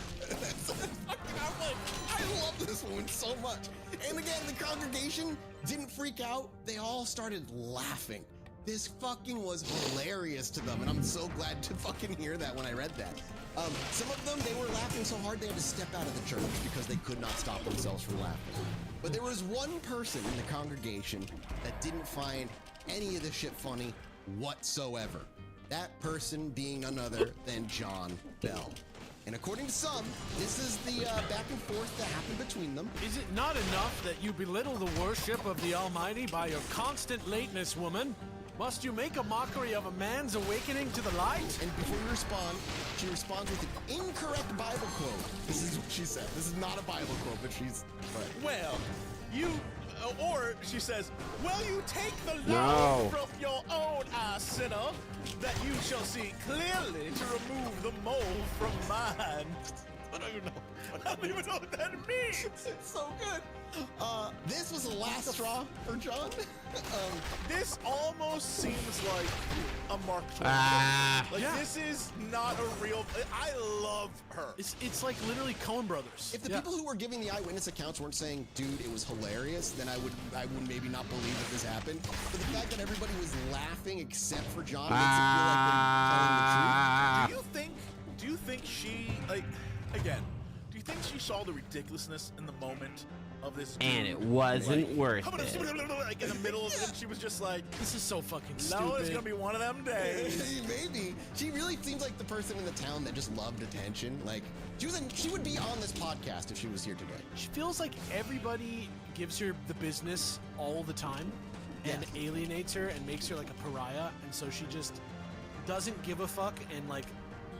I love this woman so much. And again, the congregation didn't freak out. They all started laughing. This fucking was hilarious to them, and I'm so glad to fucking hear that when I read that. Some of them, they were laughing so hard they had to step out of the church because they could not stop themselves from laughing. But there was one person in the congregation that didn't find any of this shit funny whatsoever. That person being none other than John Bell. And according to some, this is the back and forth that happened between them. Is it not enough that you belittle the worship of the Almighty by your constant lateness, woman? Must you make a mockery of a man's awakening to the light? And before you respond, she responds with an incorrect Bible quote. This is what she said. This is not a Bible quote, but she's... Right. Well, or she says, well, you take the No. law from your own eye, sinner, that you shall see clearly to remove the mole from mine. I don't even know what that means. It's so good. This was the last straw for John. This almost seems like a Mark Twain. This is not a real. I love her. It's like literally Coen Brothers. If the people who were giving the eyewitness accounts weren't saying, "Dude, it was hilarious," then I would maybe not believe that this happened. But the fact that everybody was laughing except for John makes it feel like they're telling the truth. Do you think she again? Do you think she saw the ridiculousness in the moment of this? And it wasn't worth it. Like in the middle of it, she was just like, "This is so fucking no, stupid." it's gonna be one of them days. Maybe she really seems like the person in the town that just loved attention. Like she would be on this podcast if she was here today. She feels like everybody gives her the business all the time and alienates her and makes her like a pariah, and so she just doesn't give a fuck and like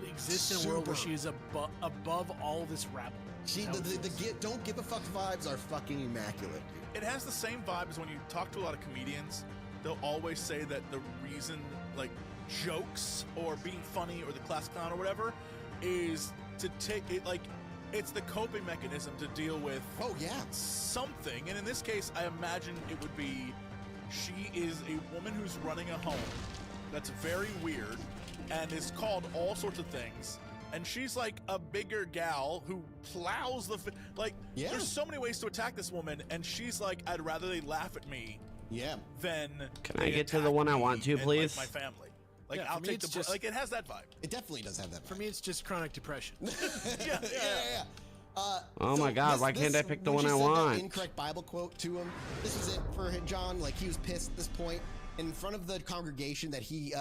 exists in a world where she is above all this rabble. The don't give a fuck vibes are fucking immaculate. It has the same vibe as when you talk to a lot of comedians. They'll always say that the reason, like, jokes or being funny or the class clown or whatever is to take it, like, it's the coping mechanism to deal with something. And in this case, I imagine it would be she is a woman who's running a home that's very weird and is called all sorts of things, and she's like a bigger gal who plows the there's so many ways to attack this woman, and she's like, I'd rather they laugh at me than Can I get to the one I want to, please? Like, my family. Like, Yeah, I'll for me take it's the just- like it has that vibe. It definitely does have that vibe. For me, it's just chronic depression. Yeah. Oh my God, why can't I pick the one I want? That incorrect Bible quote to him. This was it for John. Like, he was pissed at this point. In front of the congregation, that he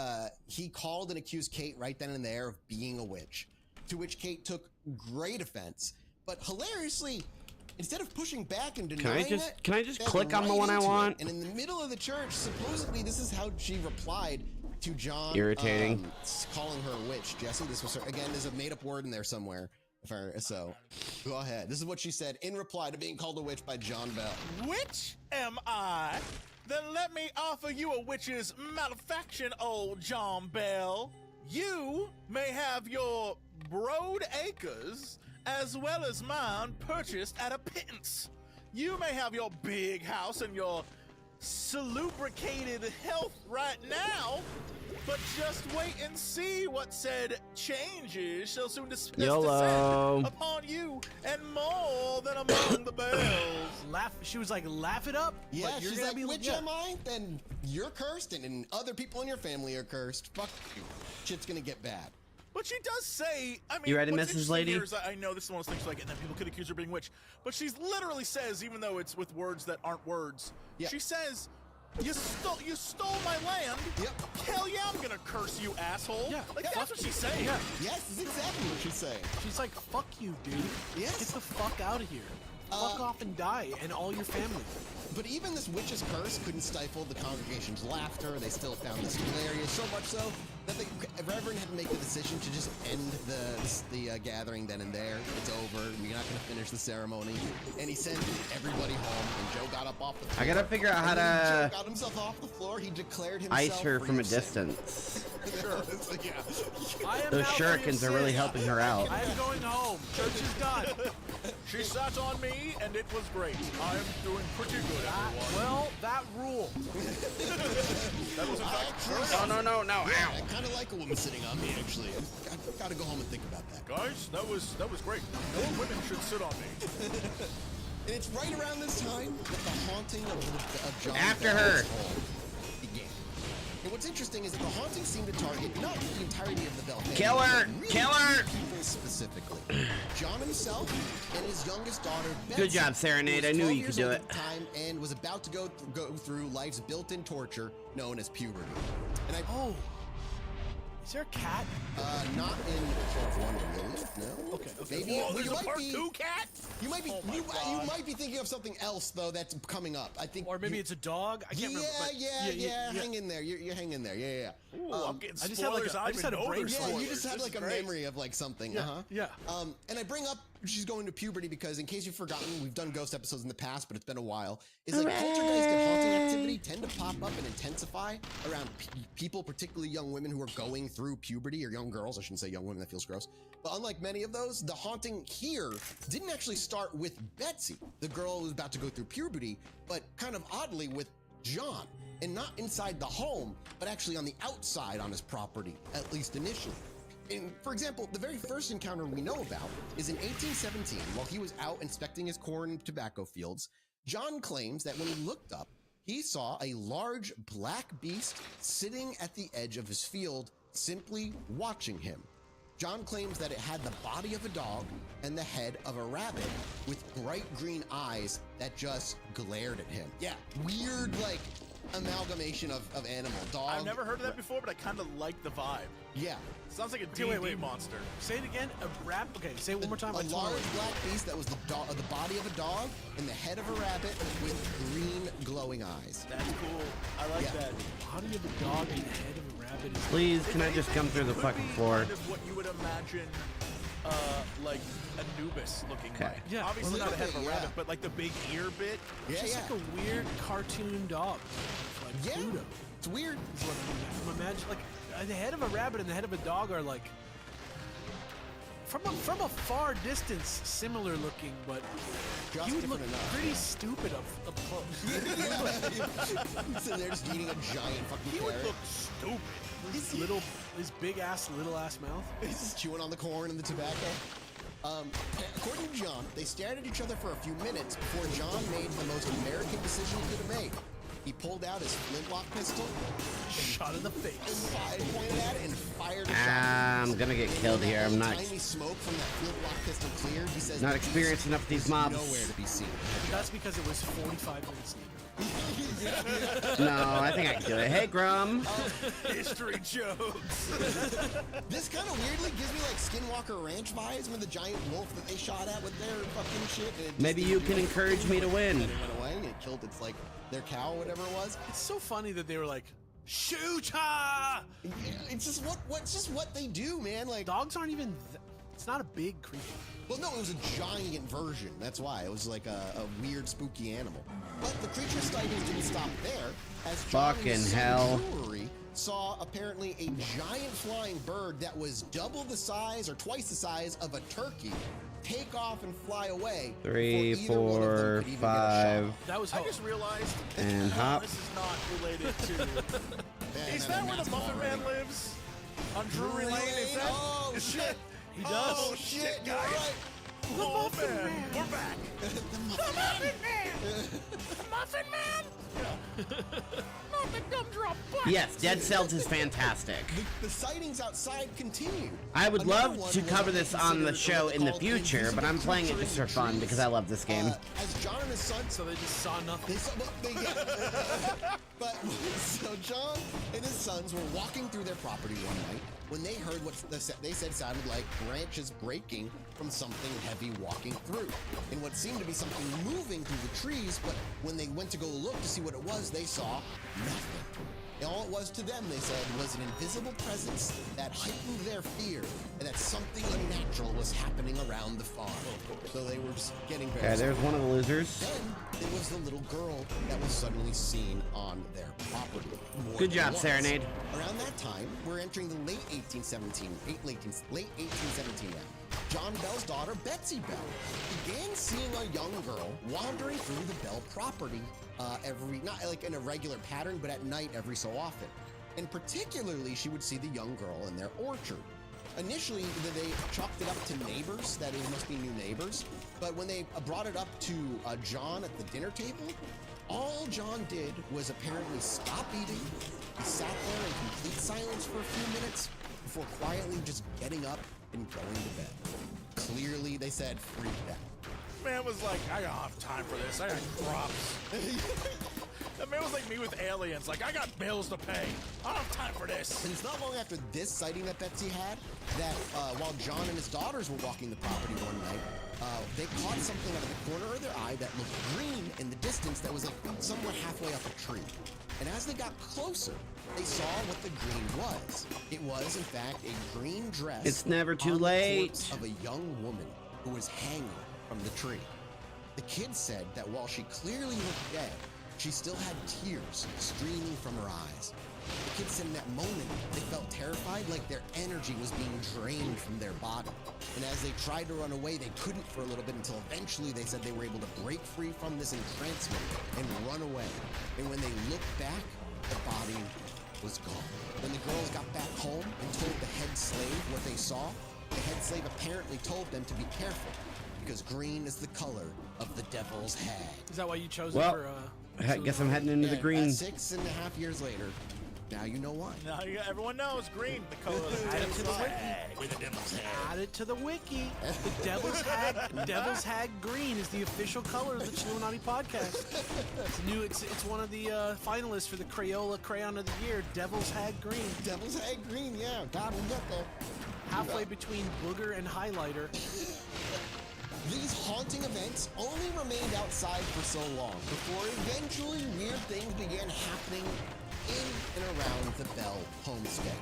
called and accused Kate right then and there of being a witch, to which Kate took great offense. But hilariously, instead of pushing back and denying Can I just fell click on the right one I into it. want? And in the middle of the church, supposedly this is how she replied to John. Irritating. Calling her a witch. Jesse, this was her. Again, there's a made-up word in there somewhere. So, go ahead. This is what she said in reply to being called a witch by John Bell. Which am I? Then let me offer you a witch's malefaction, old John Bell. You may have your broad acres as well as mine purchased at a pittance. You may have your big house and your salubricated health right now, but just wait and see what said changes shall soon descend upon you, and more than among the bells. She was like, laugh it up. Yeah, but you're she's gonna like, be witch am I? Then you're cursed, and other people in your family are cursed. Fuck you. Shit's gonna get bad. But she does say, I mean, You ready, what's Mrs. interesting Lady? here is I know this is one of those things like, and then people could accuse her of being witch, but she's literally says, even though it's with words that aren't words, she says, you stole my land. Yep. Hell yeah, I'm gonna curse you, asshole. Yeah. Like, that's what she's saying. Yeah. Yes, that's exactly what she's saying. She's like, fuck you, dude. Yes. Get the fuck out of here. Fuck off and die, and all your family. But even this witch's curse couldn't stifle the congregation's laughter. They still found this hilarious, so much so that the Reverend had to make the decision to just end the gathering then and there. It's over. We're not going to finish the ceremony. And he sent everybody home, and Joe got up off the floor. I gotta figure out how And when to Joe got himself off the floor. He declared himself ice her free from a of sin. distance. Sure. I am Those now free of shurikens are sin. really helping her out. I am going home. Church is done. She sat on me, and it was great. I'm doing pretty good, everyone. Well, that rule. That was in fact true. No. Yeah, I kind of like a woman sitting on me, actually. I've got to go home and think about that. Guys, that was great. More women should sit on me. And it's right around this time that the haunting of John After Bell's her. home began. And what's interesting is that the haunting seemed to target not the entirety of the Bell family, Kill her! but really Kill her! people specifically. John himself and his youngest daughter, Betsy, Good job, Serenade. who was I knew 12 you could years do old it. at the time and was about to go through life's built-in torture known as puberty. And Is there a cat? Not in Church Wonder, really. No. Okay. Maybe Whoa, there's you a might part be. 2 cat? You might be. Oh my You God. might be thinking of something else though that's coming up. I think. Or maybe it's a dog. I can't remember. But Yeah. Hang in there. You're hanging in there. Yeah. Ooh, I'm getting I just had like spoilers. I just had a brain Yeah, spoiler. you just had This like is a great. memory of like something. Yeah. Yeah. And I bring up she's going to puberty because in case you've forgotten, we've done ghost episodes in the past, but it's been a while. Is like poltergeist and haunting activity tend to pop up and intensify around people, particularly young women who are going through puberty, or young girls. I shouldn't say young women, that feels gross. But unlike many of those, the haunting here didn't actually start with Betsy, the girl who was about to go through puberty, but kind of oddly with John. And not inside the home, but actually on the outside on his property, at least initially. And for example, the very first encounter we know about is in 1817, while he was out inspecting his corn and tobacco fields. John claims that when he looked up, he saw a large black beast sitting at the edge of his field, simply watching him. John claims that it had the body of a dog and the head of a rabbit with bright green eyes that just glared at him. Yeah, weird, like, amalgamation of animal. Dog. I've never heard of that before, but I kind of like the vibe. Yeah. Sounds like a Okay, D&D wait. monster. Say it again. A rabbit. Okay, say it one more time. A I just wanna- large black beast that was the body of a dog and the head of a rabbit with green glowing eyes. That's cool. I like that. Body of a dog and the head of a rabbit. Is Please, can I just come through the Could fucking be floor? Kind of what you would imagine, like Anubis looking Okay. like. Yeah, Obviously well, not a head of a yeah. rabbit, but like the big ear bit. Yeah, just yeah. like a weird cartoon dog, like Yeah. Pluto. It's weird. Is what I'm imagine. Like the head of a rabbit and the head of a dog are like from a far distance similar looking, but Just you would look different enough. pretty stupid up close. Sitting there just eating a giant fucking He would carrot. look stupid. His big ass, little ass mouth. He's just chewing on the corn and the tobacco. According to John, they stared at each other for a few minutes before John made the most American decision he could have made. He pulled out his flintlock pistol, shot in the face, and pointed at it and fired a shot. I'm gonna get killed here. I'm not. Tiny smoke from that flintlock pistol cleared. He says Not experienced enough with these mobs. Nowhere to be seen. That's because it was 45 minutes later. No, I think I can do it. Hey, Grum. History jokes. This kind of weirdly gives me like Skinwalker Ranch vibes when the giant wolf that they shot at with their fucking shit. Maybe you can encourage me to win. And it went away and it killed its like their cow or whatever it was. It's so funny that they were like, shoot her! Yeah, it's just what they do, man. Like dogs aren't even. It's not a big creature. Well, no, it was a giant version. That's why it was like a weird, spooky animal. But the creature sightings didn't stop there, as John in his hell. brewery saw apparently a giant flying bird that was double the size or twice the size of a turkey take off and fly away. 3, 4, 5. That was. I just realized. And hop. This is not related to. Is that where the Muffin Man lives? On Drury Lane? Is that? Oh shit! He does. Oh shit! You're right. The Muffin Man. We're back. The Muffin Man. The Muffin Man. Not the gumdrop butt. Yes, Dead Cells is fantastic. The sightings outside continue. I would love to cover this on the show in the future, but I'm playing it just for fun because I love this game. As John and his son, so they just saw nothing. But so John and his sons were walking through their property one night when they heard what they said sounded like branches breaking from something heavy walking through, and what seemed to be something moving through the trees. But when they went to go look to see what it was, they saw nothing. And all it was to them, they said, was an invisible presence that heightened their fear and that something unnatural was happening around the farm. So they were just getting very Okay, there's one of the losers. Then there was the little girl that was suddenly seen on their property. Good job, Serenade. Around that time, we're entering the late 1817 now. John Bell's daughter, Betsy Bell, began seeing a young girl wandering through the Bell property not like in a regular pattern, but at night every so often. And particularly, she would see the young girl in their orchard. Initially, they chalked it up to neighbors, that it must be new neighbors. But when they brought it up to John at the dinner table, all John did was apparently stop eating. He sat there in complete silence for a few minutes before quietly just getting up and going to bed. Clearly, they said, freaked out. Man was like, I don't have time for this. I got crops. That man was like me with aliens. Like, I got bills to pay. I don't have time for this. And it's not long after this sighting that Betsy had that while John and his daughters were walking the property one night, they caught something out of the corner of their eye that looked green in the distance that was like somewhere halfway up a tree. And as they got closer, they saw what the green was. It was, in fact, a green dress. It's never too on the late. corpse of a young woman who was hanging from the tree. The kid said that while she clearly looked dead, she still had tears streaming from her eyes. The kids said in that moment, they felt terrified, like their energy was being drained from their body. And as they tried to run away, they couldn't for a little bit until eventually they said they were able to break free from this entrancement and run away. And when they looked back, the body was gone. When the girls got back home and told the head slave what they saw, the head slave apparently told them to be careful because green is the color of the devil's hag. Is that why you chose Well, it for? I guess I'm heading into the green. 6.5 years later, now you know why. Now everyone knows green, the color of the Add it to the devil's wiki. hag. With the devil's hag. Add it to the wiki. The Devil's Hag Green is the official color of the Chilluminati podcast. It's new. It's one of the finalists for the Crayola Crayon of the Year. Devil's Hag Green. Devil's Hag Green, yeah. God, we'll get there. Halfway between booger and highlighter. These haunting events only remained outside for so long before eventually weird things began happening in and around the Bell homestead.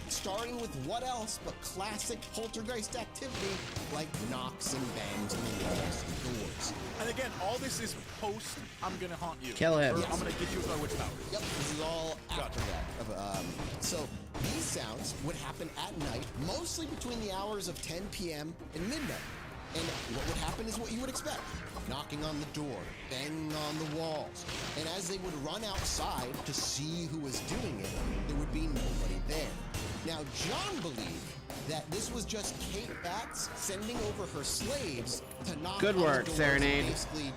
Starting with what else but classic poltergeist activity like knocks and bangs on the walls and doors. And again, all this is post I'm gonna haunt you. Kill him. Or I'm gonna get you with my witch power. Yep, this is all after that. So these sounds would happen at night, mostly between the hours of 10 p.m. and midnight. And what would happen is what you would expect. knocking on the door, banging on the walls. And as they would run outside to see who was doing it, there would be nobody there. Now, John believed that this was just Kate Bats sending over her slaves to knock Good on work, the doors Serenade. and basically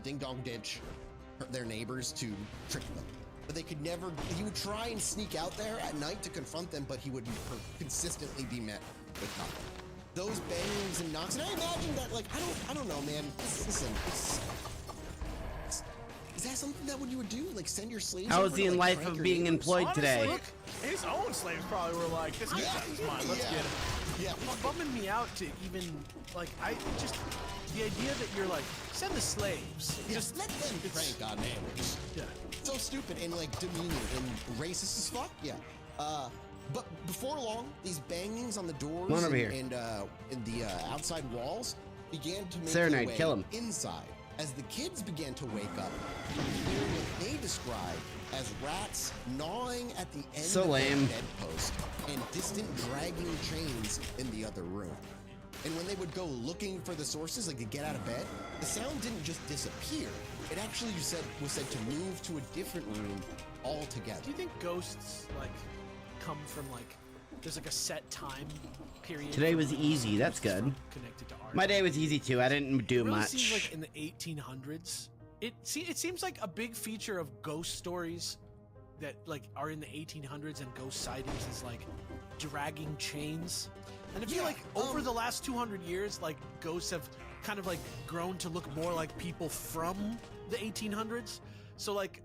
ding dong ditch their neighbors to trick them. But they could never. He would try and sneak out there at night to confront them, but he would consistently be met with nothing. Those bangs and knocks, and I imagine that, like, I don't know, man. Listen, is that something that you would do? Like, send your slaves? How over is to, he in like, life prank of your being neighbors? employed today? Look, his own slaves probably were like, this guy's mine, let's get him. Yeah. Bumming me out to even, like, the idea that you're like, send the slaves. Just let them prank our neighbors. Yeah. So stupid and, like, demeaning and racist as fuck. Yeah. But before long, these bangings on the doors Come on over here. and the outside walls began to make Serenade, their way kill him. inside. As the kids began to wake up, hearing what they described as rats gnawing at the end So of lame. their bedpost and distant dragging chains in the other room. And when they would go looking for the sources, like to get out of bed, the sound didn't just disappear. It actually was said to move to a different room altogether. Do you think ghosts, like, come from, like, there's like a set time period? Today was easy. That's good. Connected to art. My day was easy too. I didn't do It really much. seems like in the 1800s. It seems like a big feature of ghost stories that, like, are in the 1800s and ghost sightings is, like, dragging chains. And I feel like over the last 200 years, like, ghosts have kind of, like, grown to look more like people from the 1800s. So, like,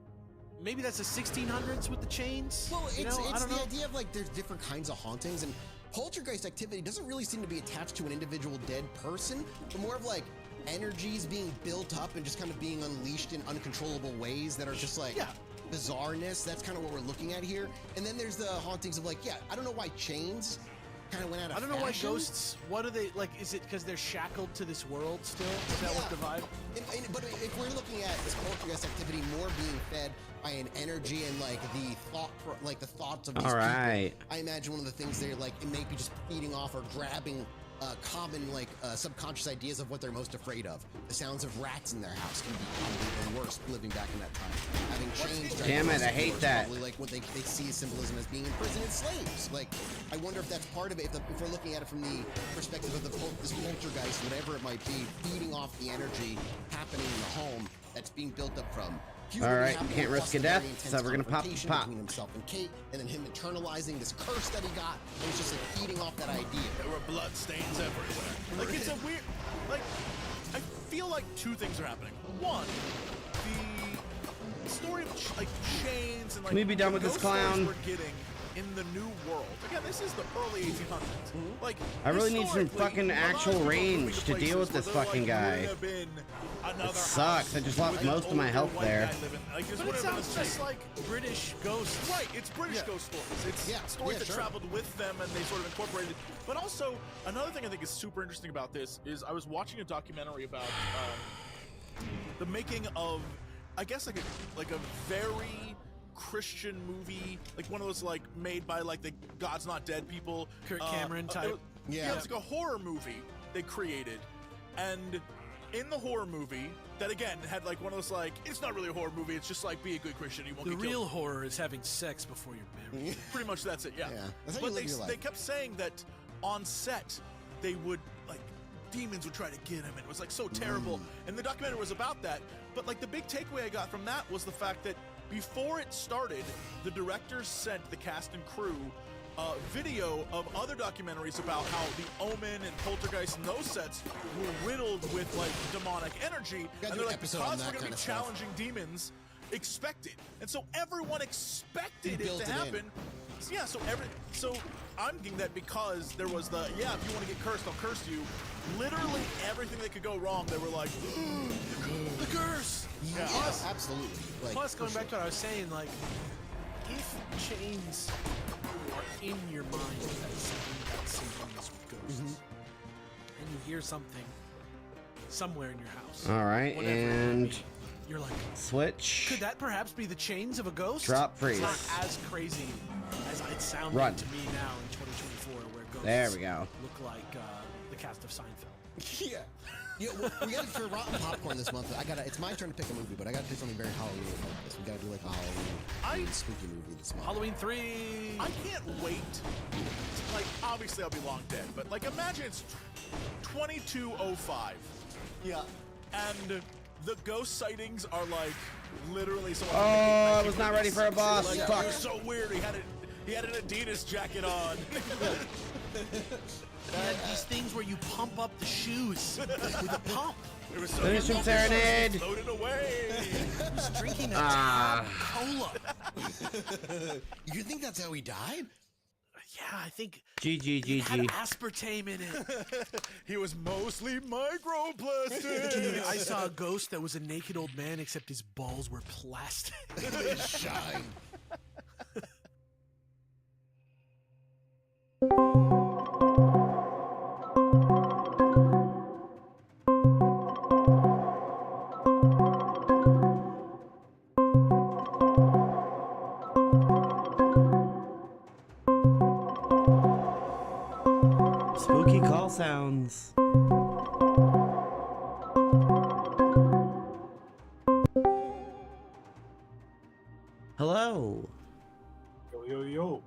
maybe that's the 1600s with the chains. Well, you it's know? I don't the know. idea of, like, there's different kinds of hauntings, and poltergeist activity doesn't really seem to be attached to an individual dead person, but more of, like, energies being built up and just kind of being unleashed in uncontrollable ways that are just, like, bizarreness. That's kind of what we're looking at here. And then there's the hauntings of, like, I don't know why chains kind of went out of I don't know why fashion. ghosts. What are they like? Is it because they're shackled to this world still? Is that what the vibe? But if we're looking at this poltergeist activity more being fed by an energy and like the thoughts of these All right. people, I imagine one of the things they're like, it may be just feeding off or grabbing common subconscious ideas of what they're most afraid of. The sounds of rats in their house can be probably the worst living back in that time. Having chains. Damn it, I hate that. Probably like what they see as symbolism as being imprisoned slaves. Like, I wonder if that's part of it. If we're looking at it from the perspective of this poltergeist, whatever it might be, feeding off the energy happening in the home that's being built up from. All right, can't risk a death, so we're gonna pop. Between himself and Kate, and then him internalizing this curse that he got, and it's just like feeding off that idea. There were blood stains everywhere. Like, it's a weird, like, I feel like two things are happening. One, the story of like chains and like Let me be done with this ghost stories clown. we're getting in the new world. Again, this is the early 1800s. Like, I really need some historically, fucking a lot of actual people are range moving to places deal with where this they're fucking like, guy. "Wouldn't have been another It sucks. house I just lost with an most of my older health white there. guy living." Like, this But it would have been sounds the just same. like British ghosts. Right, it's British ghost stories. It's stories that sure. traveled with them and they sort of incorporated. But also, another thing I think is super interesting about this is I was watching a documentary about the making of, I guess, like a very Christian movie, like one of those like made by like the God's Not Dead people. Kurt Cameron type. Yeah, it's like a horror movie they created, and in the horror movie, that again had like one of those like, it's not really a horror movie, it's just like be a good Christian, you won't The get killed. real horror is having sex before you're married. Pretty much that's it, yeah. That's how you But live your life. they kept saying that on set they would like demons would try to get him and it was like so terrible. And the documentary was about that. But like the big takeaway I got from that was the fact that before it started, the directors sent the cast and crew video of other documentaries about how the Omen and Poltergeist and those sets were riddled with like demonic energy. Gotta And do they're an like, episode because on we're that gonna be kind of stuff. challenging demons, expect it. And so everyone expected it built to it in. happen. Yeah, so I'm thinking that because there was the, if you want to get cursed, I'll curse you. Literally everything that could go wrong, they were like, the curse. Yeah, absolutely. Like, Plus, going for back to what I was saying, like, if chains are in your mind as something that's synonymous with ghosts, and you hear something somewhere in your house, All right, whatever it may and be, you're like, switch. could that perhaps be the chains of a ghost? Drop freeze. It's not as crazy as it sounds Run. to me now in 2024, where ghosts There we go. look like the cast of Seinfeld. Yeah. We got for Rotten Popcorn this month. It's my turn to pick a movie, but I gotta pick something very Halloween like this. We gotta do like a Halloween spooky movie this month. Halloween 3. I can't wait. Like, obviously I'll be long dead, but like, imagine it's 22:05. Yeah. And the ghost sightings are like literally someone. Oh, I was not ready for a boss. Like, Fuck. it was so weird. He had an Adidas jacket on. And these things where you pump up the shoes with a pump. It was so Finish him, Serenade. Floated away. He was drinking a cola. You think that's how he died? Yeah, I think GG. it had aspartame in it. He was mostly microplastic. Dude, I saw a ghost that was a naked old man, except his balls were plastic. They shine. Spooky call sounds. Hello. Yo.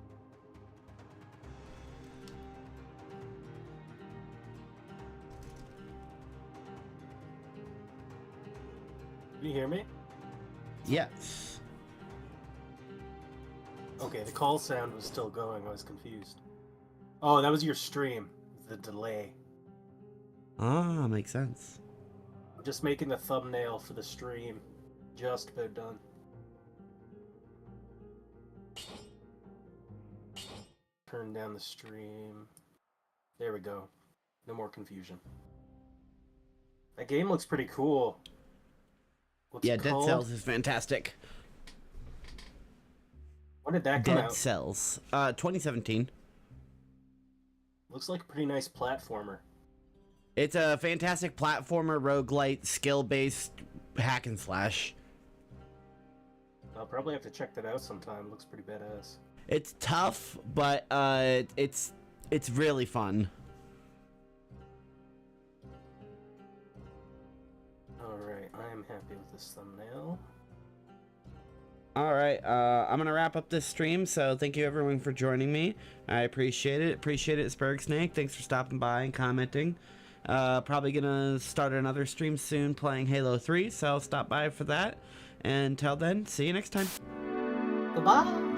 Can you hear me? Yes. Okay, the call sound was still going. I was confused. Oh, that was your stream. The delay. Ah, makes sense. I'm just making the thumbnail for the stream. Just about done. Turn down the stream. There we go. No more confusion. That game looks pretty cool. What's Yeah, it Dead called? Cells is fantastic. When did that come Dead out? Cells. 2017. Looks like a pretty nice platformer. It's a fantastic platformer, roguelite, skill-based hack and slash. I'll probably have to check that out sometime. Looks pretty badass. It's tough, but it's really fun. Alright, I am happy with this thumbnail. Alright, I'm gonna wrap up this stream, so thank you everyone for joining me. I appreciate it. Appreciate it, Spurg Snake. Thanks for stopping by and commenting. Probably gonna start another stream soon playing Halo 3, so stop by for that. And until then, see you next time. Goodbye.